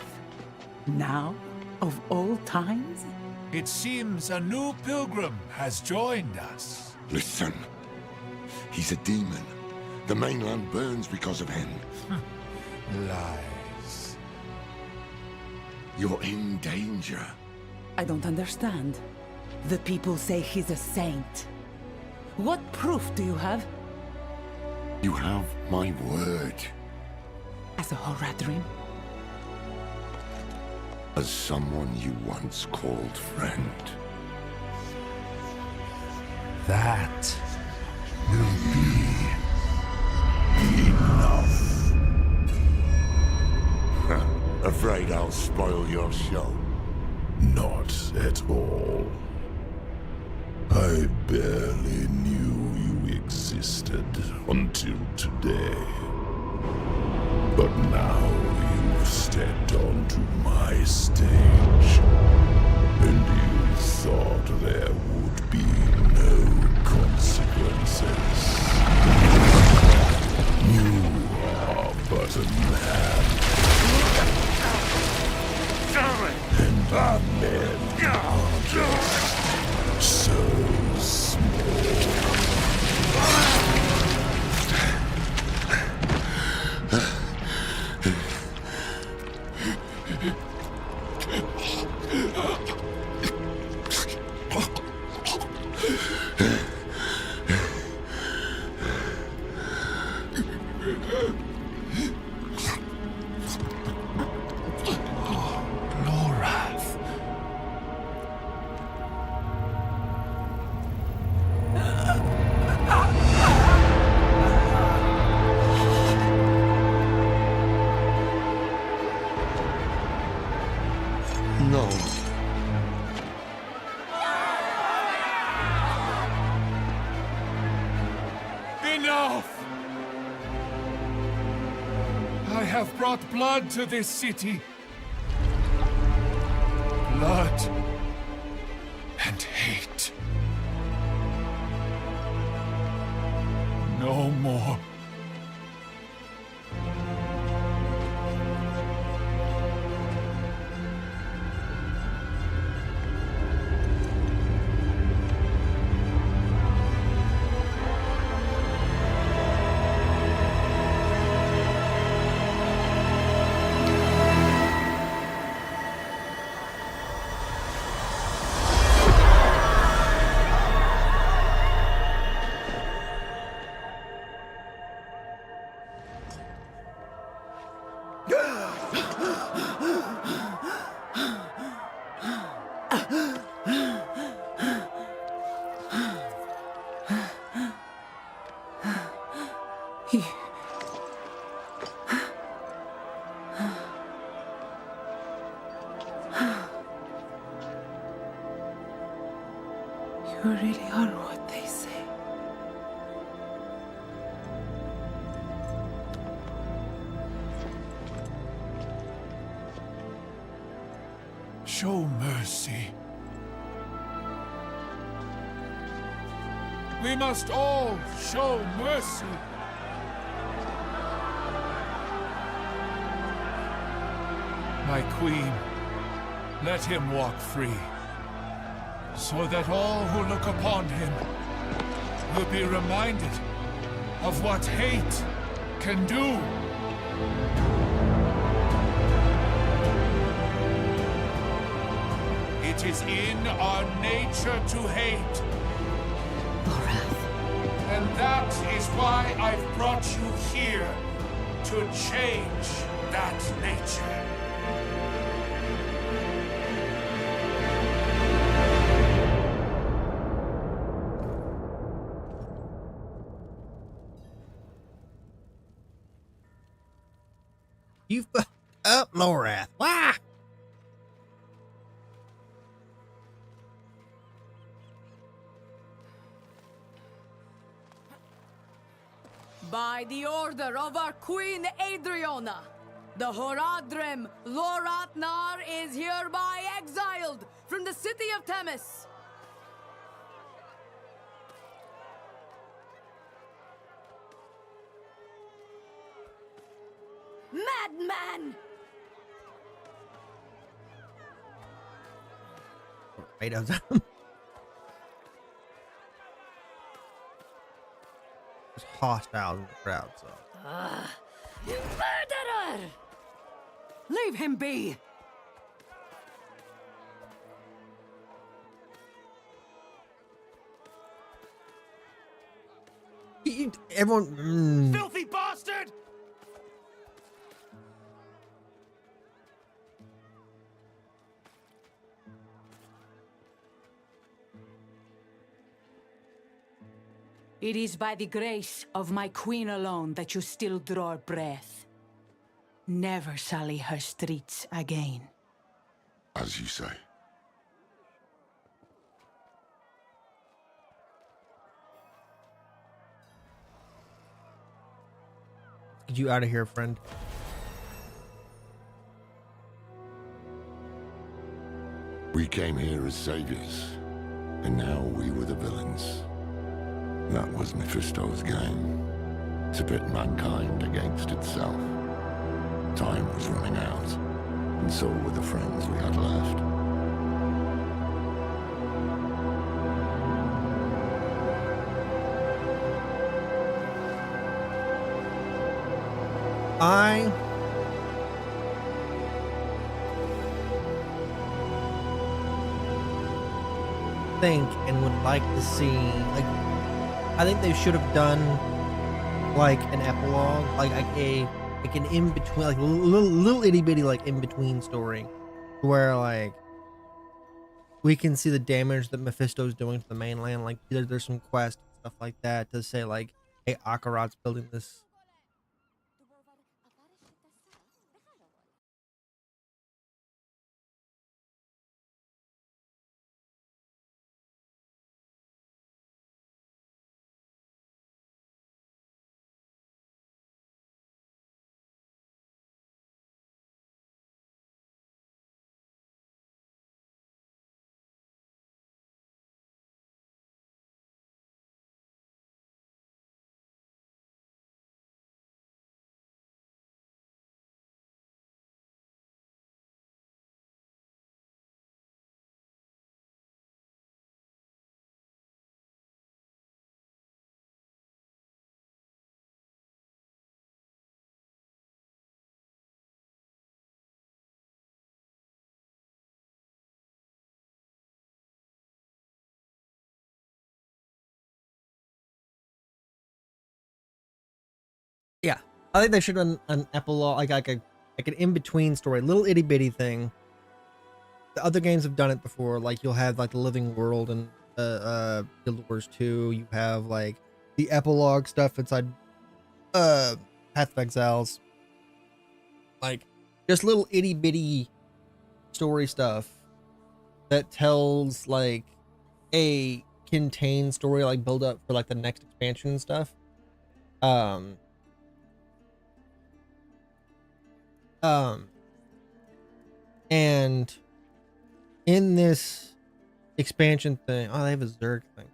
Now, of all times? It seems a new pilgrim has joined us. Listen. He's a demon. The mainland burns because of him. Lies. You're in danger. I don't understand. The people say he's a saint. What proof do you have? You have my word. As a Horadrim? As someone you once called friend. That will be enough. Afraid I'll spoil your show? Not at all. I barely knew you existed. tasted until today. But now you've stepped onto my stage, and you thought there would be no consequences. You are but a man. And men are just so small. No. Enough! I have brought blood to this city. Blood and hate. No more. You really are what they say. Show mercy. We must all show mercy. My queen, let him walk free, so that all who look upon him will be reminded of what hate can do. It is in our nature to hate. And that is why I've brought you here, to change that nature. You fucked up, Lorath. Why? By the order of our Queen Adriana, the Horadrim Loratnar is hereby exiled from the city of Themis. Madman! Tomatoes. There's hostiles in the crowd, so. Murderer! Leave him be! Everyone. Filthy bastard! It is by the grace of my queen alone that you still draw breath. Never sully her streets again. As you say. Get you out of here, friend. We came here as saviors, and now we were the villains. That was Mephisto's game, to pit mankind against itself. Time was running out, and so were the friends we had left. I think and would like to see, like, I think they should have done like an epilogue, like an in between, like little itty bitty like in between story, where like we can see the damage that Mephisto's doing to the mainland. Like there's some quest and stuff like that to say like, hey, Akarat's building this. Yeah, I think they should have an epilogue, like an in between story, little itty bitty thing. The other games have done it before. Like you'll have like the Living World and Guild Wars 2. You have like the epilogue stuff inside Path of Exiles. Like just little itty bitty story stuff that tells like a contained story, like build up for like the next expansion and stuff. And in this expansion thing, oh, they have a Zerg thing.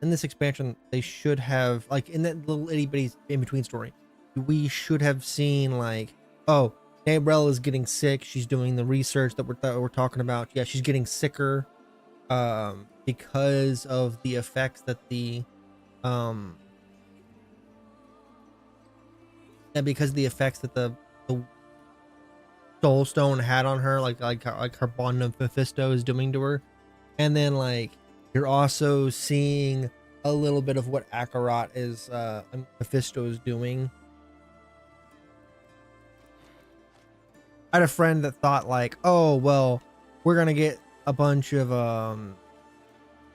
In this expansion, they should have, like, in that little itty bitty in between story, we should have seen like, oh, Gabrielle is getting sick. She's doing the research that we're talking about. Yeah, she's getting sicker, because of the effects that the Soulstone had on her, like her bond of Mephisto is doing to her. And then like you're also seeing a little bit of what Akarat is Mephisto is doing. I had a friend that thought like, oh well, we're gonna get a bunch of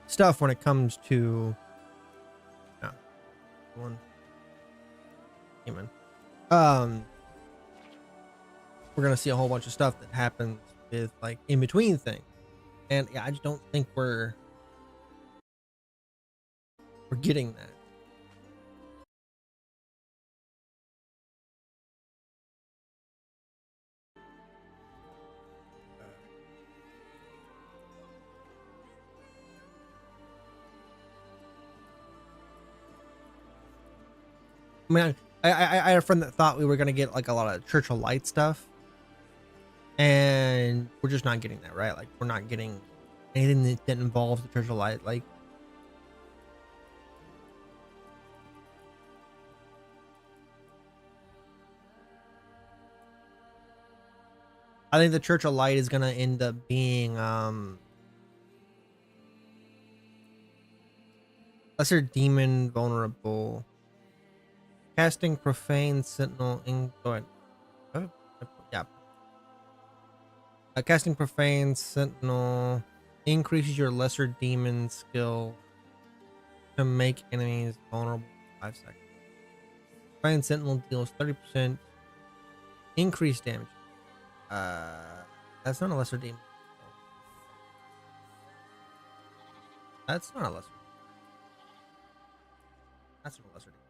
stuff when it comes to one human. We're gonna see a whole bunch of stuff that happens with like in between things, and yeah, I just don't think we're getting that. I mean, I had a friend that thought we were gonna get like a lot of Church of Light stuff, and we're just not getting that, right? Like we're not getting anything that involves the Church of Light. Like I think the Church of Light is gonna end up being lesser demon vulnerable. Casting Profane Sentinel in yeah. Casting Profane Sentinel increases your lesser demon skill to make enemies vulnerable for 5 seconds. Profane Sentinel deals 30% increased damage. That's not a lesser demon. That's not a lesser. That's not a lesser demon.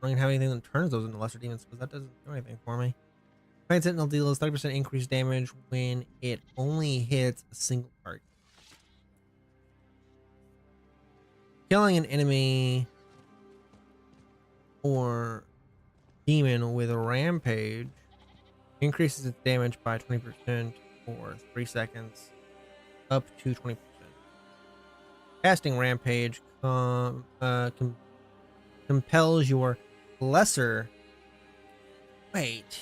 I don't even have anything that turns those into lesser demons because that doesn't do anything for me. Giant Sentinel deals 30% increased damage when it only hits a single target. Killing an enemy or demon with a rampage increases its damage by 20% for 3 seconds, up to 20%. Casting rampage compels your lesser. Wait.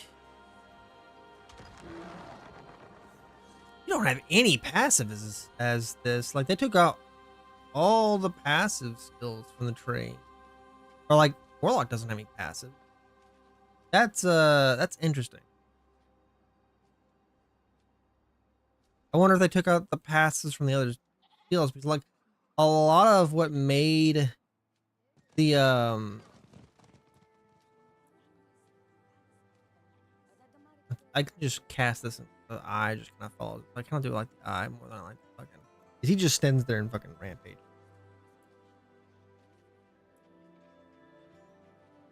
You don't have any passive as this. Like, they took out all the passive skills from the tree. Or like Warlock doesn't have any passive. That's interesting. I wonder if they took out the passives from the other skills, because like a lot of what made the I can just cast this into the eye, just kind of follows. I kind of do like the eye more than I like the fucking. He just stands there and fucking rampage.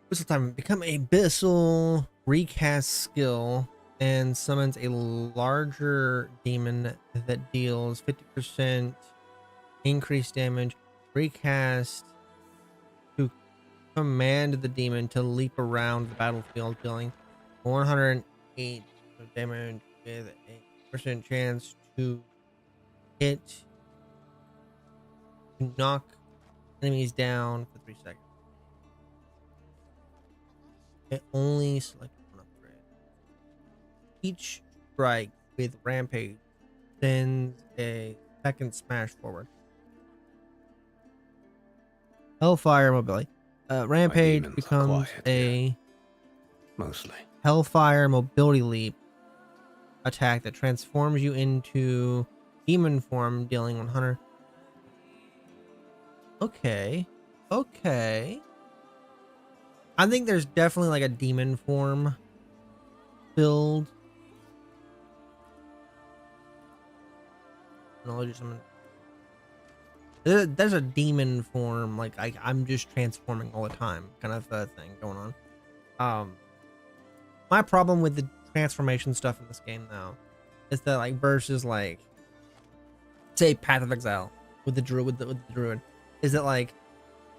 Whistle time. Become a Abyssal recast skill and summons a larger demon that deals 50% increased damage. Recast to command the demon to leap around the battlefield, dealing 108 damage with a percent chance to hit, to knock enemies down for 3 seconds. It only selects one upgrade. Each strike with rampage sends a second smash forward. Hellfire mobility. Rampage becomes a mostly Hellfire mobility leap attack that transforms you into demon form, dealing 100. Okay. I think there's definitely like a demon form build. There's a demon form, like I'm just transforming all the time kind of thing going on. My problem with the transformation stuff in this game though is that like versus like say Path of Exile with the druid is that like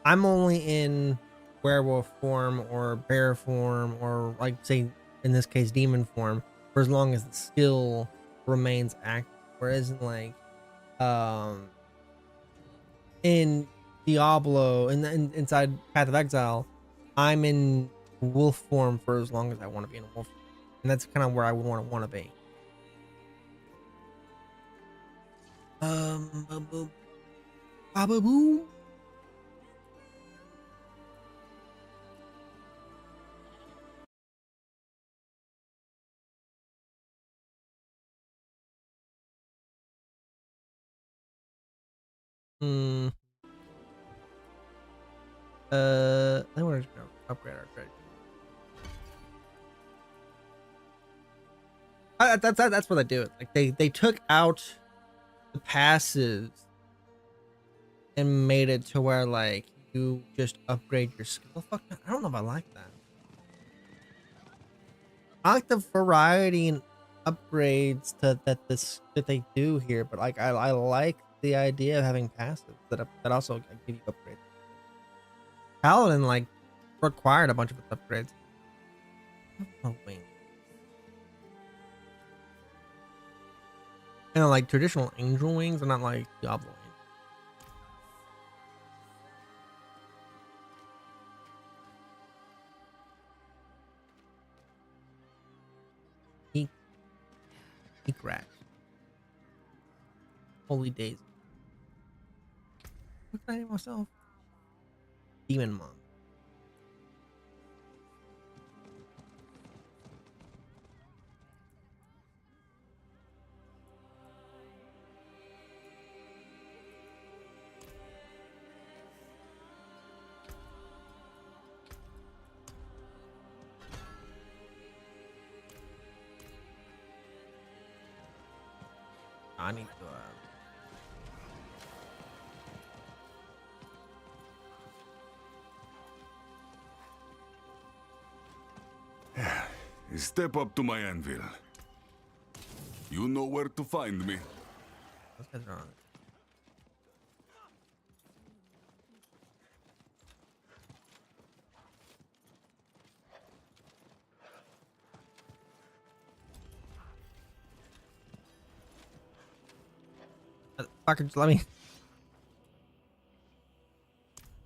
I'm only in werewolf form or bear form or like say in this case demon form for as long as the skill remains active, whereas in like in Diablo and inside Path of Exile I'm in wolf form for as long as I want to be in a wolf, and that's kind of where I want to be. Boom. Then we're just gonna upgrade our trade. That's what they do. Like they took out the passives and made it to where like you just upgrade your skill. Fuck, I don't know if I like that. I like the variety and upgrades that they do here, but like I like the idea of having passives that also give you upgrades. Paladin like required a bunch of upgrades. Oh wait. And like traditional angel wings are not like Diablo wings. He crashed. Holy days. What can I name myself? Demon Monk. I need to Step up to my anvil. You know where to find me. What's that wrong? Fucking let me.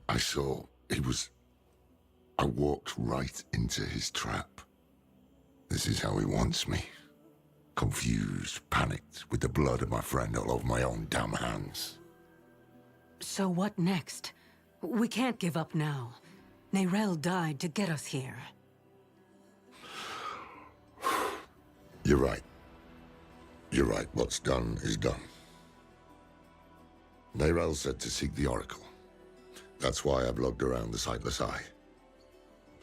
I saw he was... I walked right into his trap. This is how he wants me. Confused, panicked, with the blood of my friend all over my own damn hands. So what next? We can't give up now. Neyrelle died to get us here. You're right. You're right. What's done is done. Neyrelle said to seek the Oracle. That's why I've lugged around the Sightless Eye.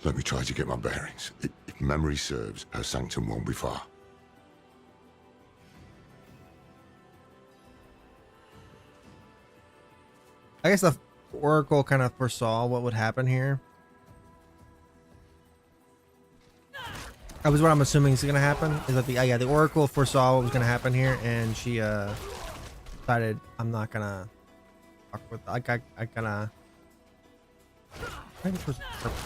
Let me try to get my bearings. If memory serves, her sanctum won't be far. I guess the Oracle kind of foresaw what would happen here. That was what I'm assuming is going to happen. Is that the Oracle foresaw what was going to happen here, and she decided I'm not gonna fuck with. I kinda. I think this was purple.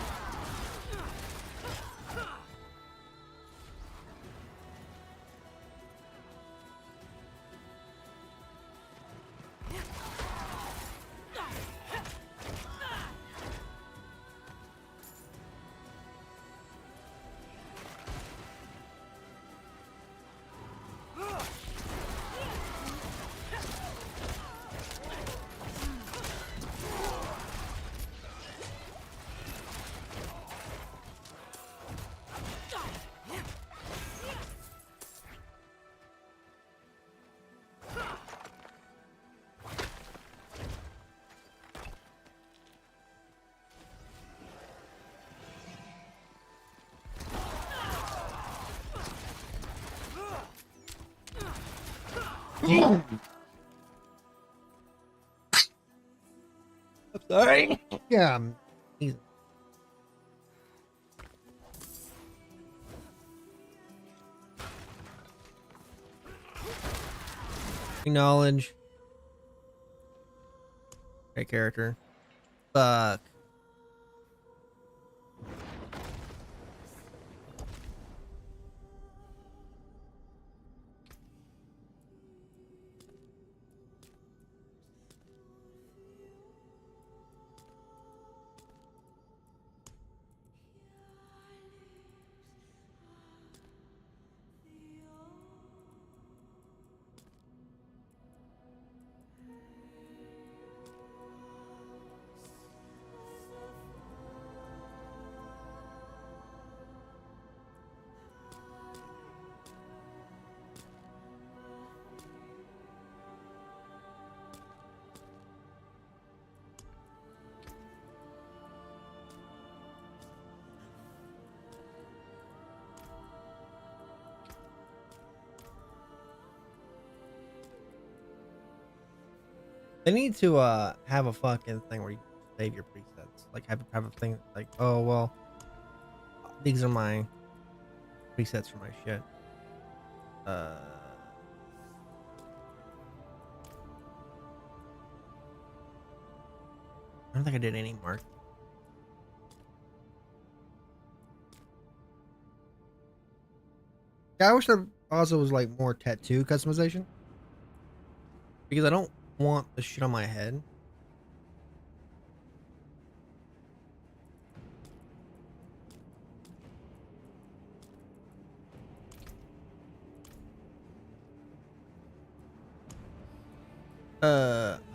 I'm sorry. Yeah. He's... Acknowledge. Great character. Fuck. They need to have a fucking thing where you save your presets. Like have a thing like, oh well, these are my presets for my shit. I don't think I did any mark. Yeah, I wish there also was like more tattoo customization, because I don't want the shit on my head.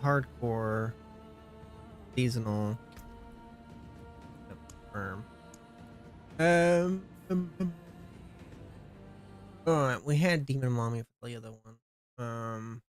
Hardcore, seasonal, firm. All right, we had Demon Mommy for the other one.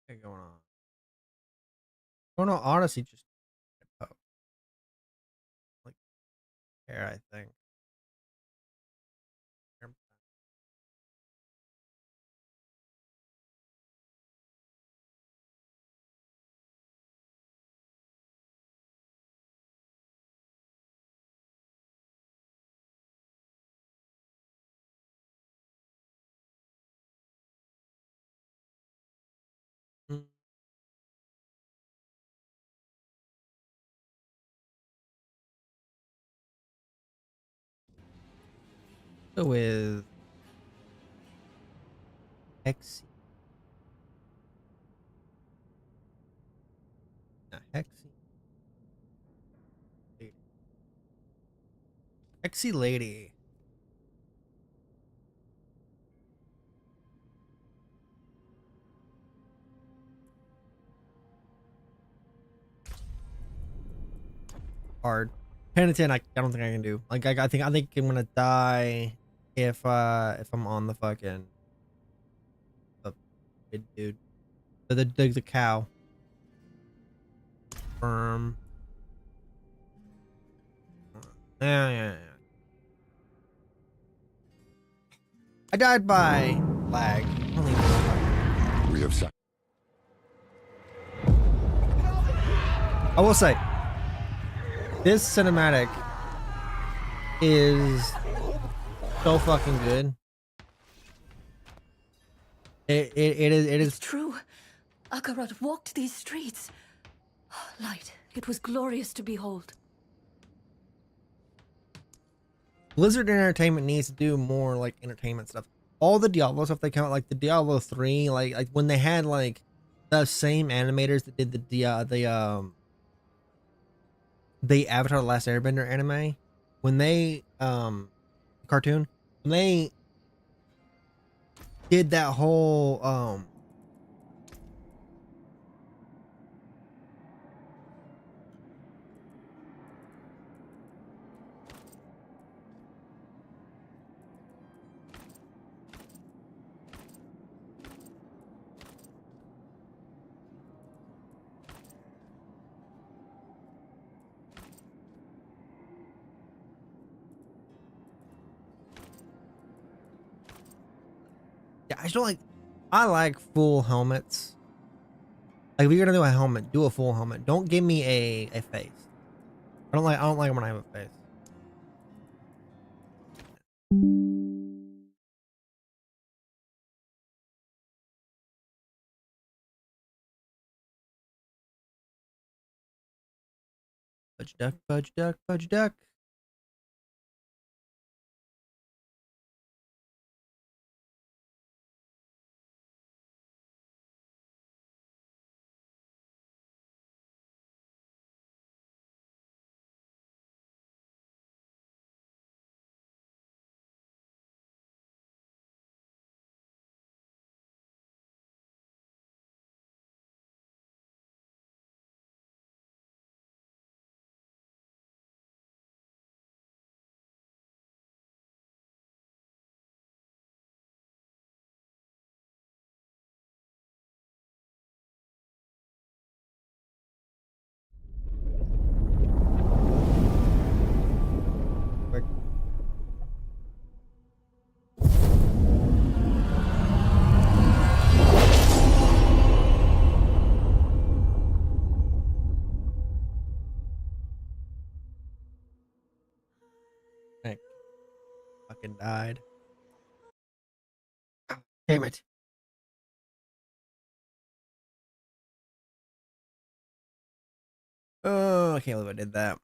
What's going on? Oh no, Odyssey just like there, I think. Mm. Go with Hexy. Hexy. Hexy lady. Hard. 10 to 10, I don't think I can do. Like I think I'm gonna die if I'm on the fucking dude. The cow. Yeah. I died by lag. We have sac- I will say, this cinematic is so fucking good. It is. It's true. Akarat walked these streets. Light. It was glorious to behold. Blizzard Entertainment needs to do more like entertainment stuff. All the Diablo stuff they come out, like the Diablo 3, like when they had like the same animators that did the Avatar: The Last Airbender anime, when they cartoon, when they did that whole yeah, I just don't like. I like full helmets. Like if you're gonna do a helmet, do a full helmet. Don't give me a face. I don't like when I have a face. Fudge duck, fudge duck, fudge duck. Heck, fucking died. Damn it. Oh, I can't believe I did that.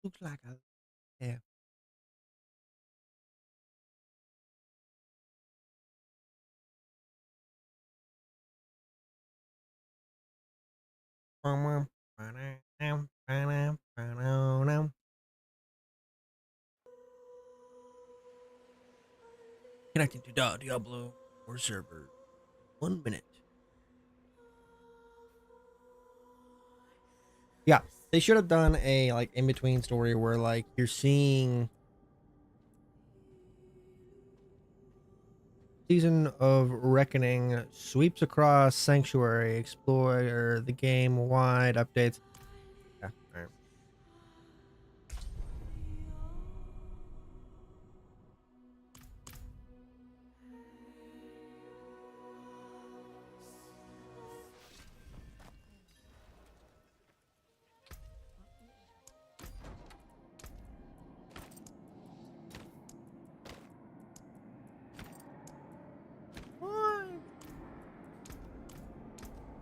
Looks like a yeah. Connecting to Diablo or server. 1 minute. Yeah. They should have done a like in between story where like you're seeing Season of Reckoning sweeps across Sanctuary, explore the game wide updates. Yeah, all right.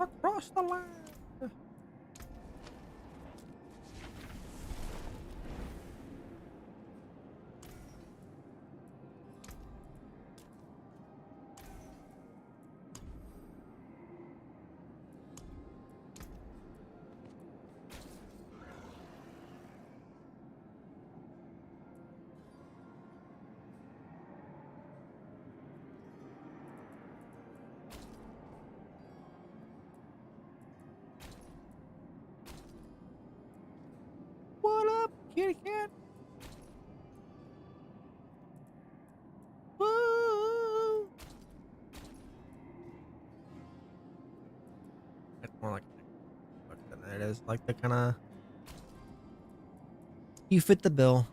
Across the land. What up, kitty cat? Woo! That's more like than it is like the kind of you fit the bill.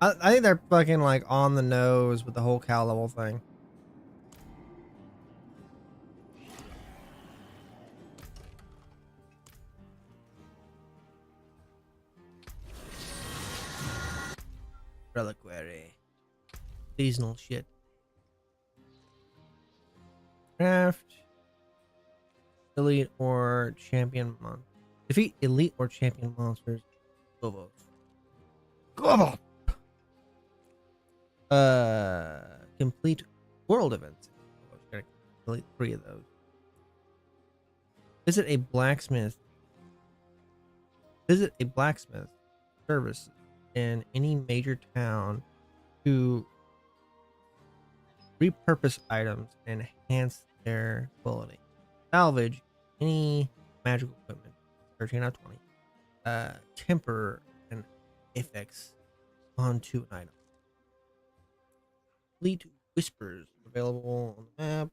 I think they're fucking like on the nose with the whole cow level thing. Reliquary. Seasonal shit. Craft. Elite or champion monster. Defeat elite or champion monsters. Globos. Global. Complete world events. Complete 3 of those. Visit a blacksmith. Visit a blacksmith service in any major town to repurpose items and enhance their quality. Salvage any magical equipment. 13 out of 20. Temper and effects onto an item. Complete whispers available on the map.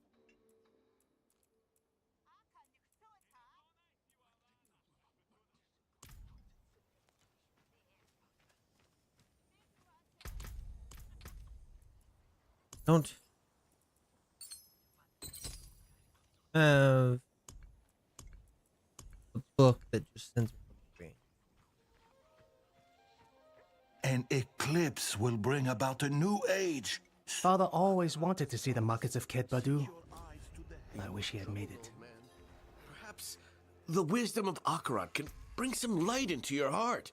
Don't have a book that just sends me to the screen. An eclipse will bring about a new age. Father always wanted to see the markets of Ked Badu. I wish he had made it. Perhaps the wisdom of Akarat can bring some light into your heart.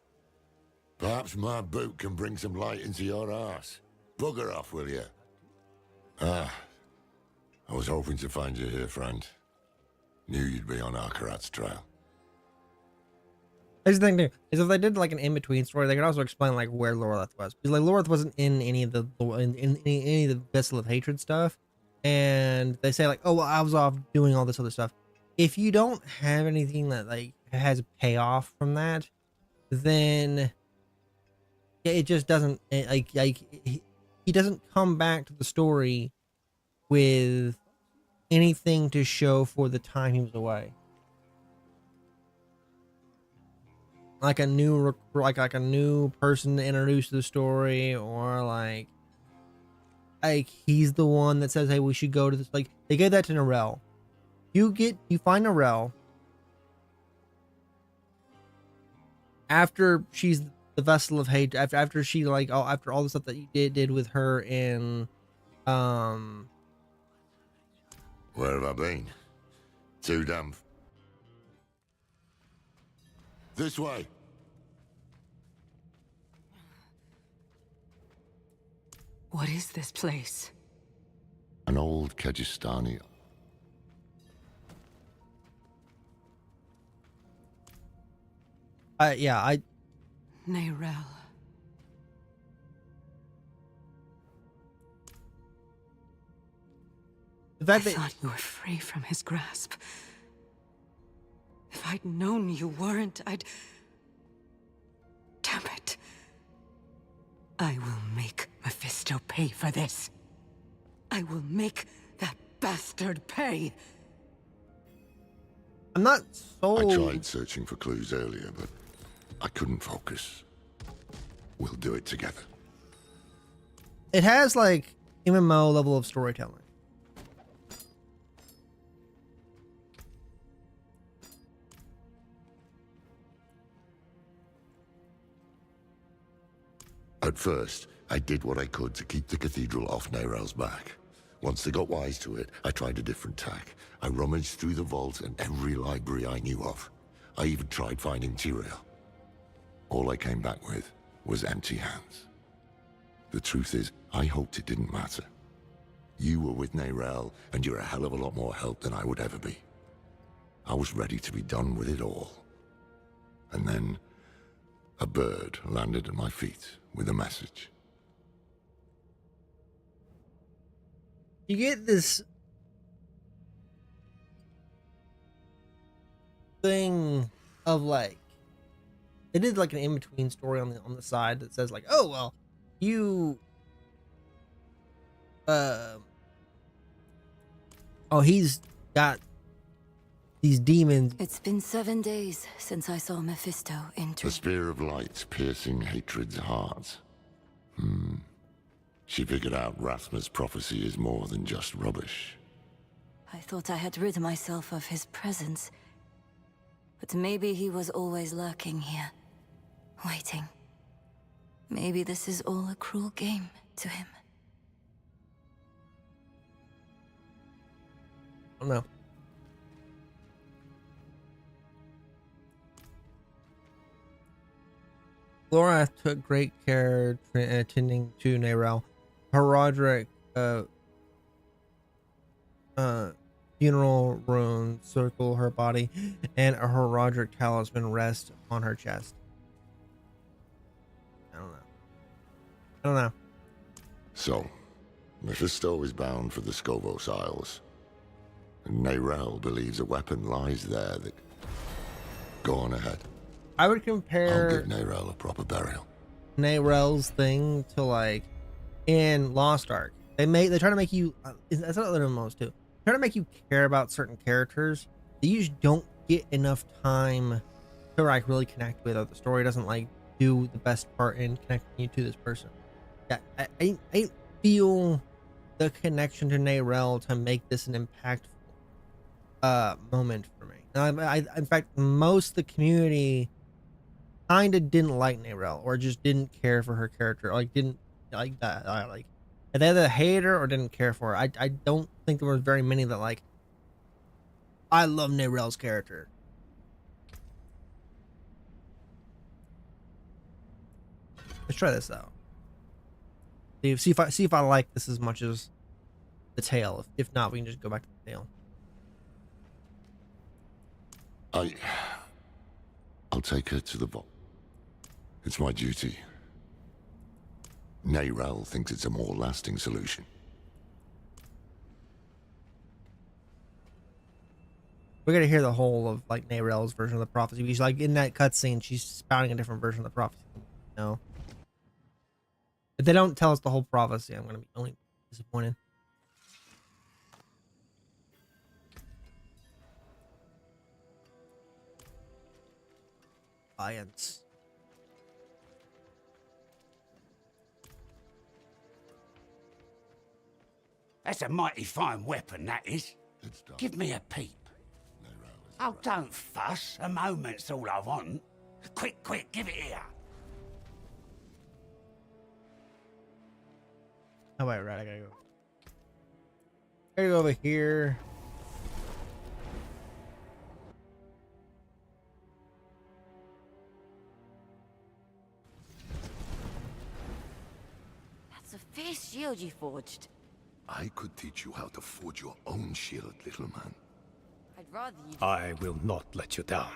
Perhaps my boot can bring some light into your ass. Bugger off, will you? Ah, I was hoping to find you here, friend. Knew you'd be on Akarat's trail. Here's the thing, too, is if they did like an in-between story, they could also explain like where Loreleth was, because like Loreleth wasn't in any of the any of the Vessel of Hatred stuff, and they say like, oh well, I was off doing all this other stuff. If you don't have anything that like has a payoff from that, then it just doesn't he doesn't come back to the story with anything to show for the time he was away. Like a new like a new person to introduce to the story, or like he's the one that says, hey, we should go to this. Like they gave that to Narelle. You find Narelle after she's the Vessel of Hate, after she like after all the stuff that you did with her in Where have I been? Too damn. This way. What is this place? An old Kajistani. Nerel. I thought you were free from his grasp. If I'd known you weren't, I'd... Damn it. I will make Mephisto pay for this. I will make that bastard pay. I'm not sold. I tried searching for clues earlier, but I couldn't focus. We'll do it together. It has like MMO level of storytelling. At first, I did what I could to keep the cathedral off Nerel's back. Once they got wise to it, I tried a different tack. I rummaged through the vault and every library I knew of. I even tried finding Tyrael. All I came back with was empty hands. The truth is, I hoped it didn't matter. You were with Nerel, and you're a hell of a lot more help than I would ever be. I was ready to be done with it all. And then, a bird landed at my feet with a message. You get this thing of like, they did like an in-between story on the side that says like, oh well, you he's got these demons. It's been 7 days since I saw Mephisto enter. The spear of light piercing hatred's heart. She figured out Rathma's prophecy is more than just rubbish. I thought I had rid myself of his presence. But maybe he was always lurking here, waiting. Maybe this is all a cruel game to him. I don't know. Laura took great care attending to Nerel. Her Roderick funeral runes circle her body, and her Roderick talisman rests on her chest. I don't know. So, Mephisto is bound for the Scovos Isles. And Nerel believes a weapon lies there that... Go on ahead. I would compare... I'll give Nerel a proper burial. Nerel's thing to like in Lost Ark. They try to make you... that's what other MMOs too. Try to make you care about certain characters that you just don't get enough time to like really connect with, or the story doesn't like do the best part in connecting you to this person. Yeah, I feel the connection to Nerel to make this an impactful moment for me. Now, in fact, most of the community kind of didn't like Nerel, or just didn't care for her character, like didn't like that. Like they either hated her or didn't care for her. I don't think there were very many that like, I love Nerel's character. Let's try this out. See if I like this as much as the tail. If not, we can just go back to the tail. I'll take her to the vault. It's my duty. Nerel thinks it's a more lasting solution. We're gonna hear the whole of like Nerel's version of the prophecy. Because like in that cutscene, she's spouting a different version of the prophecy. No. If they don't tell us the whole prophecy, I'm gonna be only disappointed. Science. That's a mighty fine weapon, that is. Give me a peep. Oh, don't fuss. A moment's all I want. Quick, give it here. Oh, wait, right, I gotta go over here. That's a fierce shield you forged. I could teach you how to forge your own shield, little man. I'd rather you... I will not let you down.